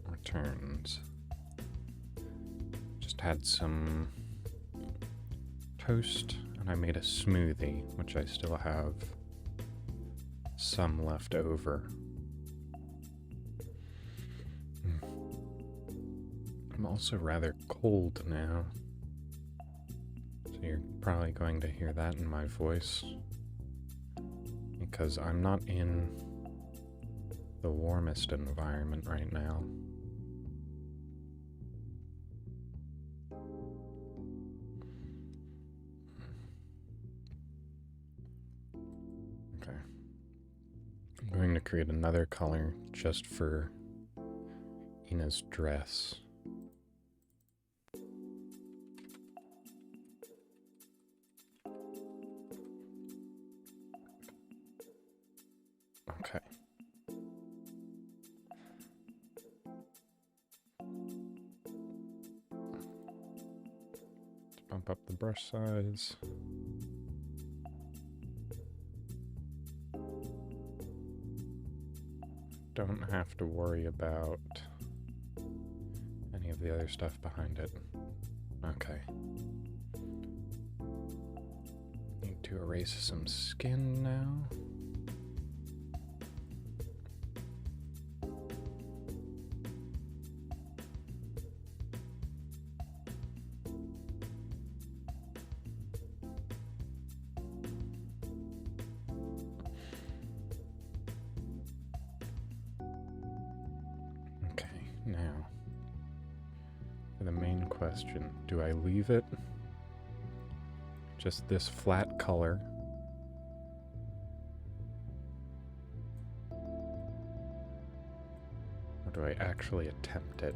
returned. Just had some toast and I made a smoothie, which I still have some left over. I'm also rather cold now, so you're probably going to hear that in my voice, because I'm not in the warmest environment right now. Okay. I'm going to create another color just for Ina's dress. Okay. Let's bump up the brush size. Don't have to worry about any of the other stuff behind it. Okay. Need to erase some skin now. Now, for the main question, do I leave it just this flat color, or do I actually attempt it?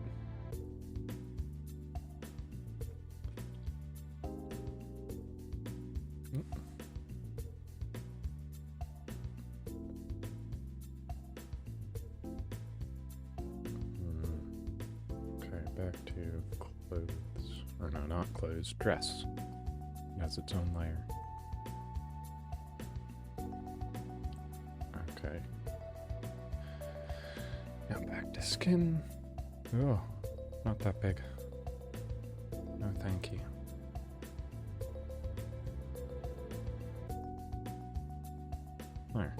Back to clothes, or no, not clothes, dress. It has its own layer. Okay. Now back to skin. Oh, not that big. No, thank you. There.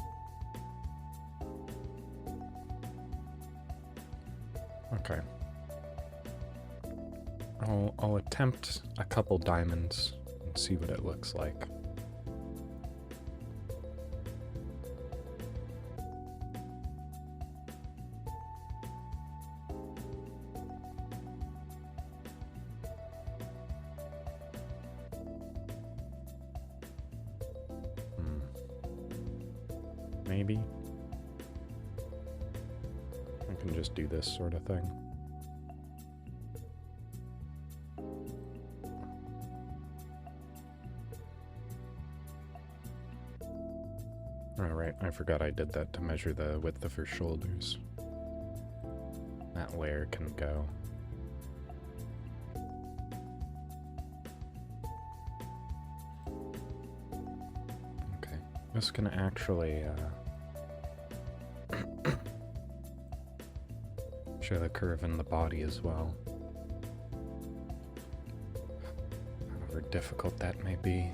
Okay. I'll attempt a couple diamonds and see what it looks like. Maybe. I can just do this sort of thing. Alright, I forgot I did that to measure the width of her shoulders. That layer can go. Okay, this can actually show the curve in the body as well. However difficult that may be.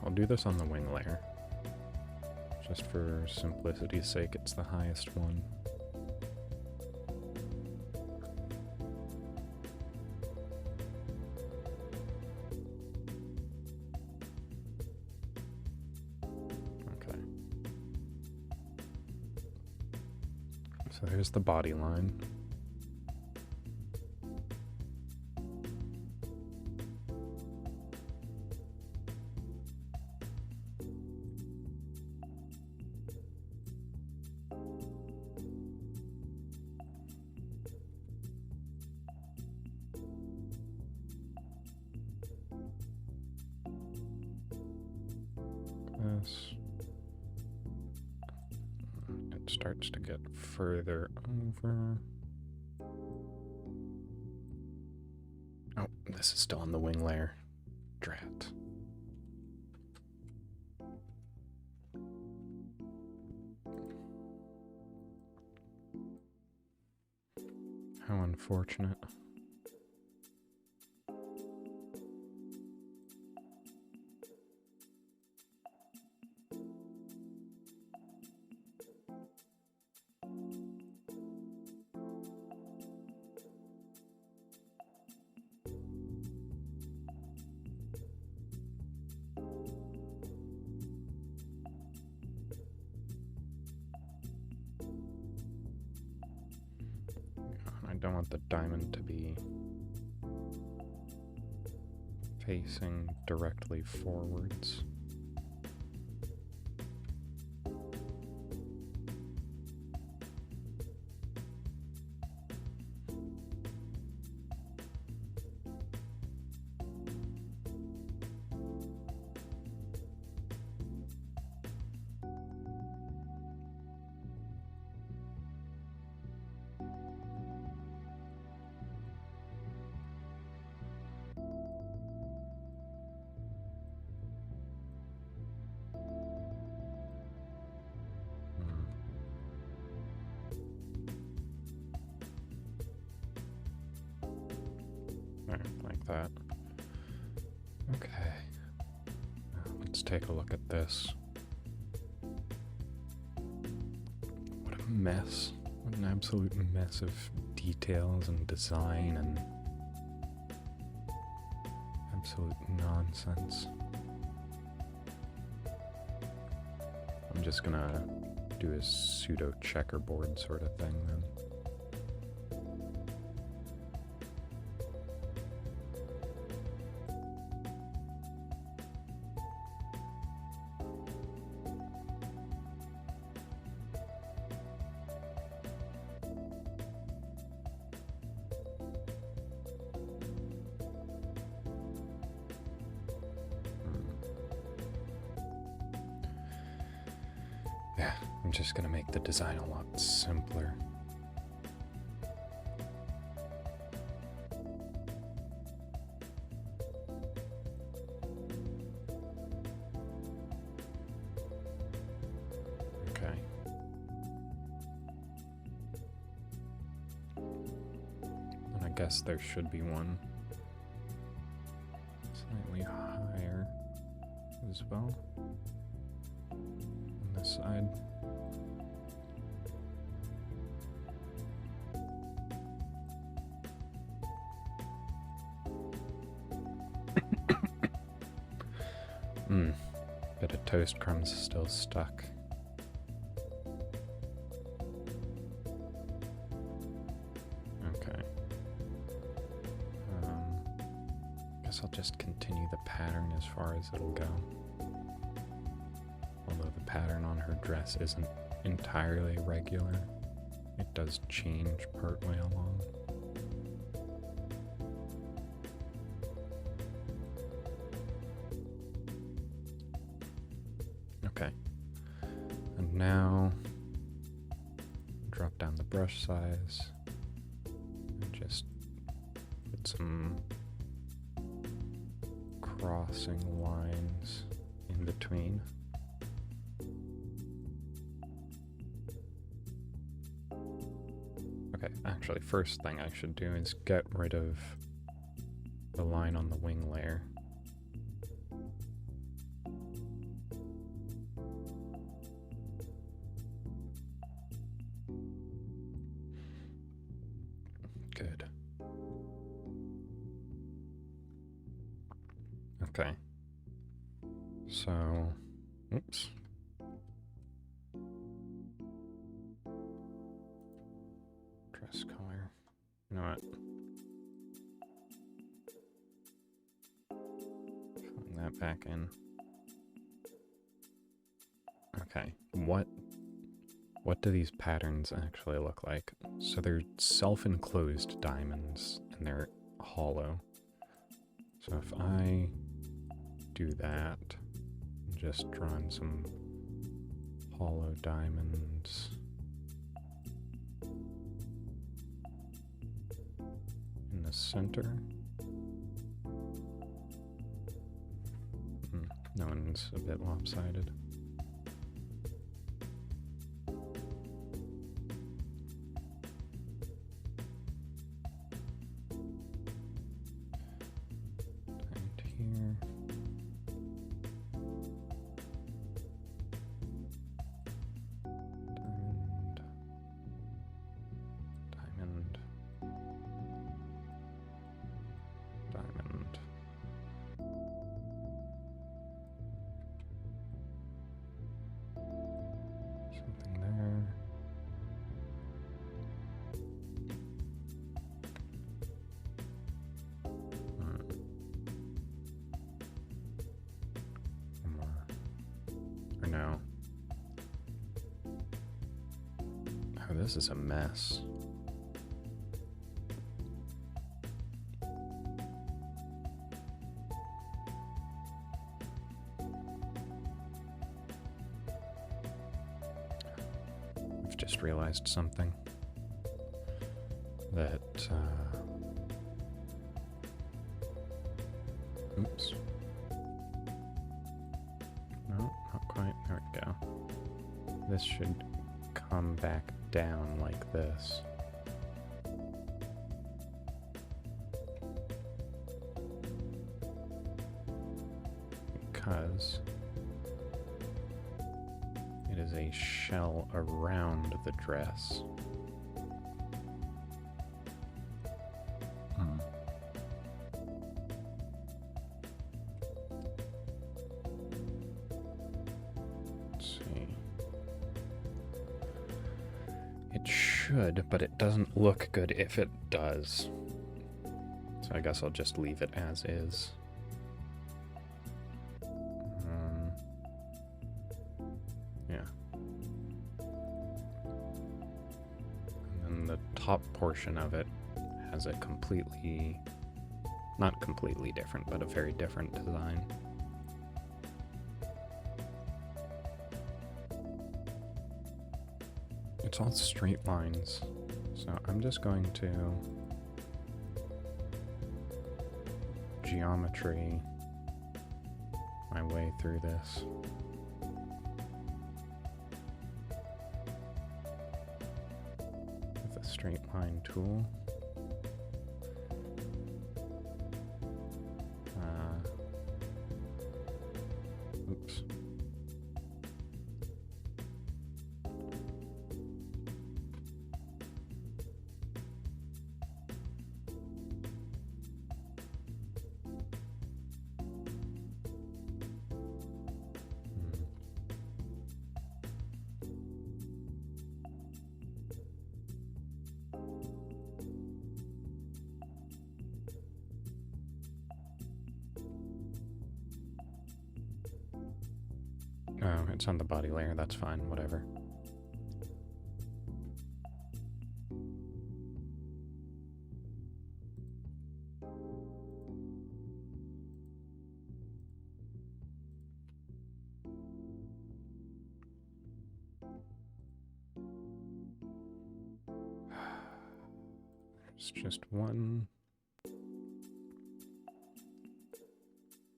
I'll do this on the wing layer. Just for simplicity's sake, it's the highest one. Okay. So here's the body line. It starts to get further over. Oh, this is still on the wing layer. Drat. How unfortunate. I don't want the diamond to be facing directly forwards. Like that. Okay. Let's take a look at this. What a mess. What an absolute mess of details and design and absolute nonsense. I'm just gonna do a pseudo checkerboard sort of thing then. Yeah, I'm just gonna make the design a lot simpler. Okay. And I guess there should be one slightly higher as well. This side. Bit of toast crumbs still stuck. Okay. Guess I'll just continue the pattern as far as it'll go. Although the pattern on her dress isn't entirely regular, it does change partway along. Okay, and now drop down the brush size and just put some crossing lines in between. Okay, actually, first thing I should do is get rid of the line on the wing layer. Good. Okay. So, oops. Dress color. You know what? Putting that back in. Okay. What do these patterns actually look like? So they're self-enclosed diamonds and they're hollow. So if I do that, just draw in some hollow diamonds in the center. That one's a bit lopsided. now. Oh, this is a mess. I've just realized something. That, oops. No, not quite. There we go. This should come back down like this. Because it is a shell around the dress. But it doesn't look good if it does. So I guess I'll just leave it as is. Yeah. And then the top portion of it has a completely, not completely different, but a very different design. It's all straight lines, so I'm just going to geometry my way through this. With a straight line tool. Oops. Oh, it's on the body layer, that's fine, whatever. There's just one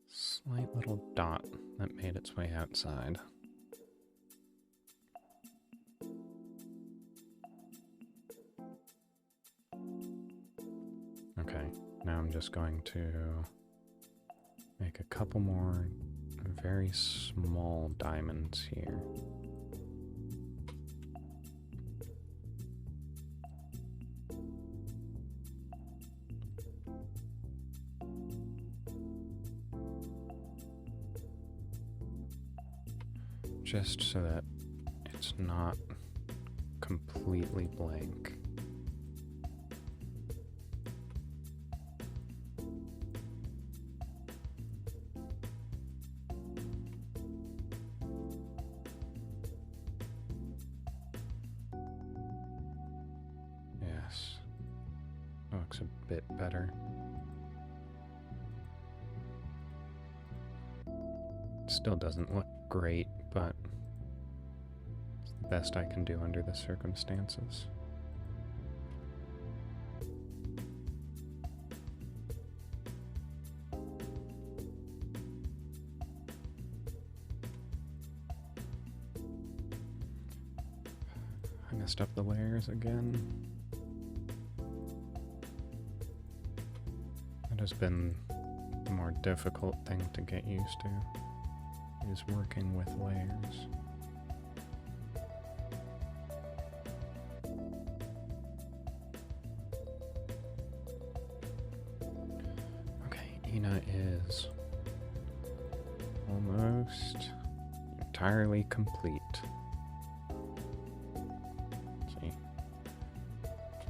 slight little dot that made its way outside. Okay, now I'm just going to make a couple more very small diamonds here. Just so that it's not completely blank. Yes, that looks a bit better. It still doesn't look great, but it's the best I can do under the circumstances. I messed up the layers again. That has been the more difficult thing to get used to. Is working with layers. Okay, Ina is almost entirely complete.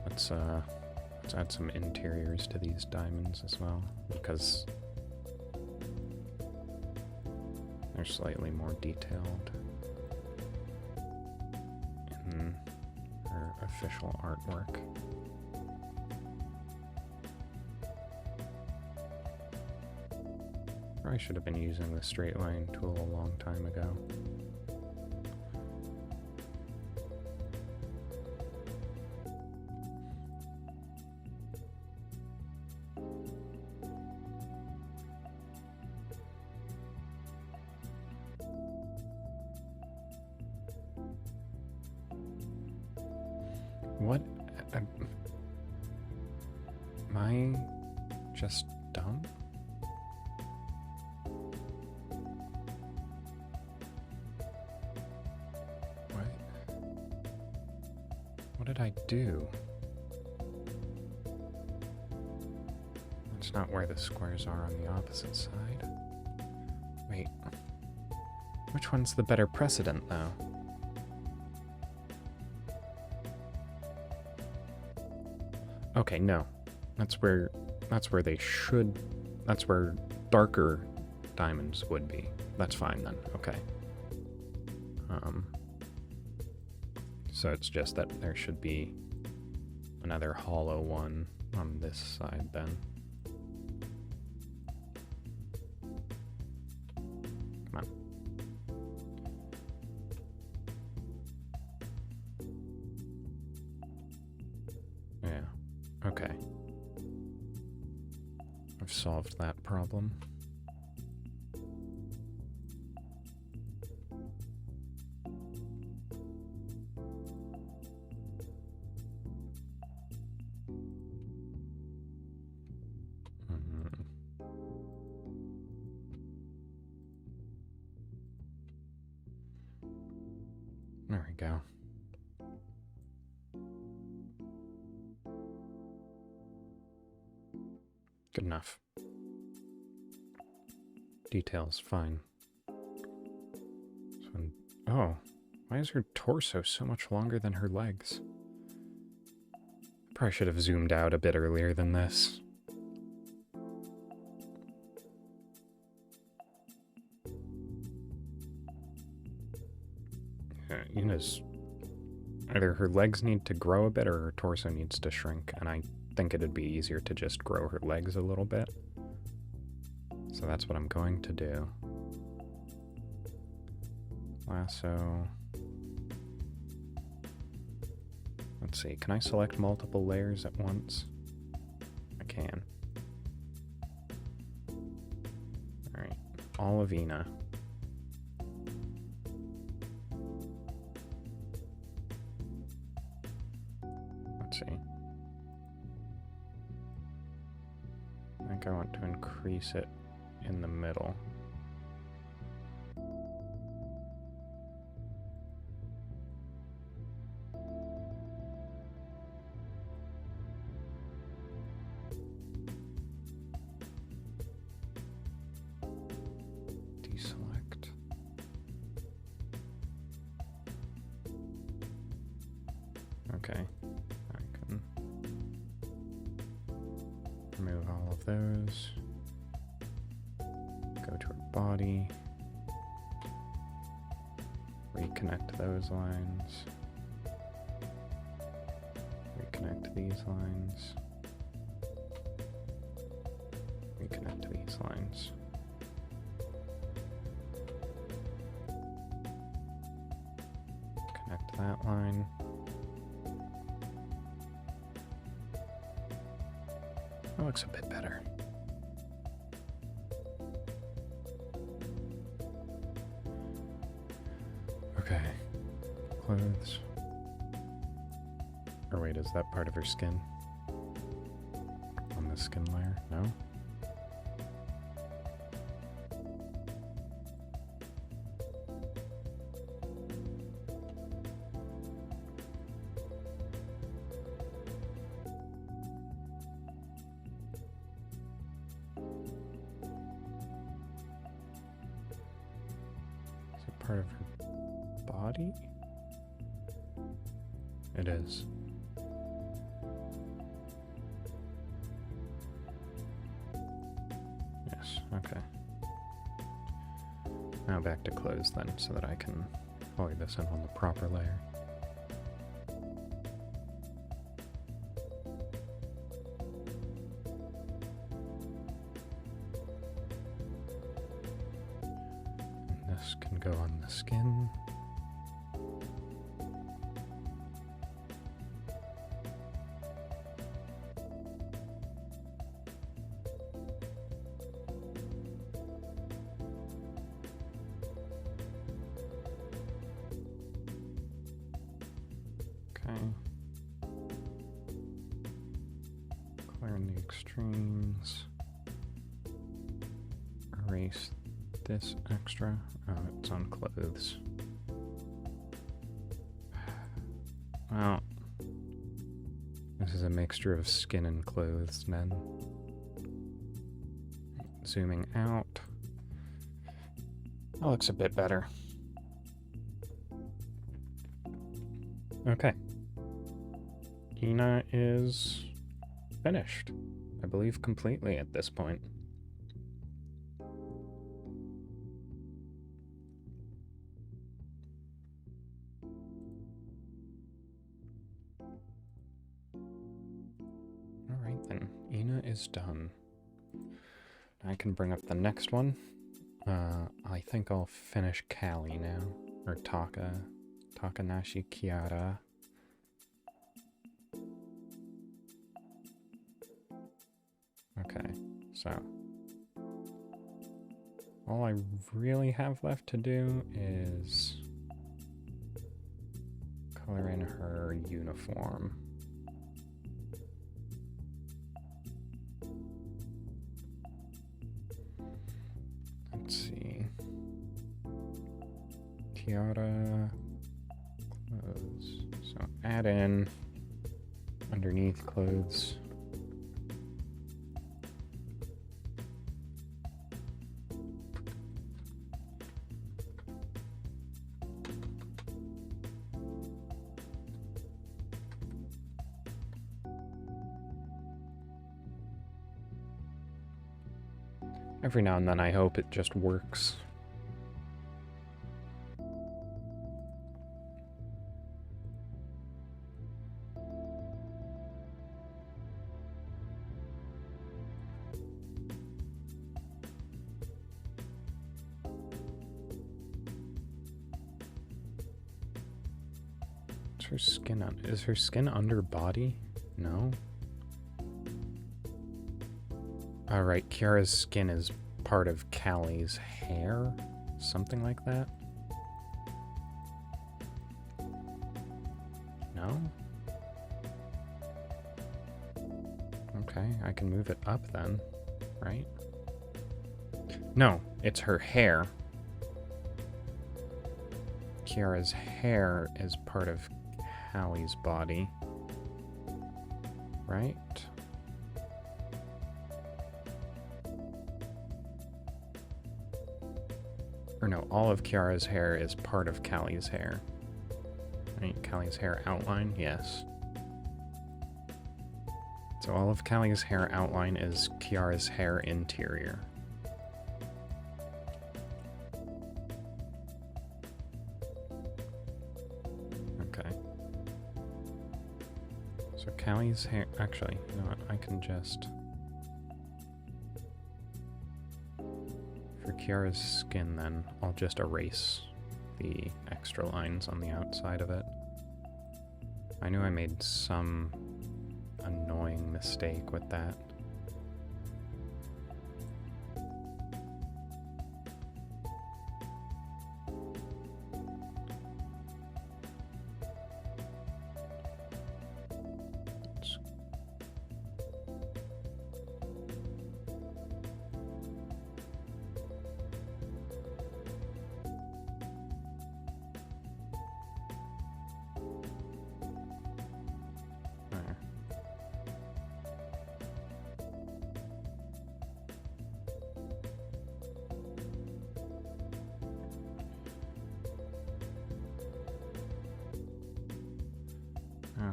Let's see. Let's add some interiors to these diamonds as well, because they're slightly more detailed. official artwork. I should have been using the straight line tool a long time ago. What? Am I just dumb? What did I do? That's not where the squares are on the opposite side. Wait. Which one's the better precedent, though? Okay, no. That's where they should... That's where darker diamonds would be. That's fine, then. Okay. So it's just that there should be another hollow one on this side, then. Come on. Yeah. Okay. I've solved that problem. There we go. Good enough. Details, fine. Oh, why is her torso so much longer than her legs? Probably should have zoomed out a bit earlier than this. Ina's... Either her legs need to grow a bit or her torso needs to shrink, and I think it'd be easier to just grow her legs a little bit. So that's what I'm going to do. Lasso. Let's see, can I select multiple layers at once? I can. Alright, all of Ina. Let's see. I think I want to increase it in the middle. Deselect. Okay, I can remove all of those. Go to her body. Reconnect those lines. Reconnect these lines. Reconnect these lines. Connect that line. That looks a bit better. Okay. Clothes. Or wait, is that part of her skin? On the skin layer? No? Is it part of her body? It is. Yes, okay. Now back to clothes then, so that I can poly this in on the proper layer. go on the skin. Clearing the extremes. Erase this extra. Oh, it's on clothes. Well, this is a mixture of skin and clothes then. Zooming out. That looks a bit better. Okay. Ina is finished, I believe, completely at this point. Alright then, Ina is done. I can bring up the next one. I think I'll finish Callie now, or Takanashi Kiara. Okay, so all I really have left to do is color in her uniform. Let's see. Tiara, clothes. So add in underneath clothes. Every now and then I hope it just works. What's her skin on? Is her skin under body? No. Alright, Kiara's skin is part of Callie's hair? Something like that? No? Okay, I can move it up then, right? No, it's her hair. Kiara's hair is part of Callie's body. Right? Or no, all of Kiara's hair is part of Callie's hair. Right? Callie's hair outline? Yes. So all of Callie's hair outline is Kiara's hair interior. Okay. So Callie's hair... Actually, you know what? I can just... For Kiara's skin, then, I'll just erase the extra lines on the outside of it. I knew I made some annoying mistake with that.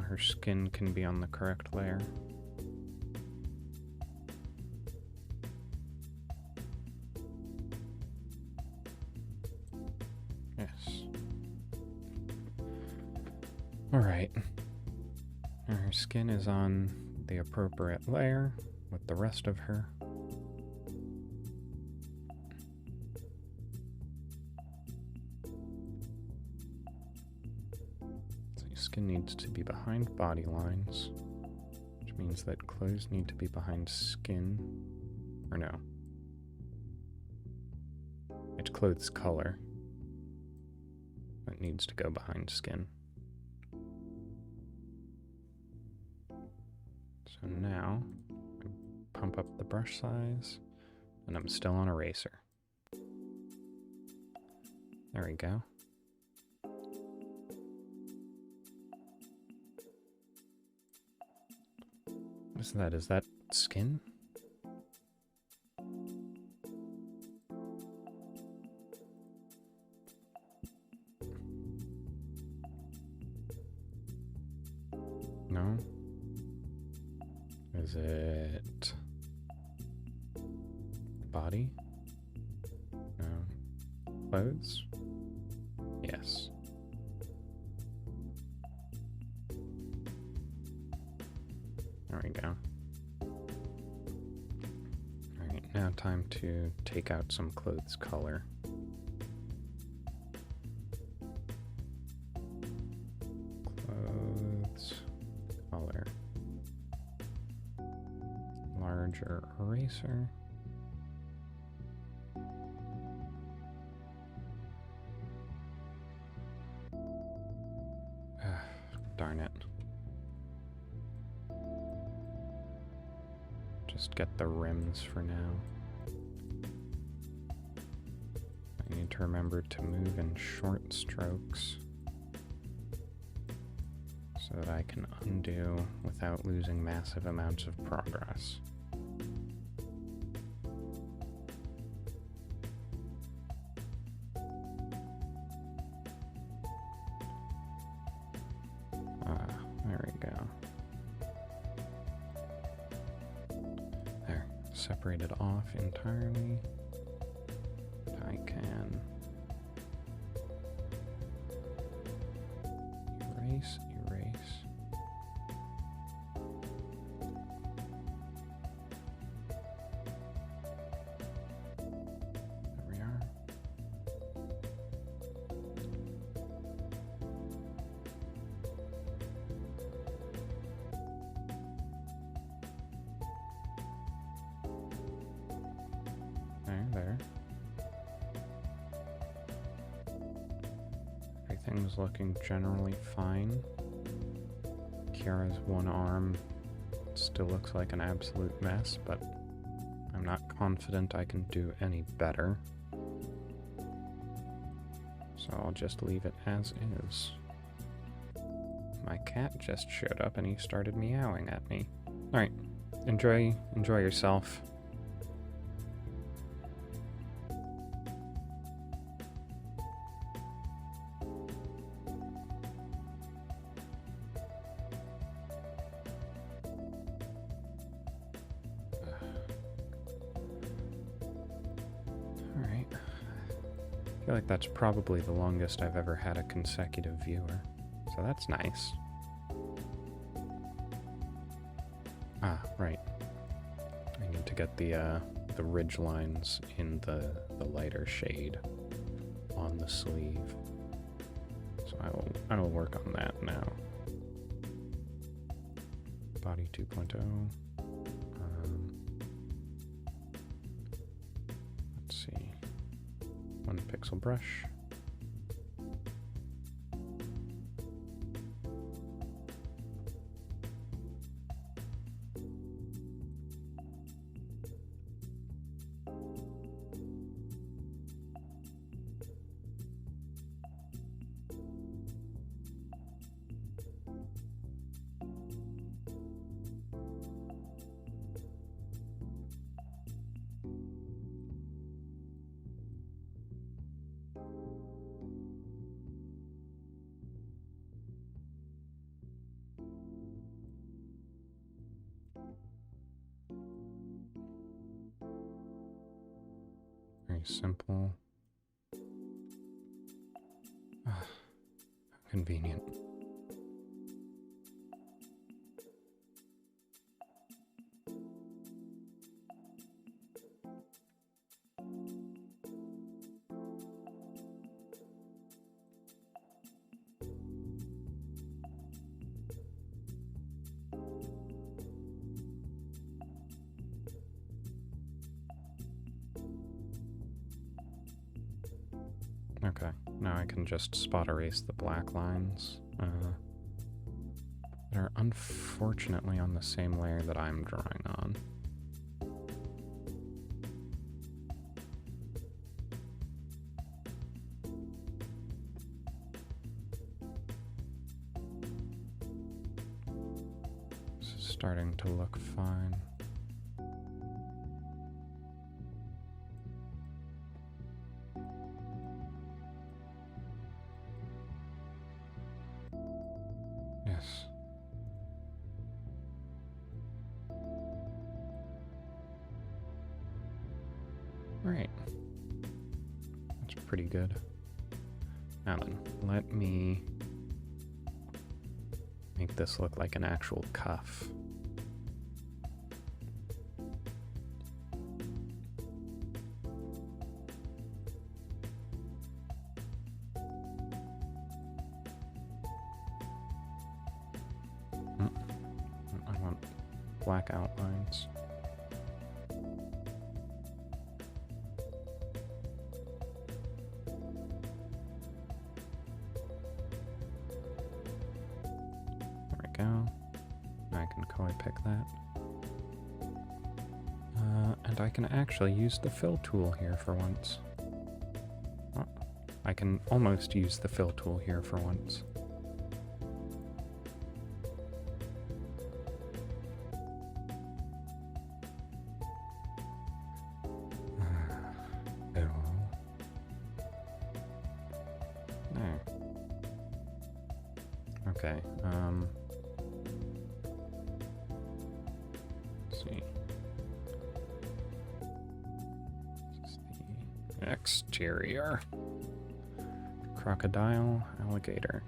Her skin can be on the correct layer. Yes. Alright. Her skin is on the appropriate layer with the rest of her. skin needs to be behind body lines, which means that clothes need to be behind skin, or no. It's clothes color that needs to go behind skin. So now, I pump up the brush size, and I'm still on eraser. There we go. What is that? Is that skin? No? Is it body? No. Clothes? Yes. There we go. Alright, now time to take out some clothes color. Clothes color. Larger eraser. Darn it. Just get the rims for now. I need to remember to move in short strokes so that I can undo without losing massive amounts of progress. There we go. There, separate it off entirely. I can erase. There we are. There. Everything's looking generally fine. Kiara's one arm still looks like an absolute mess, but I'm not confident I can do any better. So I'll just leave it as is. My cat just showed up and he started meowing at me. Alright, enjoy yourself. I feel like that's probably the longest I've ever had a consecutive viewer, so that's nice. Ah, right. I need to get the ridge lines in the lighter shade on the sleeve, so I will work on that now. Body 2.0. Let's see. 1 pixel brush. Very simple. How convenient. Okay, now I can just spot erase the black lines. That are unfortunately on the same layer that I'm drawing on. This is starting to look fine. Yes. Right. That's pretty good. Now then, let me make this look like an actual cuff. I want black outlines. Go. I can color pick that. And I can actually use the fill tool here for once. Oh, I can almost use the fill tool here for once. No. Okay, let's see. This is the exterior. Crocodile, alligator.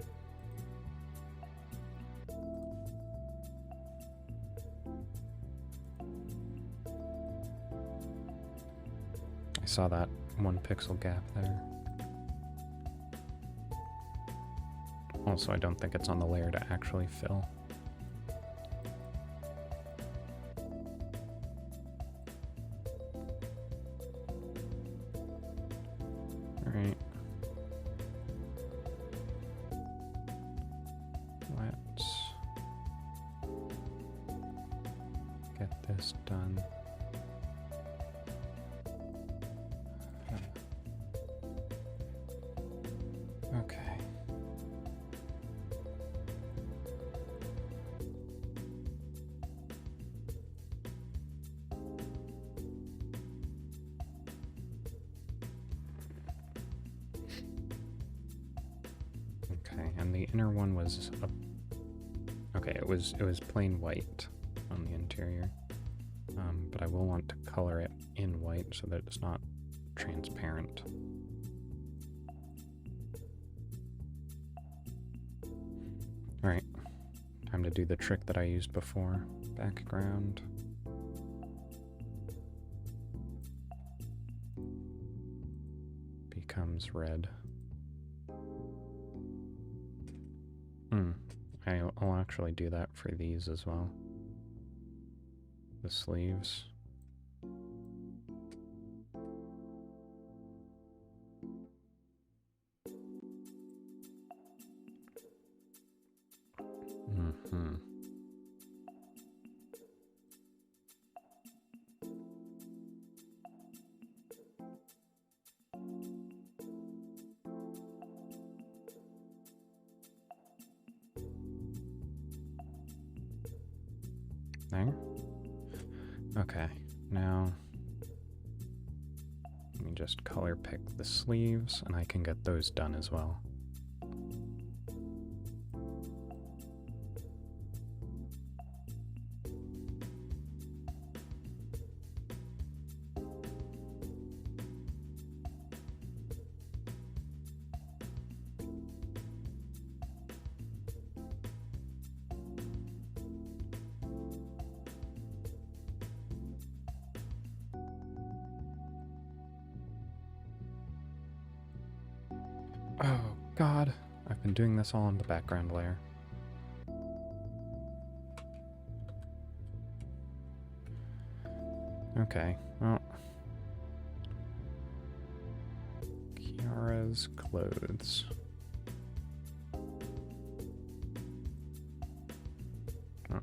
I saw that 1 pixel gap there. Also, I don't think it's on the layer to actually fill. Alright. Let's get this done. Okay. Okay, and the inner one was okay, it was plain white on the interior. But I will want to color it in white so that it's not transparent. Alright, time to do the trick that I used before. Background. Becomes red. I'll actually do that for these as well. The sleeves. There. Okay, now let me just color pick the sleeves and I can get those done as well. Oh, God. I've been doing this all on the background layer. Okay, well. Kiara Kiara's clothes. Oh.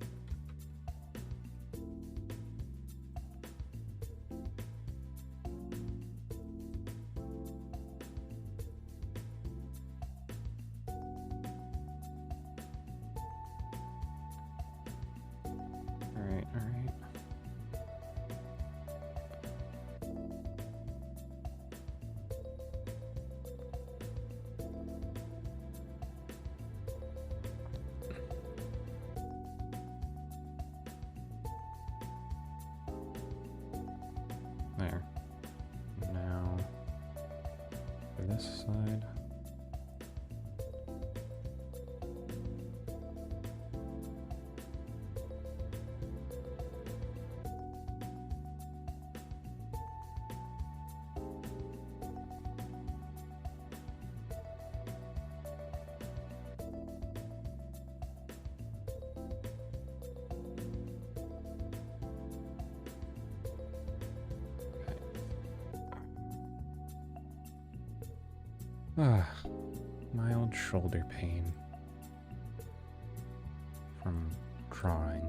Alright, alright. There. Now, for this side. Ah, mild shoulder pain from drawing.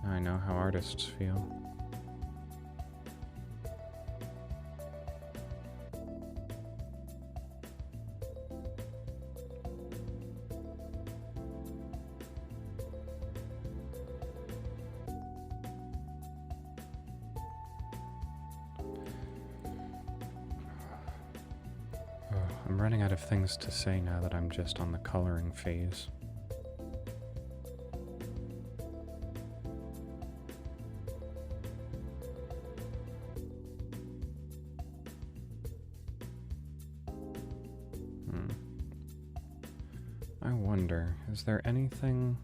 I know how artists feel. I'm running out of things to say now that I'm just on the coloring phase. I wonder, is there anything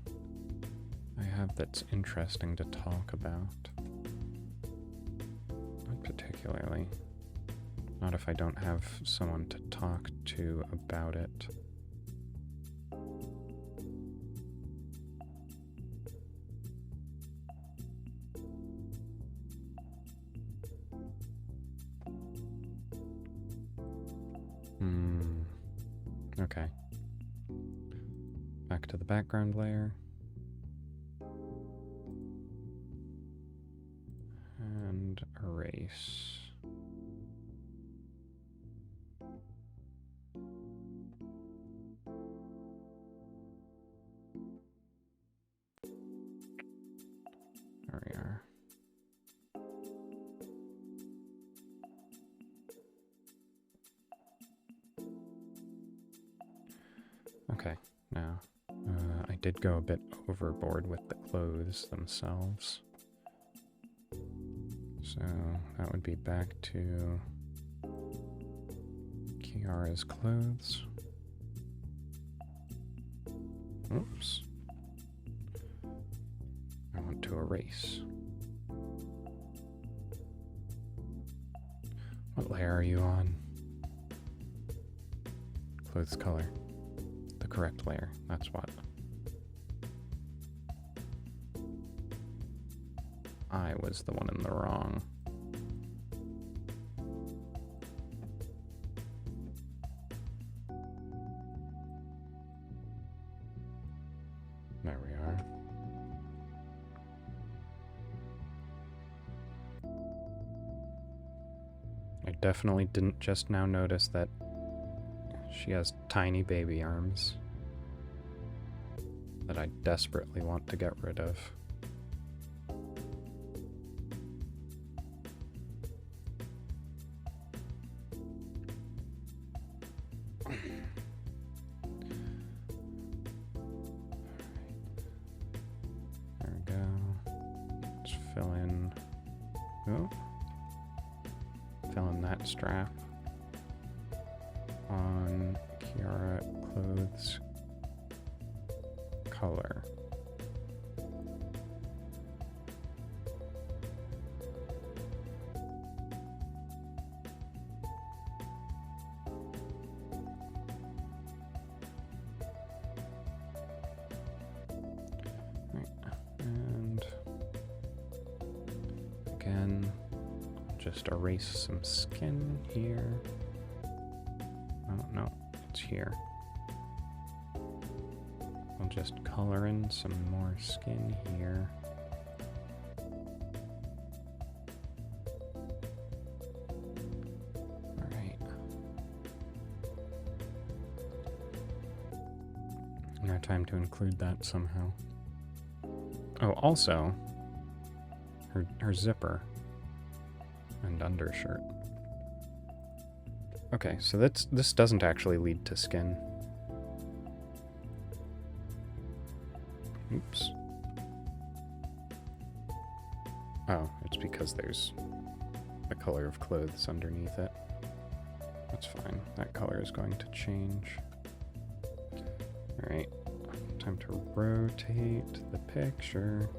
I have that's interesting to talk about? Not particularly. Not if I don't have someone to talk to about it. Okay. Back to the background layer. And erase. There we are. Okay, now, I did go a bit overboard with the clothes themselves. So that would be back to Kiara's clothes. Oops. I want to erase. What layer are you on? Clothes color. The correct layer, that's what. I was the one in the wrong. There we are. I definitely didn't just now notice that she has tiny baby arms that I desperately want to get rid of. There we go. Let's fill in. Oh. Fill in that strap on Kiara clothes color. just erase some skin here. Oh, no, it's here. I'll just color in some more skin here. Alright. Now time to include that somehow. Oh, also, her zipper and undershirt. Okay, so this doesn't actually lead to skin. Oops. Oh, it's because there's a color of clothes underneath it. That's fine. That color is going to change. Alright. Time to rotate the picture.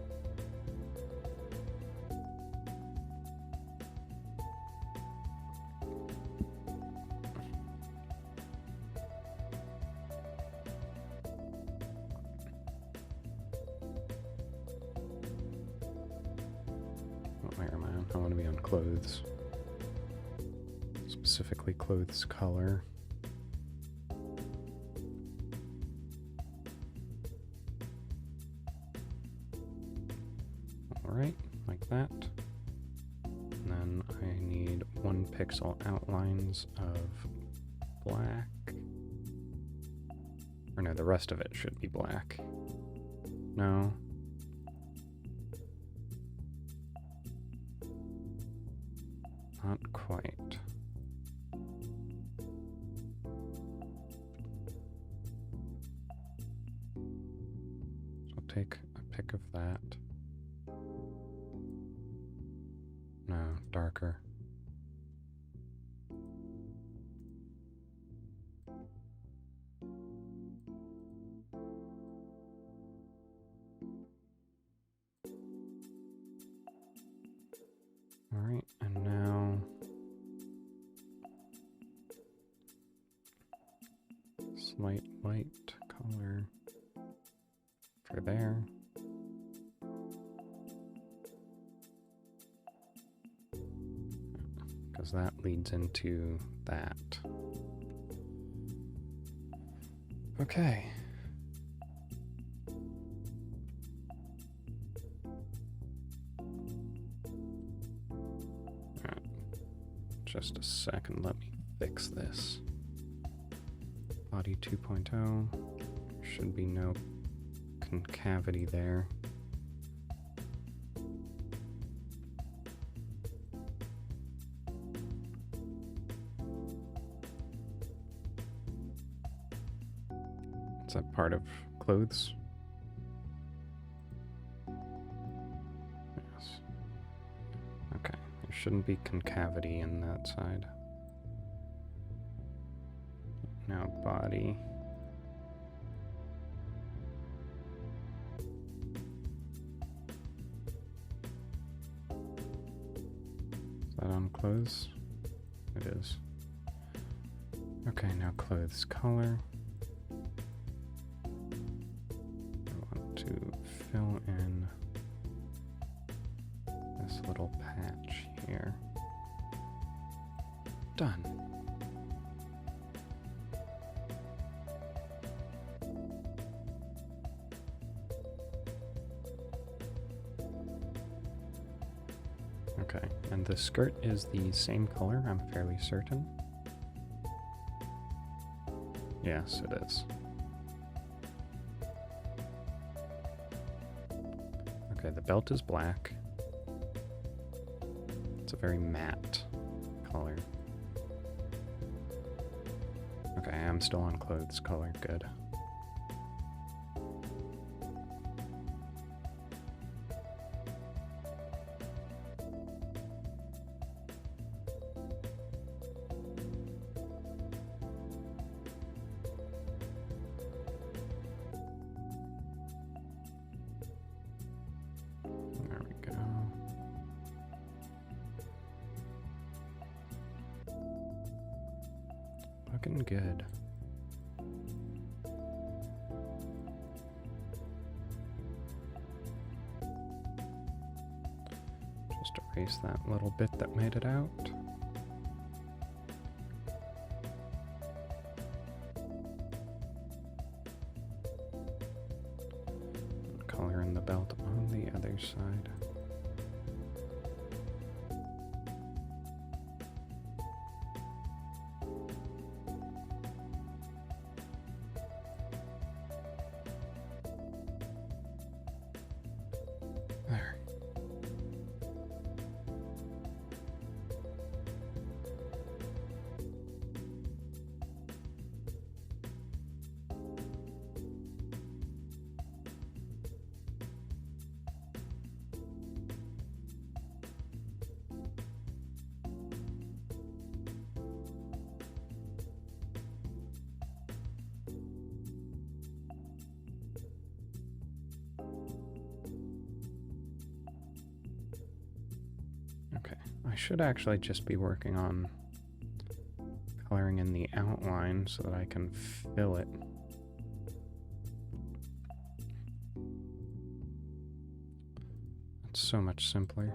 Where am I on? I want to be on clothes. Specifically clothes color. Alright, like that. And then I need 1 pixel outlines of black. Or no, the rest of it should be black. No. Not quite. So I'll take a pic of that. No, darker. Alright, and now slight white color for there. Because that leads into that. Okay. Just a second, let me fix this. Body 2.0, should be no concavity there. Is that part of clothes? Yes. Okay. Shouldn't be concavity in that side. Now body. Is that on clothes? It is. Okay, now clothes color. I want to fill in this little patch here. Done. Okay, and the skirt is the same color, I'm fairly certain. Yes, it is. Okay, the belt is black. It's a very matte color. Okay, I'm still on clothes color, good. There we go. Looking good. Just erase that little bit that made it out. Color in the belt on the other side. There. Okay, I should actually just be working on coloring in the outline so that I can fill it. It's so much simpler.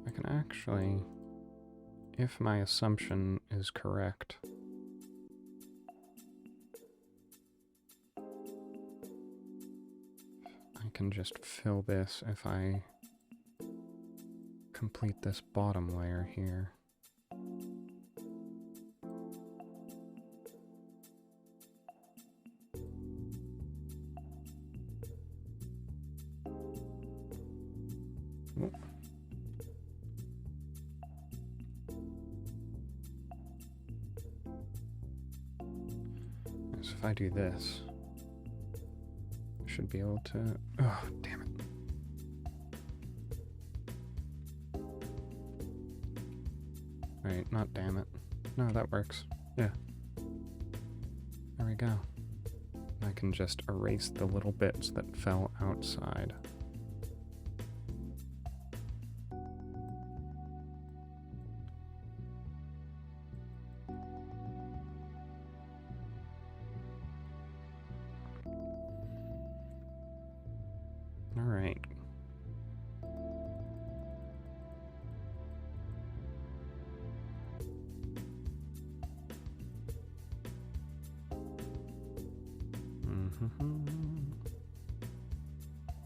I can actually, if my assumption is correct, I can just fill this if I complete this bottom layer here. Oop. So if I do this, I should be able to... Oh, damn it. Right, not damn it. No, that works. Yeah. There we go. I can just erase the little bits that fell outside. All right.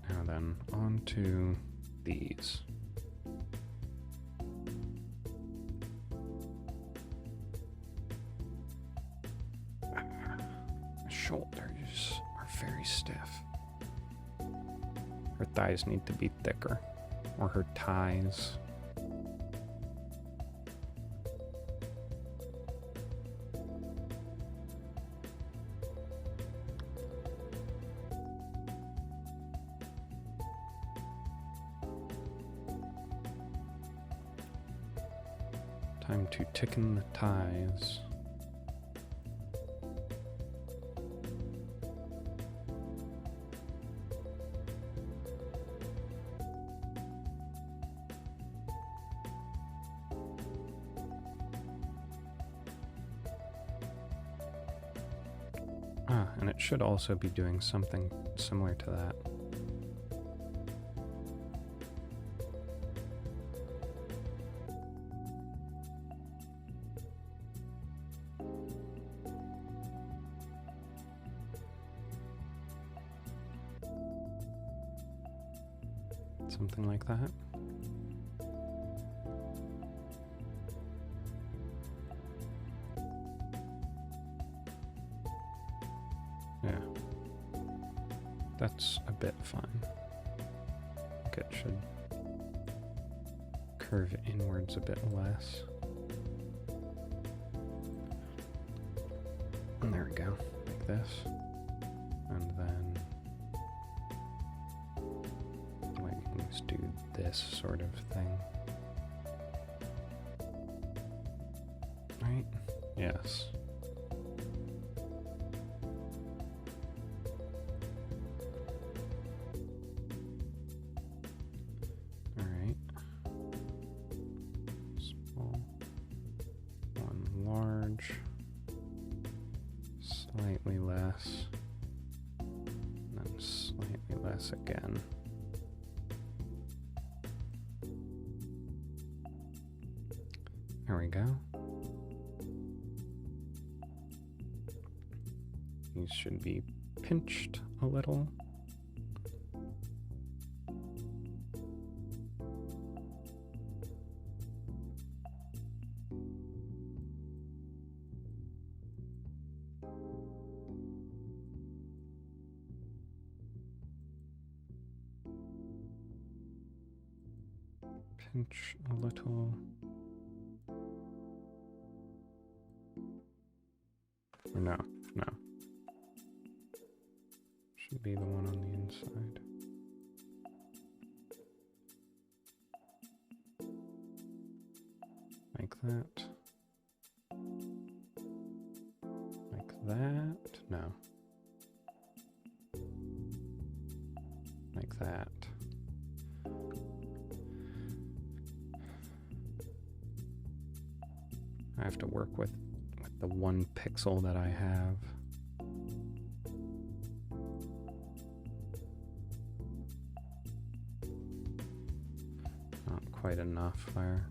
Now then, on to these. The shoulders are very stiff. Her thighs need to be thicker, or her ties. Time to ticken the ties. Ah, and it should also be doing something similar to that. Something like that. Yeah. That's a bit fine. I think it should curve inwards a bit less. And there we go, like this. And then let's do this sort of thing. Right? Yes. Alright. Small. One large. slightly less, and then slightly less again. There we go. These should be pinched a little. Pinch a little. Or no. Should be the one on the inside. Like that. Like that. No. Like that. I have to work with the 1 pixel that I have. Not quite enough there.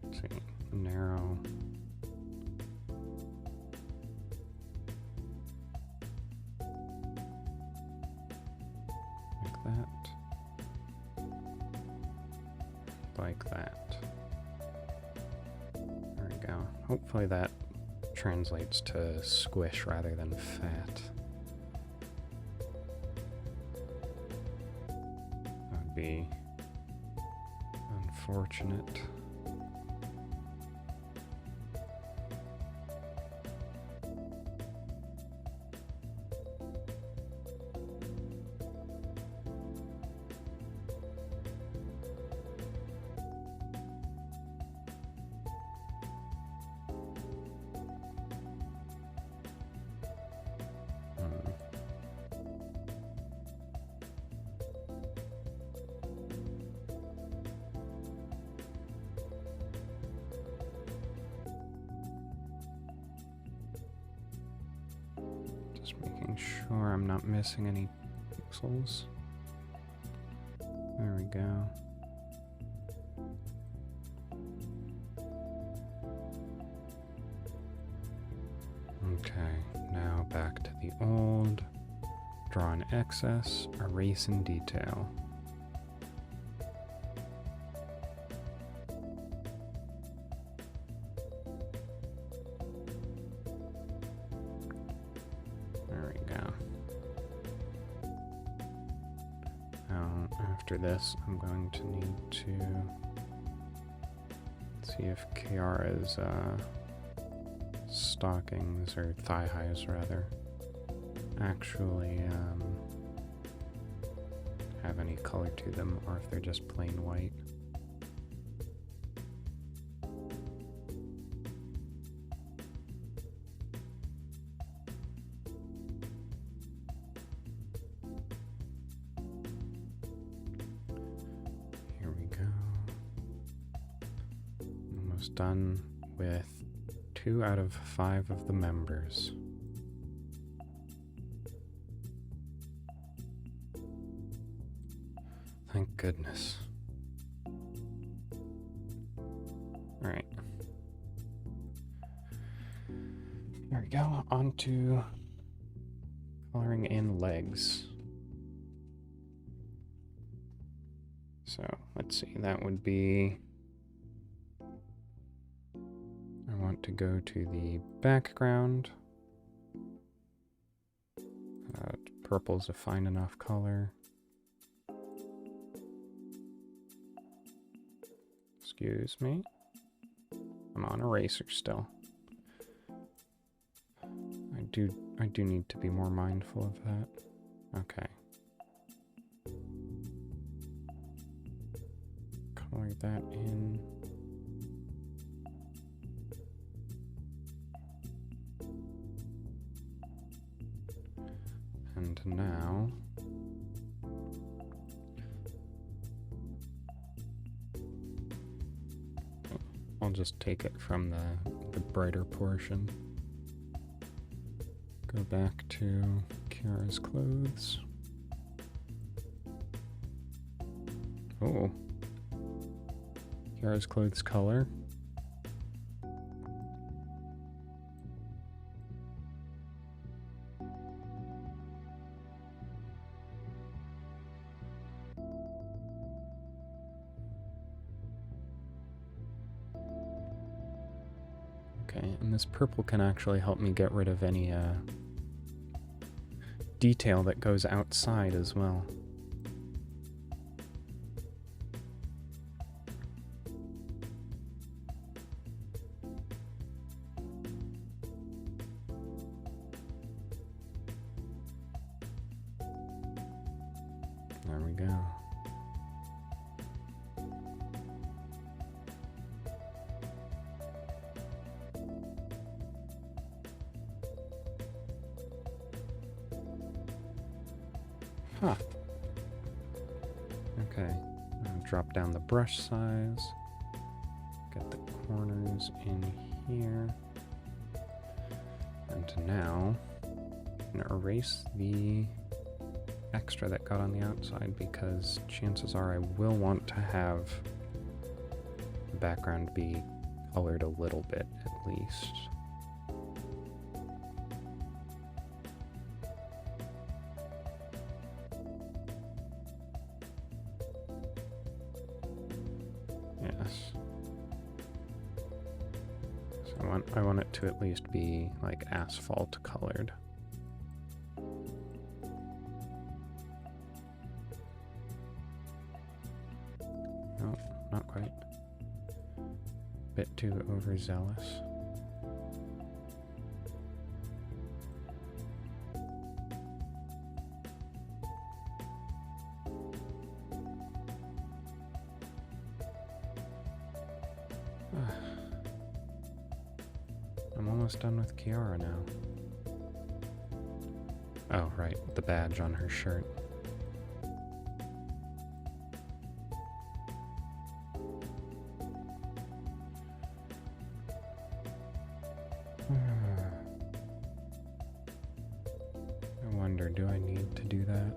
Let's see, narrow. Like that. Like that. There we go. Hopefully that translates to squish rather than fat. That'd be unfortunate. Just making sure I'm not missing any pixels. There we go. Okay, now back to the old. Draw an excess, erase in detail. After this, I'm going to need to see if Kiara's stockings, or thigh highs rather, actually have any color to them, or if they're just plain white. Done with 2 out of 5 of the members. Thank goodness. All right. There we go. On to coloring in legs. So let's see, that would be, I want to go to the background, Purple's a fine enough color. Excuse me. I'm on eraser still. I do need to be more mindful of that. Okay. Color that in. And now I'll just take it from the brighter portion. Go back to Kiara's clothes. Oh. Kiara's clothes color. Okay, and this purple can actually help me get rid of any detail that goes outside as well. There we go. Huh. Okay. I'll drop down the brush size. Get the corners in here. And now I'm gonna erase the extra that got on the outside because chances are I will want to have the background be colored a little bit at least. Yes. So I want it to at least be like asphalt colored. No, not quite. Bit too overzealous. I'm almost done with Kiara now. Oh, right, the badge on her shirt. I wonder, do I need to do that?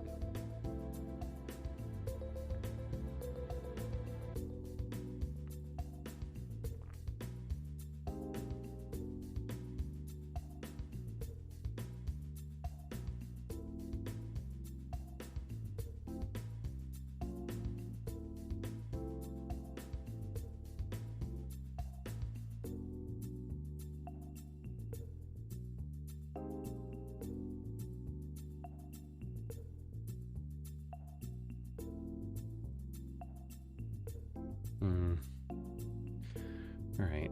Alright.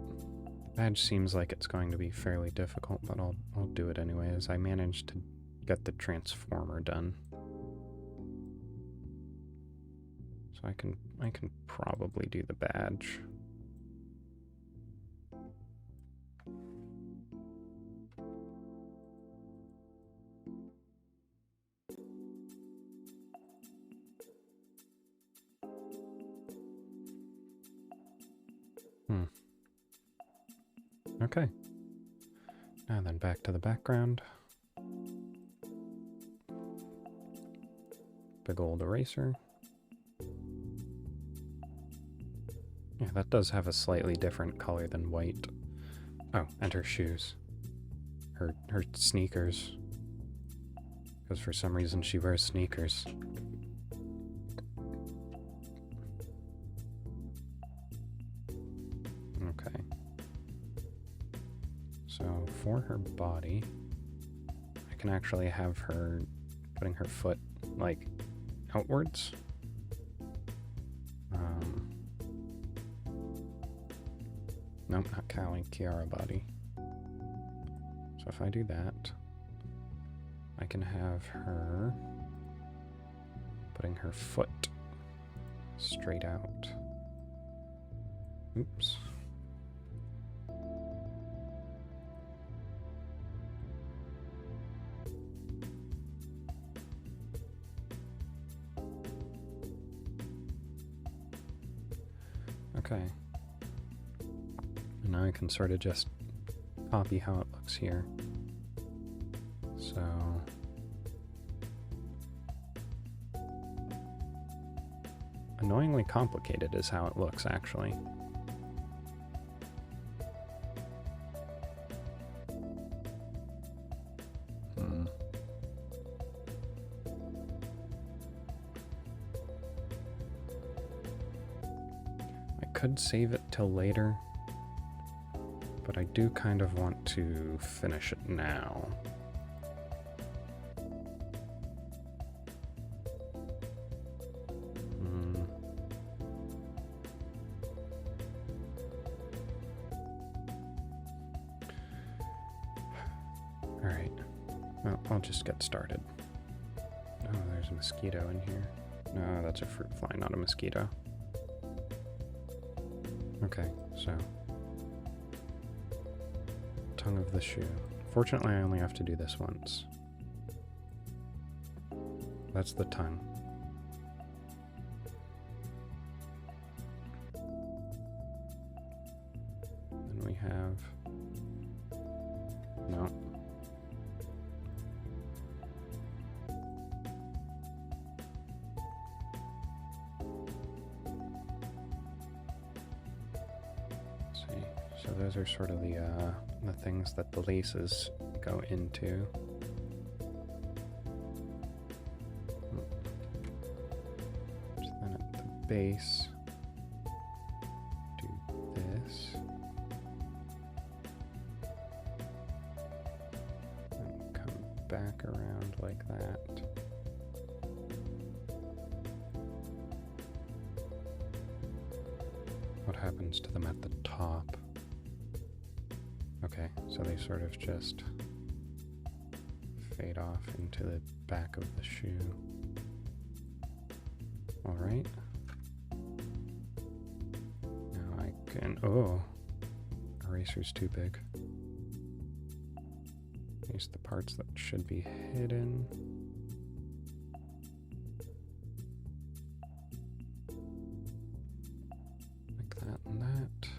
Badge seems like it's going to be fairly difficult, but I'll do it anyway as I managed to get the transformer done. So I can probably do the badge. Okay. Now then, back to the background. Big old eraser. Yeah, that does have a slightly different color than white. Oh, and her shoes. Her sneakers. Because for some reason she wears sneakers. Okay. So for her body, I can actually have her putting her foot, like, outwards. Nope, not Callie, Kiara body. So if I do that, I can have her putting her foot straight out. Oops. Okay. And now I can sort of just copy how it looks here. So annoyingly complicated is how it looks, actually. I could save it till later, but I do kind of want to finish it now. Alright, well, I'll just get started. Oh, there's a mosquito in here. No, that's a fruit fly, not a mosquito. Okay, so tongue of the shoe. Fortunately, I only have to do this once. That's the tongue. Then we have... No. So those are sort of the things that the laces go into. So then at the base, do this. And come back around like that. What happens to them at the top? Okay, so they sort of just fade off into the back of the shoe. Alright. Now I can... Oh! Eraser's too big. These are the parts that should be hidden. Like that and that.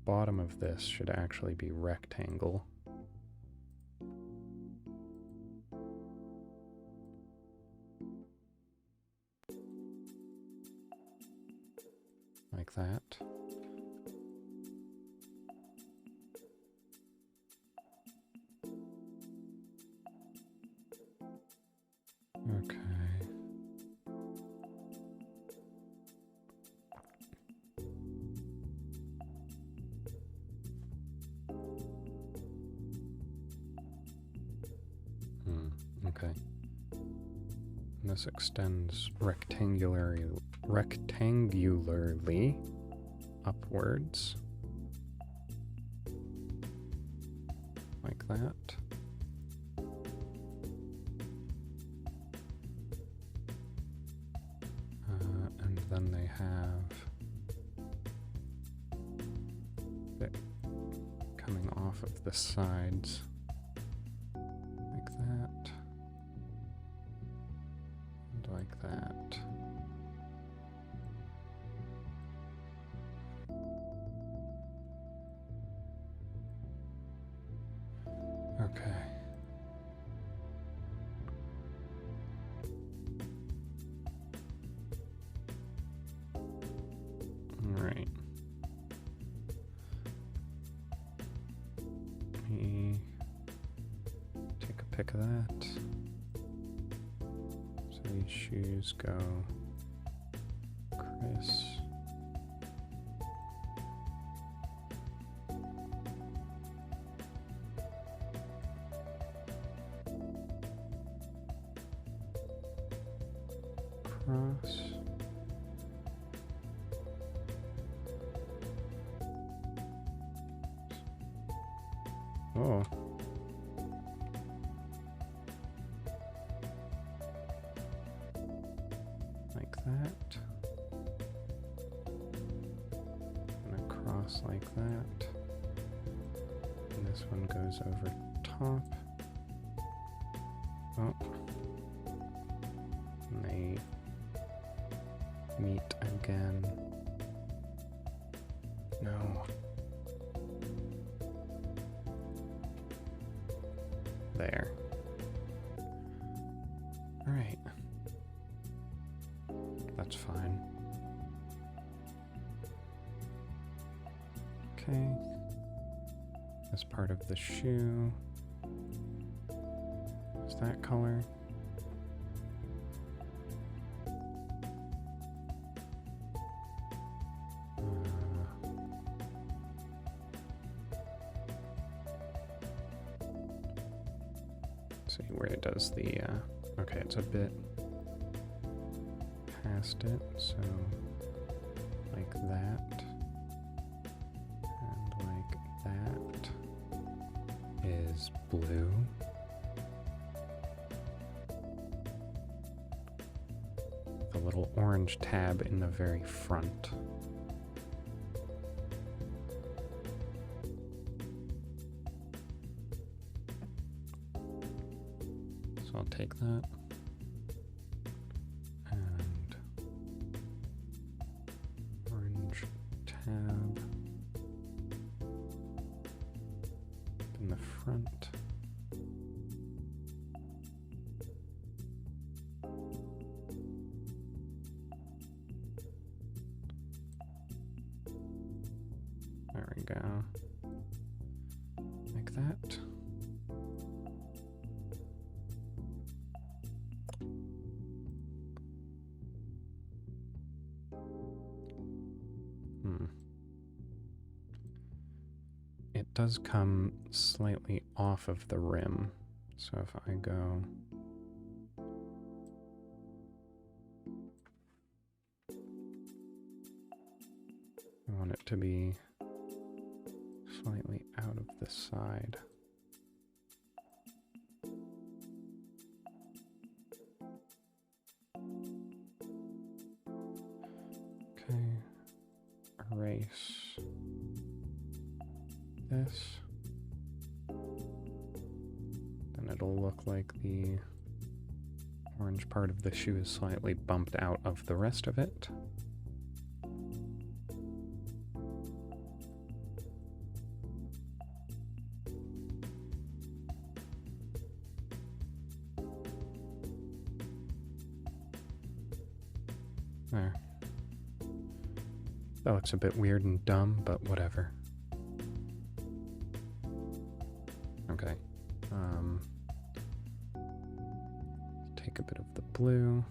Bottom of this should actually be rectangle. Like that. Okay. Okay. And this extends rectangularly upwards. Like that. And then they have it coming off of the sides. Like that. And like that. Okay. All right. Let me take a pic of that. shoes go Chris. Cross. Oh. Like that. And a cross like that. And this one goes over top. Oh. And they meet again. No. There. All right. That's fine. Okay. As part of the shoe. Is that color? See where it does the, okay, it's a bit past it, so like that, and like that is blue. The little orange tab in the very front. So I'll take that and orange tab in the front. There we go. Like that. It does come slightly off of the rim, so if I go I want it to be slightly out of the side. Okay, erase this, then it'll look like the orange part of the shoe is slightly bumped out of the rest of it. There. That looks a bit weird and dumb, but whatever. Okay. Take a bit of the blue.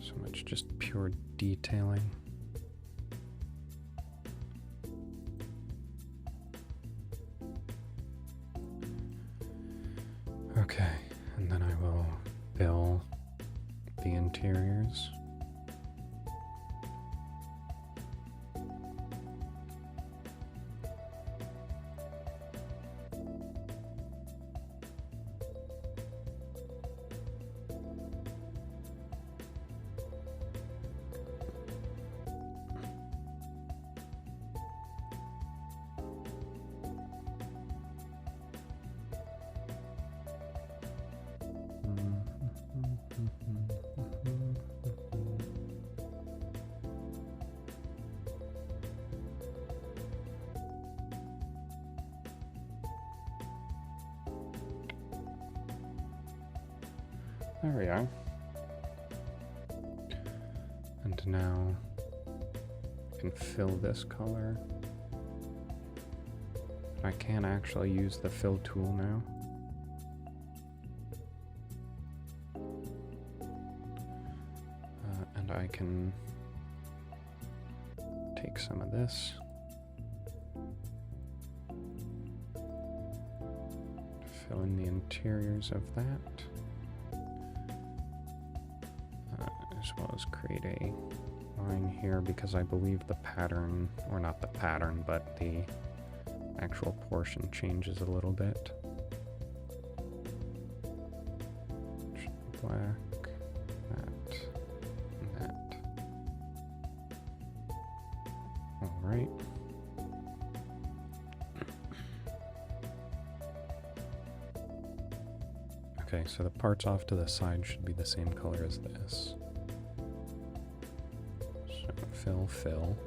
So much just pure detailing. Okay, and then I will fill the interiors. There we are. And now I can fill this color. I can actually use the fill tool now. And I can take some of this. Fill in the interiors of that. As well as create a line here because I believe the pattern, or not the pattern, but the actual portion changes a little bit. Black, that, and that. All right. Okay, so the parts off to the side should be the same color as this. So fill.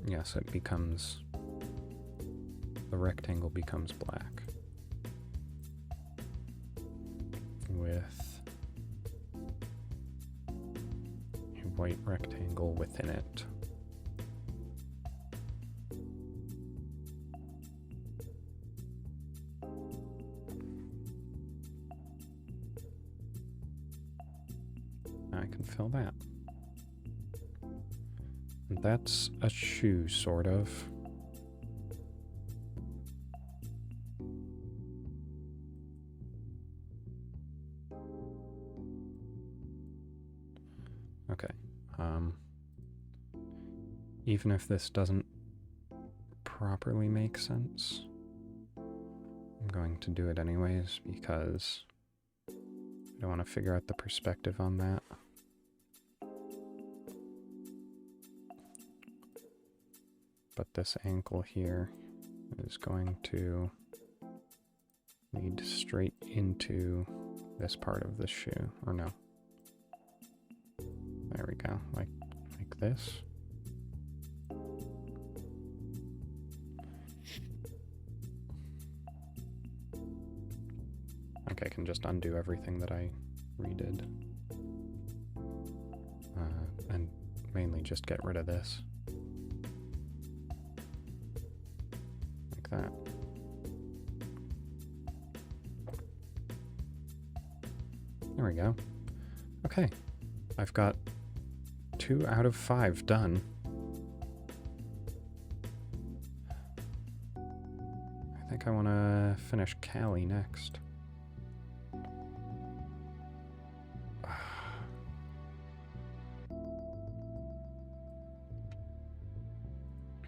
Yes, it becomes, the rectangle becomes black with a white rectangle within it. I can fill that. And that's a shoe, sort of. Okay. Even if this doesn't properly make sense, I'm going to do it anyways because I don't want to figure out the perspective on that. But this ankle here is going to lead straight into this part of the shoe, or no. There we go, like this. Okay, I can just undo everything that I redid. And mainly just get rid of this. Like that. There we go. Okay, I've got 2 out of 5 done. I think I want to finish Callie next.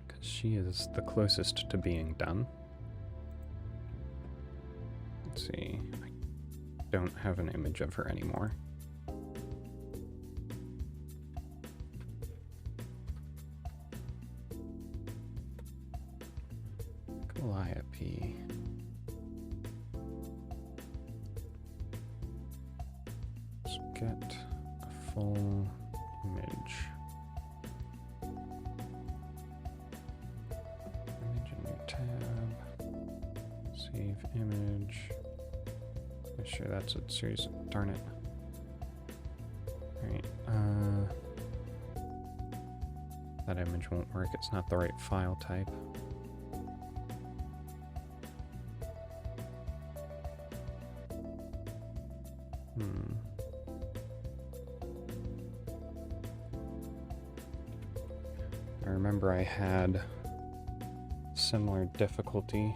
Because she is the closest to being done. Let's see. I don't have an image of her anymore. Calliope. Let's get a full image. Image, a new tab. Save image. I'm sure that's what series. Darn it. Alright, that image won't work. It's not the right file type. I remember I had similar difficulty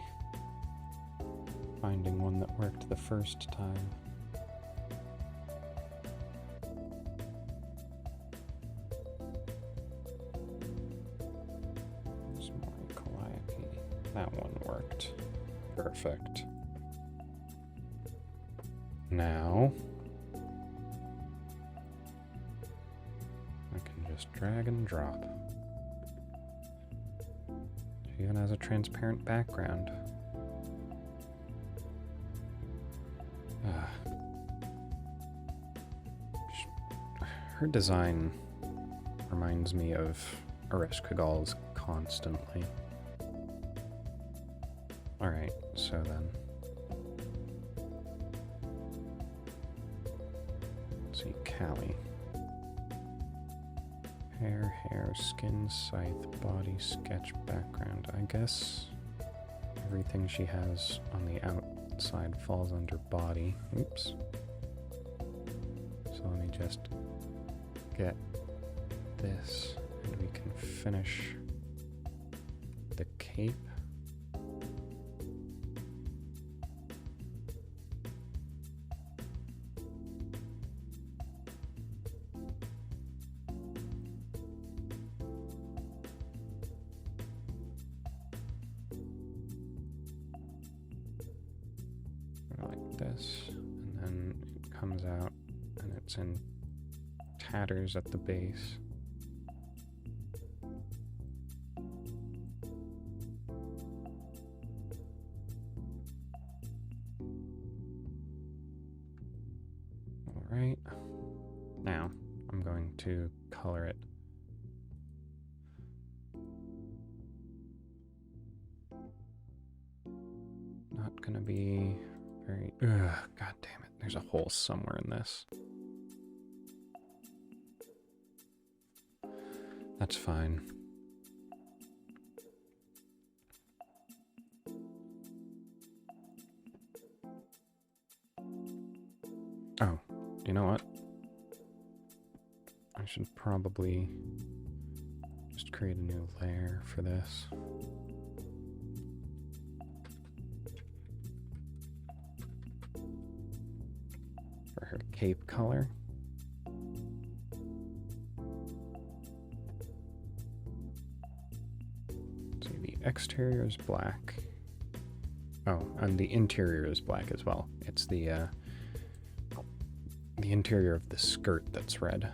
finding one that worked the first time. There's more Calliope. That one worked. Perfect. Now I can just drag and drop. She even has a transparent background. Her design reminds me of Ereshkigal's constantly. Alright, so then see, Callie. Hair, skin, scythe, body, sketch, background. I guess everything she has on the outside falls under body. Oops. So let me just get this, and we can finish the cape. Like this, and then it comes out and it's in tatters at the base. Alright, now I'm going to color it. Not gonna be very... Ugh, god damn it, there's a hole somewhere in this. That's fine. Oh, you know what? I should probably just create a new layer for this. For her cape color. See, the exterior is black. Oh, and the interior is black as well. It's the interior of the skirt that's red.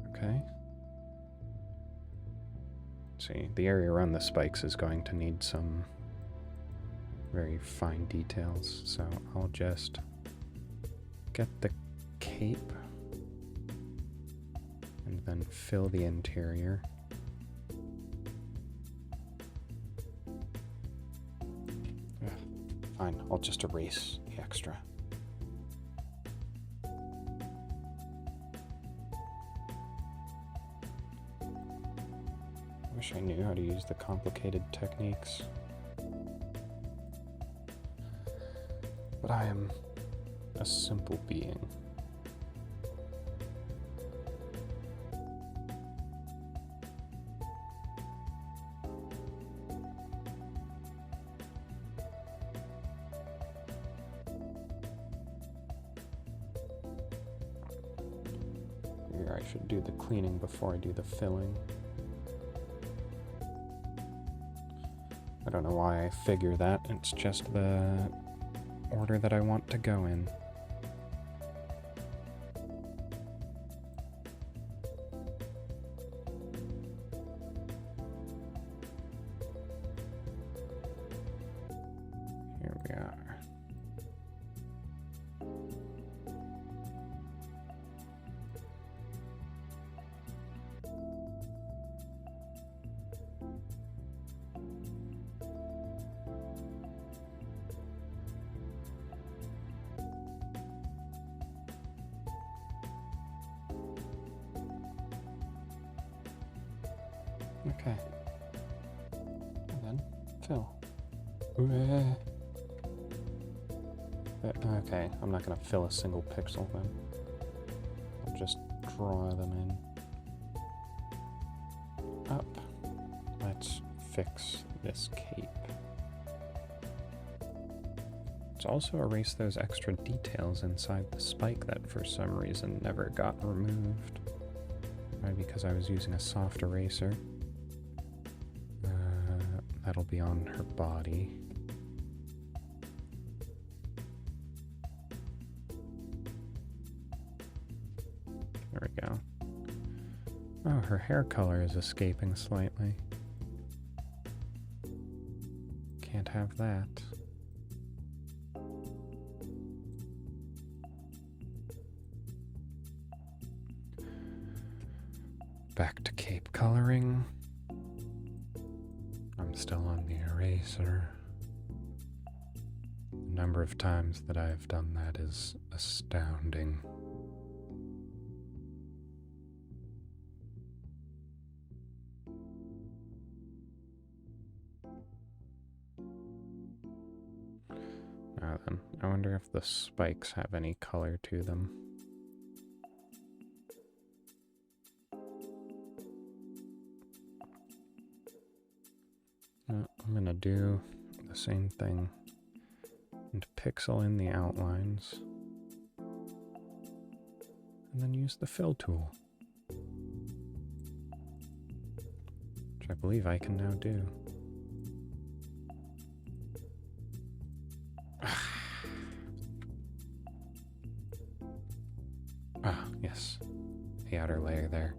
Okay. See, the area around the spikes is going to need some very fine details, so I'll just get the cape and then fill the interior. Ugh, fine, I'll just erase the extra. Wish I knew how to use the complicated techniques. But I am a simple being. Here, I should do the cleaning before I do the filling. I don't know why I figure that, it's just the order that I want to go in. Here we are. Okay. And then fill. Okay, I'm not going to fill a single pixel then. I'll just draw them in. Up. Let's fix this cape. Let's also erase those extra details inside the spike that for some reason never got removed. Probably because I was using a soft eraser. That'll be on her body. There we go. Oh, her hair color is escaping slightly. Can't have that. Back to cape coloring. I'm still on the eraser. The number of times that I've done that is astounding. Now then, I wonder if the spikes have any color to them. I'm gonna do the same thing and pixel in the outlines and then use the fill tool, which I believe I can now do. Ah, yes, the outer layer there.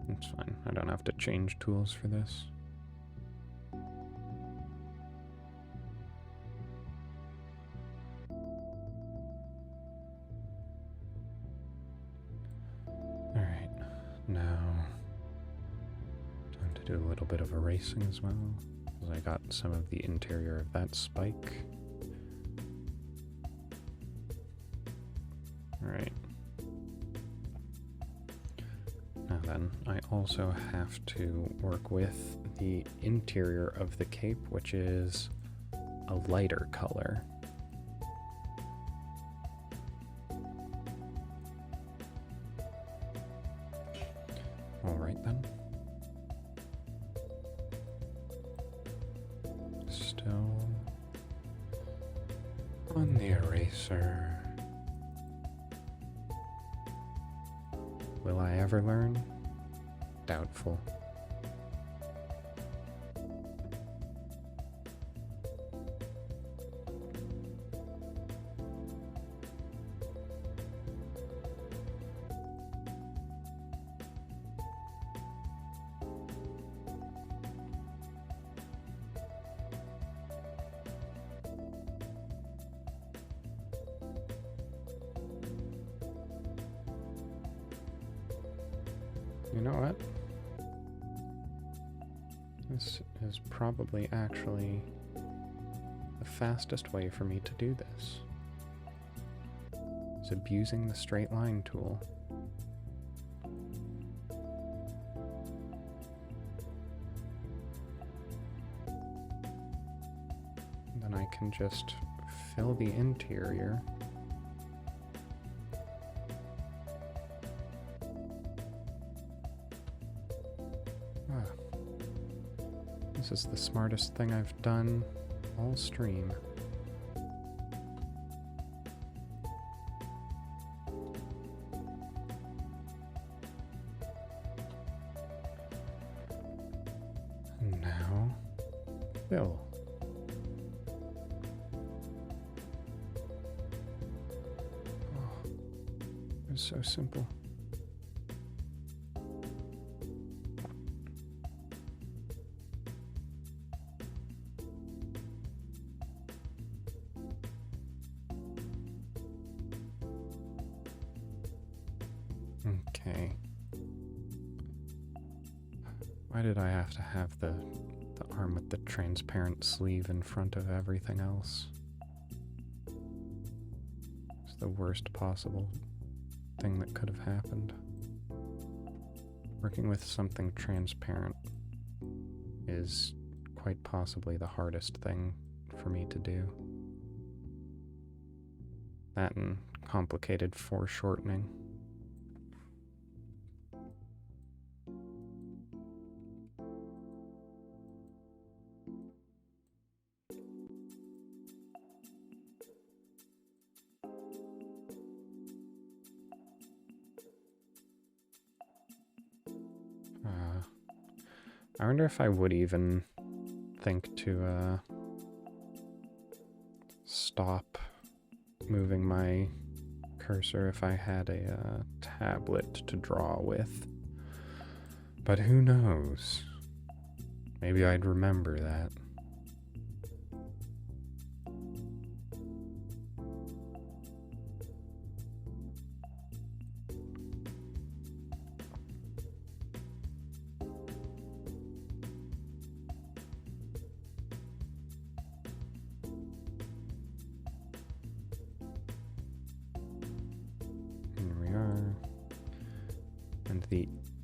That's fine. I don't have to change tools for this. Alright, now time to do a little bit of erasing as well, because I got some of the interior of that spike. Alright. Now then, I also have to work with the interior of the cape, which is a lighter color. Alright then. Still on the eraser. Will I ever learn? Doubtful. You know what? This is probably actually the fastest way for me to do this. Is abusing the straight line tool. Then I can just fill the interior. This is the smartest thing I've done all stream. And now, fill. Oh, it was so simple. Okay. Why did I have to have the arm with the transparent sleeve in front of everything else? It's the worst possible thing that could have happened. Working with something transparent is quite possibly the hardest thing for me to do. That and complicated foreshortening. I wonder if I would even think to stop moving my cursor if I had a tablet to draw with. But who knows? Maybe I'd remember that.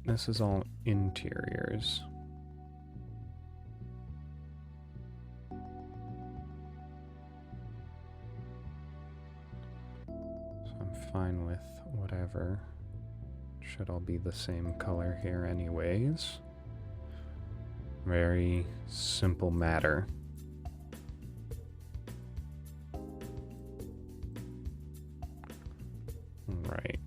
This is all interiors. So I'm fine with whatever. Should all be the same color here anyways. Very simple matter. Right.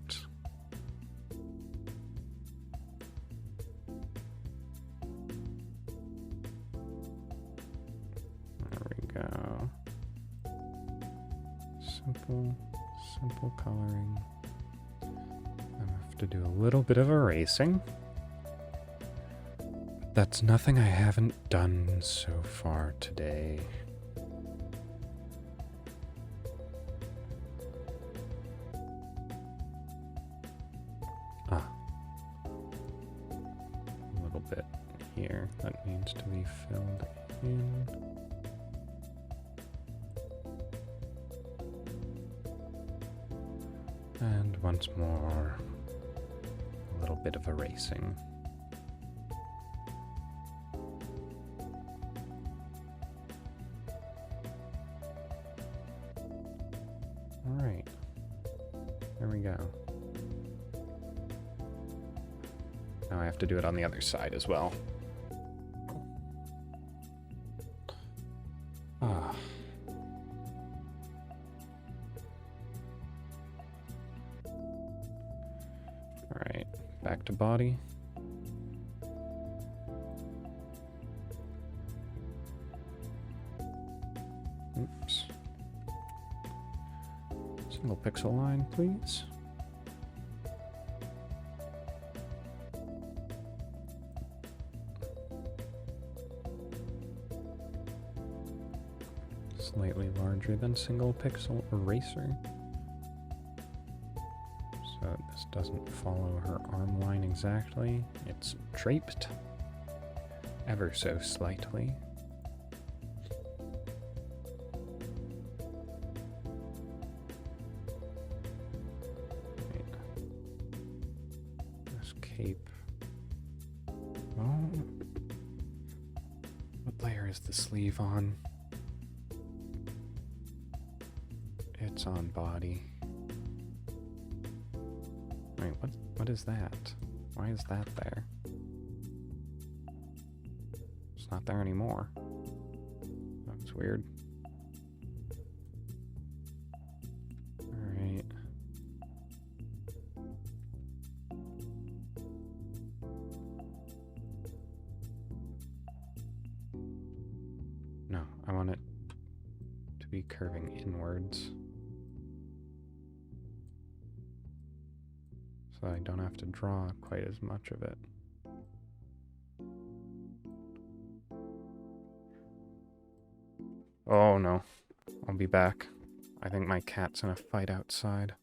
Simple coloring. I have to do a little bit of erasing. But that's nothing I haven't done so far today. A little bit here that needs to be filled in. And once more, a little bit of erasing. All right, there we go. Now I have to do it on the other side as well. Back to body. Oops. Single pixel line, please. Slightly larger than single pixel eraser. So this doesn't follow her arm line exactly. It's draped ever so slightly. Right. This cape. Oh. What layer is the sleeve on? It's on body. Wait, what is that? Why is that there? It's not there anymore. That's weird. Alright. No, I want it to be curving inwards. So I don't have to draw quite as much of it. Oh no, I'll be back. I think my cat's in a fight outside.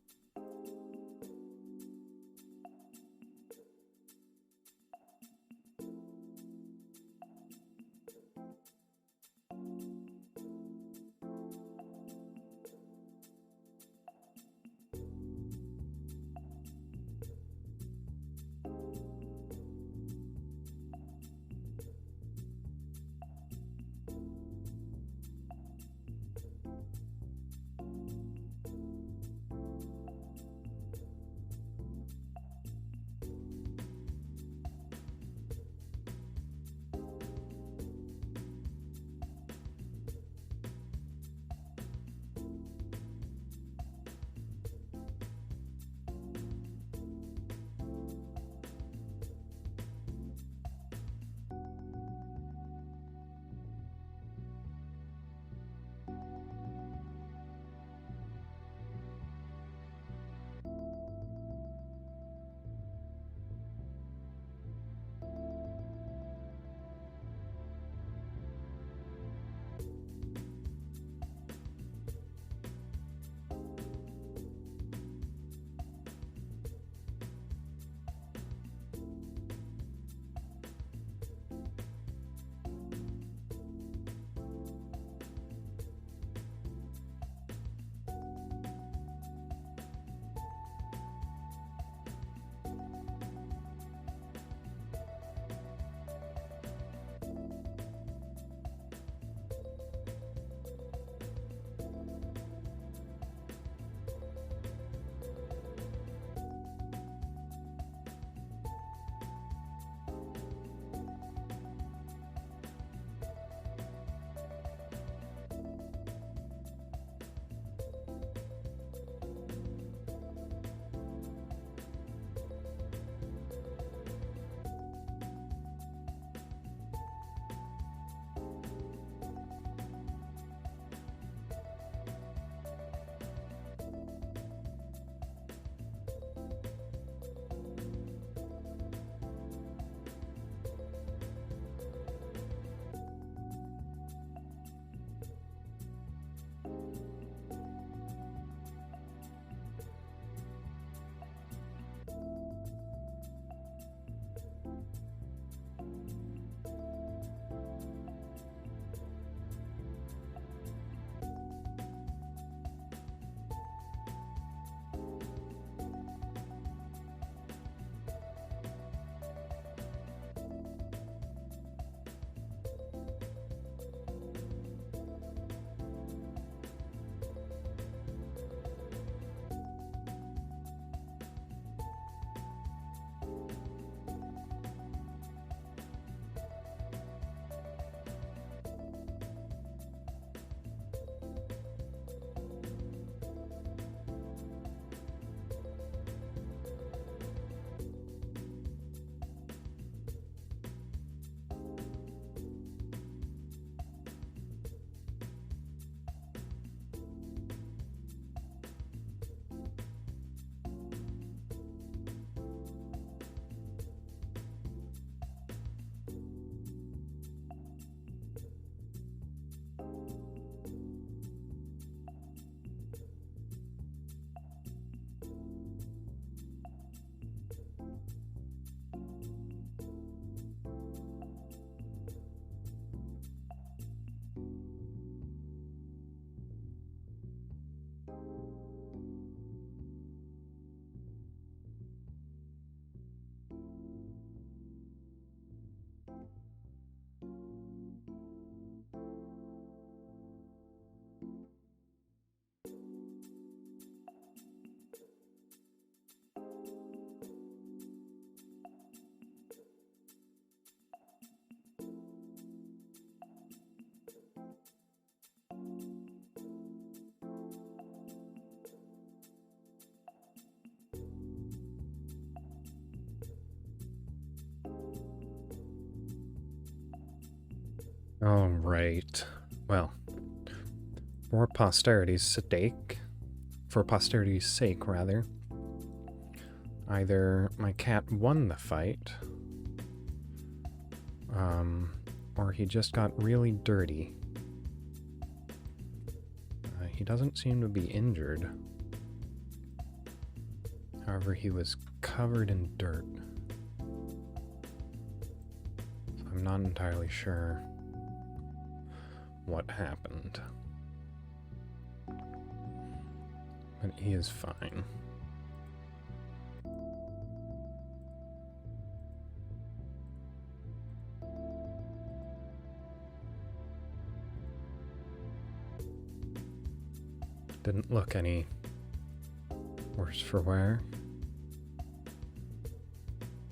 All right. Well, for posterity's sake, rather, either my cat won the fight, or he just got really dirty. He doesn't seem to be injured. However, he was covered in dirt. So I'm not entirely sure what happened. But he is fine. Didn't look any worse for wear.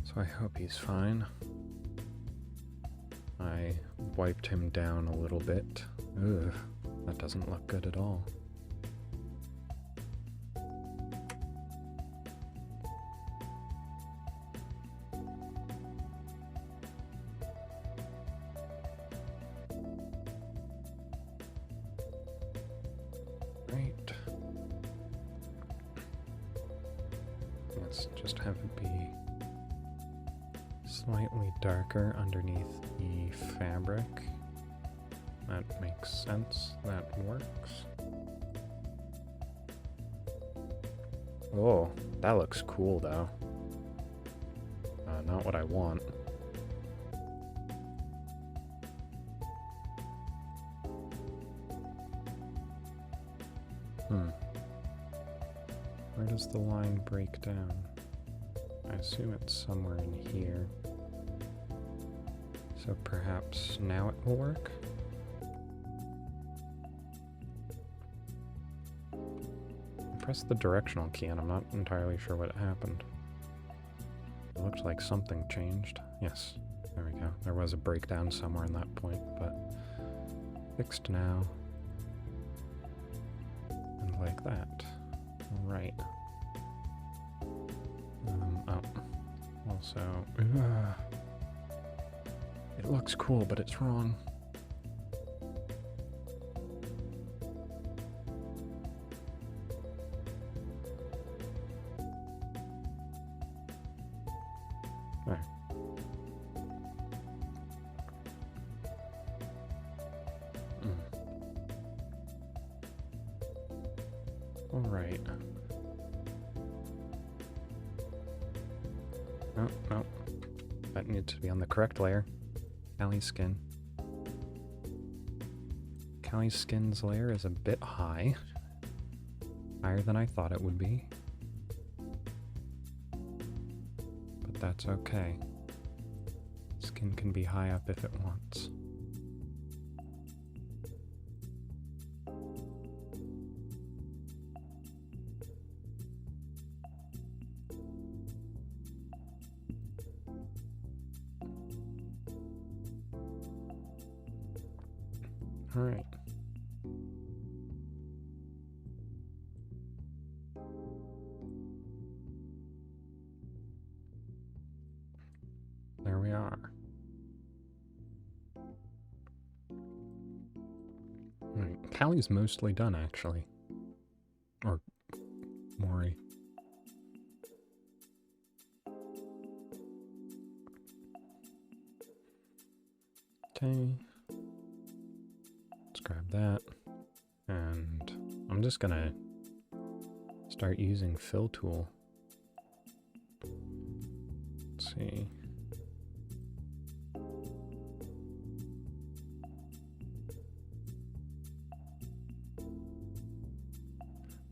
So I hope he's fine. I wiped him down a little bit. Ugh, that doesn't look good at all. Right. Let's just have it be slightly darker underneath the fabric. That makes sense. That works. Oh, that looks cool though. Not what I want. Where does the line break down? I assume it's somewhere in here. So perhaps now it will work? I pressed the directional key and I'm not entirely sure what happened. It looked like something changed. Yes, there we go. There was a breakdown somewhere in that point, but fixed now. And like that. Right. Oh. Also, it looks cool, but it's wrong. There. All right. No. That needs to be on the correct layer. Callie's skin. Callie's skin's layer is a bit high. Higher than I thought it would be. But that's okay. Skin can be high up if it wants. All right. There we are. All right. Callie's mostly done, actually. Or Maury. Okay. Let's grab that. And I'm just gonna start using fill tool. Let's see.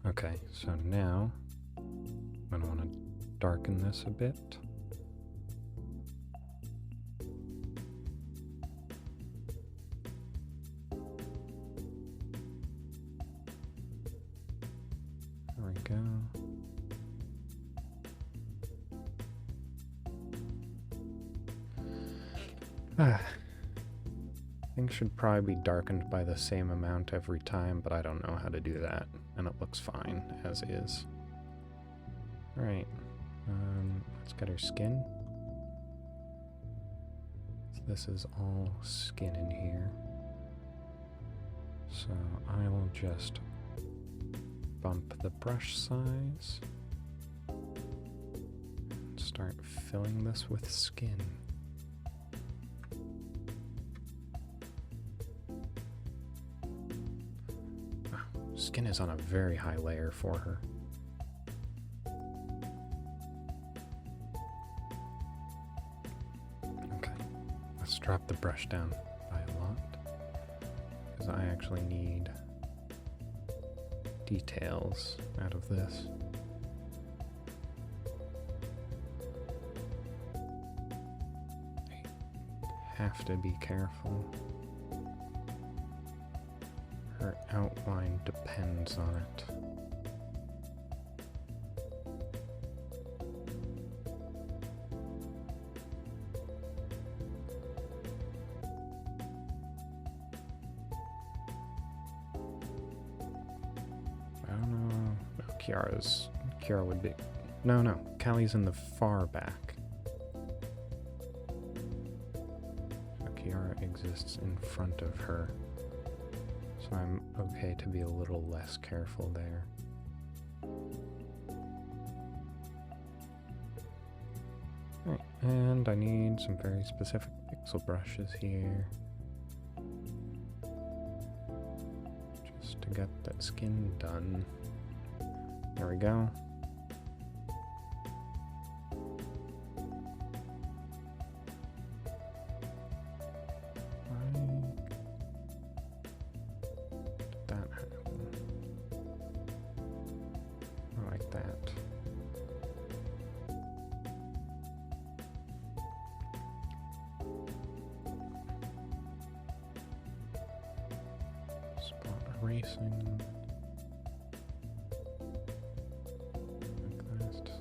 Okay, so now I'm gonna want to darken this a bit. There we go. Things should probably be darkened by the same amount every time, but I don't know how to do that, and it looks fine as is. Alright, let's get her skin. So this is all skin in here. So I will just bump the brush size. Start filling this with skin. Skin is on a very high layer for her. Okay, let's drop the brush down by a lot, because I actually need details out of this. I have to be careful. Her outline depends on it. I don't know. No, Kiara would be. No, Callie's in the far back. So Kiara exists in front of her. So I'm okay to be a little less careful there. Alright, and I need some very specific pixel brushes here. Just to get that skin done. There we go. Erasing like that.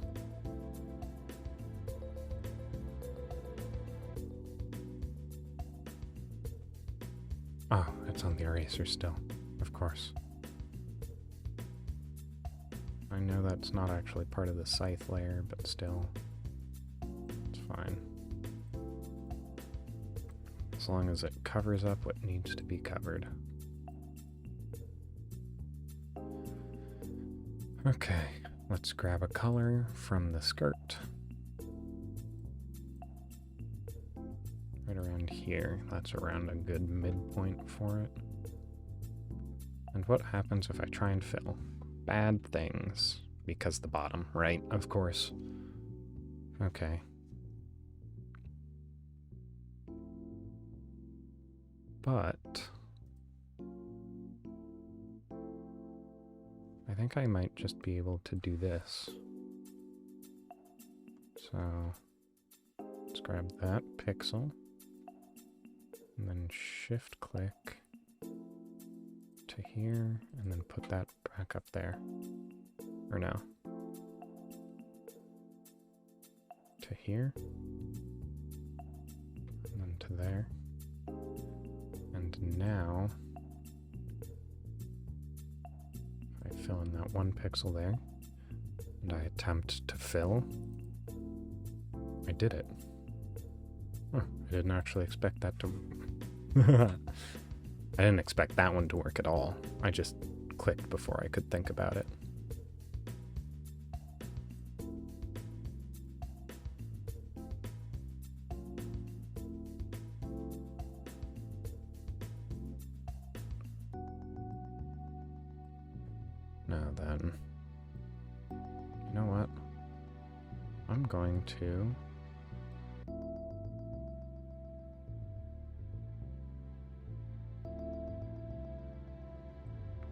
Oh, it's on the eraser still, of course. I know that's not actually part of the scythe layer, but still, it's fine. As long as it covers up what needs to be covered. Okay, let's grab a color from the skirt. Right around here. That's around a good midpoint for it. And what happens if I try and fill? Bad things. Because the bottom, right? Of course. Okay. But I think I might just be able to do this. So let's grab that pixel and then shift click to here and then put that back up there. Or no. To here. And then to there. And now I fill in that one pixel there, and I attempt to fill. I did it. Oh, I didn't actually expect that to... I didn't expect that one to work at all. I just clicked before I could think about it. Now then, you know what? I'm going to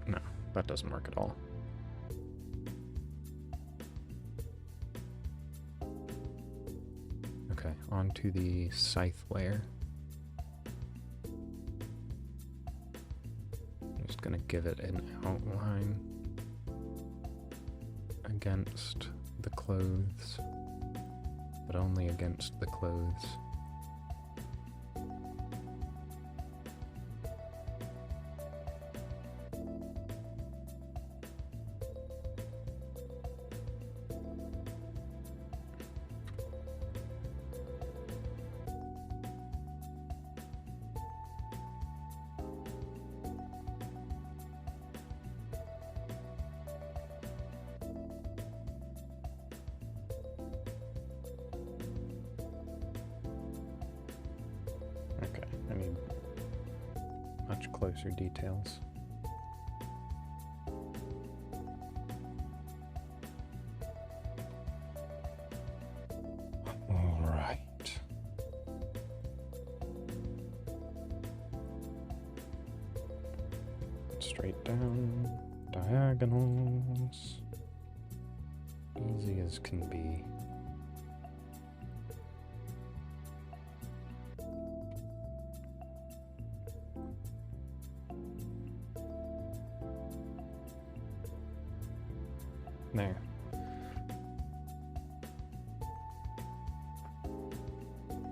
no, that doesn't work at all. Okay, onto the scythe layer. I'm just gonna give it an outline against the clothes, but only against the clothes. closer details. All right. Straight down, diagonals. Easy as can be. There.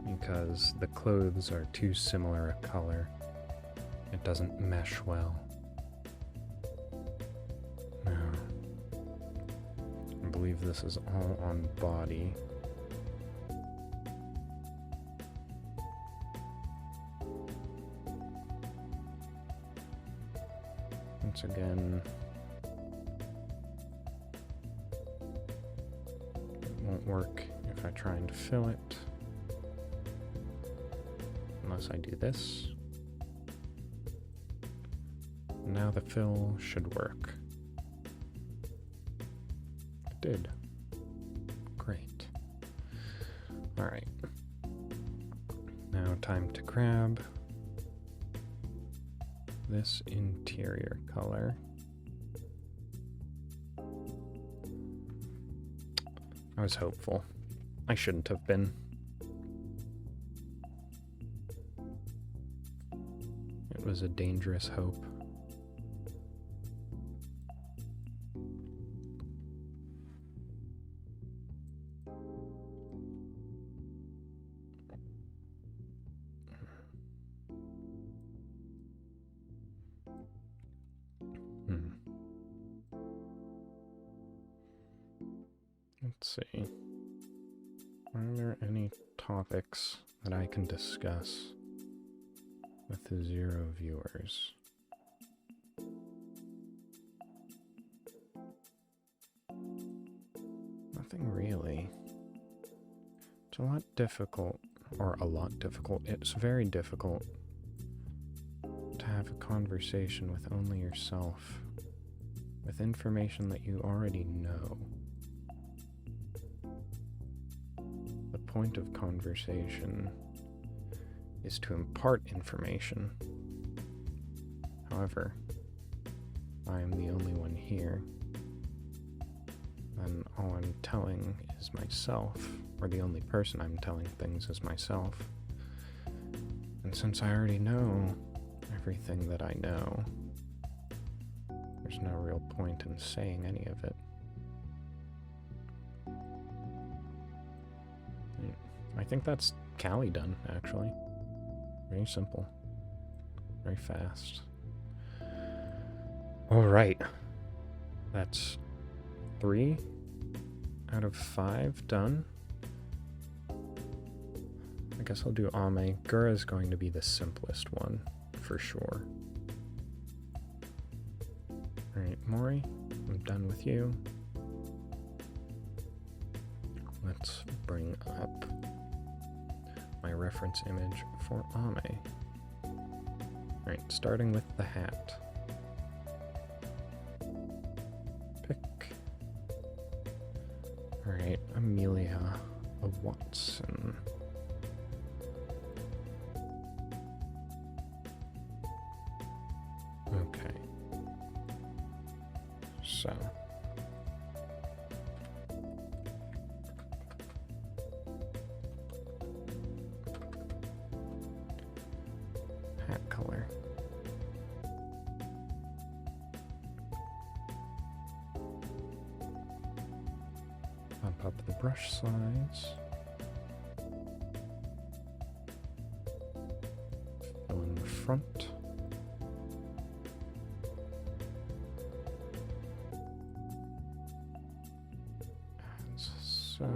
Because the clothes are too similar a color, it doesn't mesh well. Now, I believe this is all on body. Once again, won't work if I try and fill it, unless I do this. Now the fill should work. It did. Great. All right. Now time to grab this interior color. I was hopeful. I shouldn't have been. It was a dangerous hope. Let's see. Are there any topics that I can discuss with the 0 viewers? Nothing really. It's a lot difficult, or a lot difficult. It's very difficult to have a conversation with only yourself, with information that you already know. The point of conversation is to impart information. However, I am the only one here, and all I'm telling is myself, or the only person I'm telling things is myself. And since I already know everything that I know, there's no real point in saying any of it. I think that's Callie done, actually. Very simple. Very fast. Alright. That's 3 out of 5 done. I guess I'll do Ame. Gura is going to be the simplest one, for sure. Alright, Mori, I'm done with you. Let's bring up my reference image for Ame. Alright, starting with the hat. Pick. Alright, Amelia Watson. Okay. So. Hat color. Bump up the brush size. Fill in the front. As so.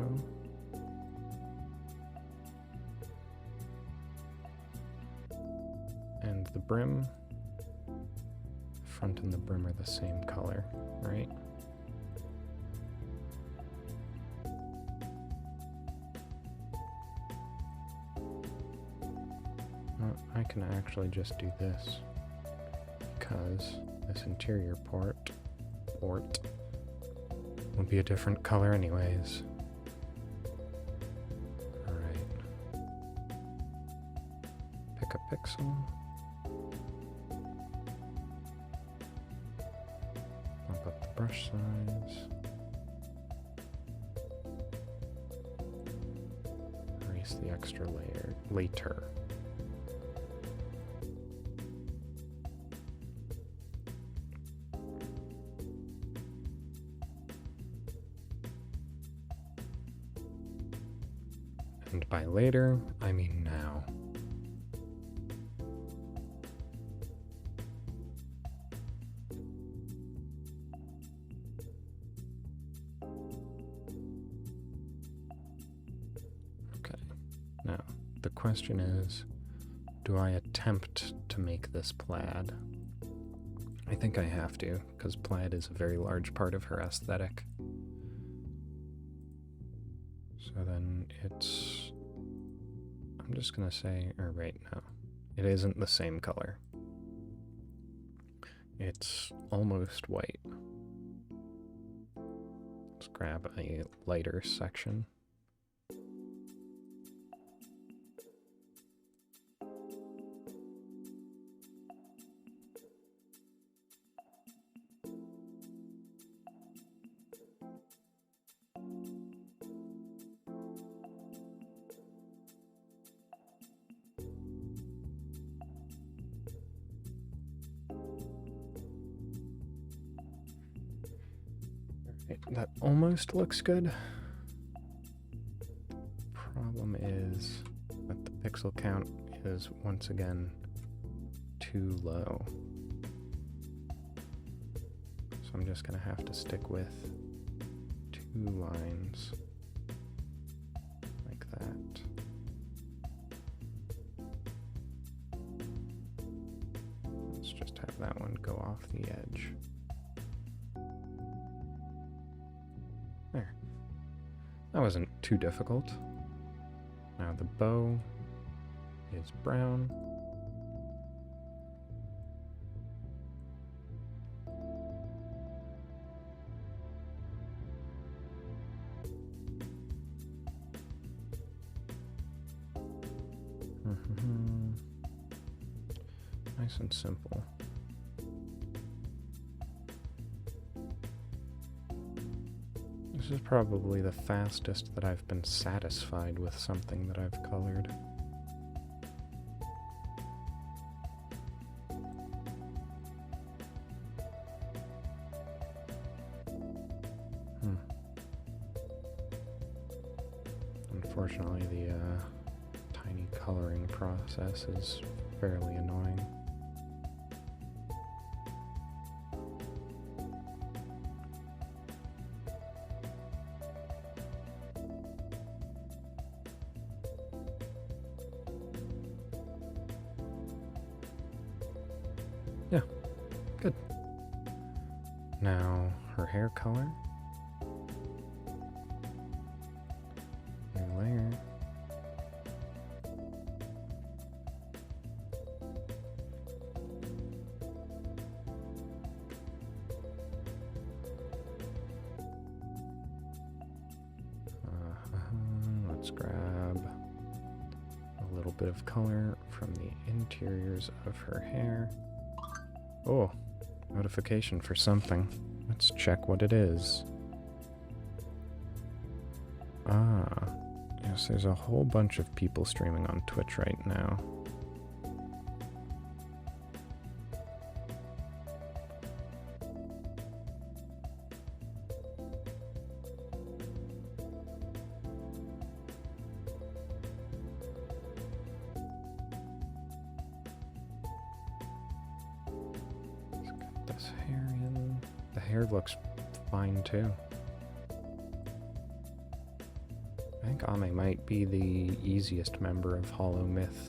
And the brim, front and the brim are the same color, right? I can actually just do this. because this interior port will be a different color anyways. Alright. Pick a pixel. Bump up the brush size. Erase the extra layer later. And by later, I mean now. Okay, now the question is, do I attempt to make this plaid? I think I have to, because plaid is a very large part of her aesthetic. So then it's, I'm just gonna say, or right now, it isn't the same color. It's almost white. Let's grab a lighter section. That almost looks good. Problem is that the pixel count is once again too low. So I'm just gonna have to stick with 2 lines like that. Let's just have that one go off the edge. There. That wasn't too difficult. Now the bow is brown. Nice and simple. This is probably the fastest that I've been satisfied with something that I've colored. Unfortunately, the tiny coloring process is fairly annoying. Yeah, good. Now, her hair color. New layer. Let's grab a little bit of color from the interiors of her hair. Oh, notification for something. Let's check what it is. Ah, yes, there's a whole bunch of people streaming on Twitch right now. This hair in. The hair looks fine too. I think Ame might be the easiest member of Hollow Myth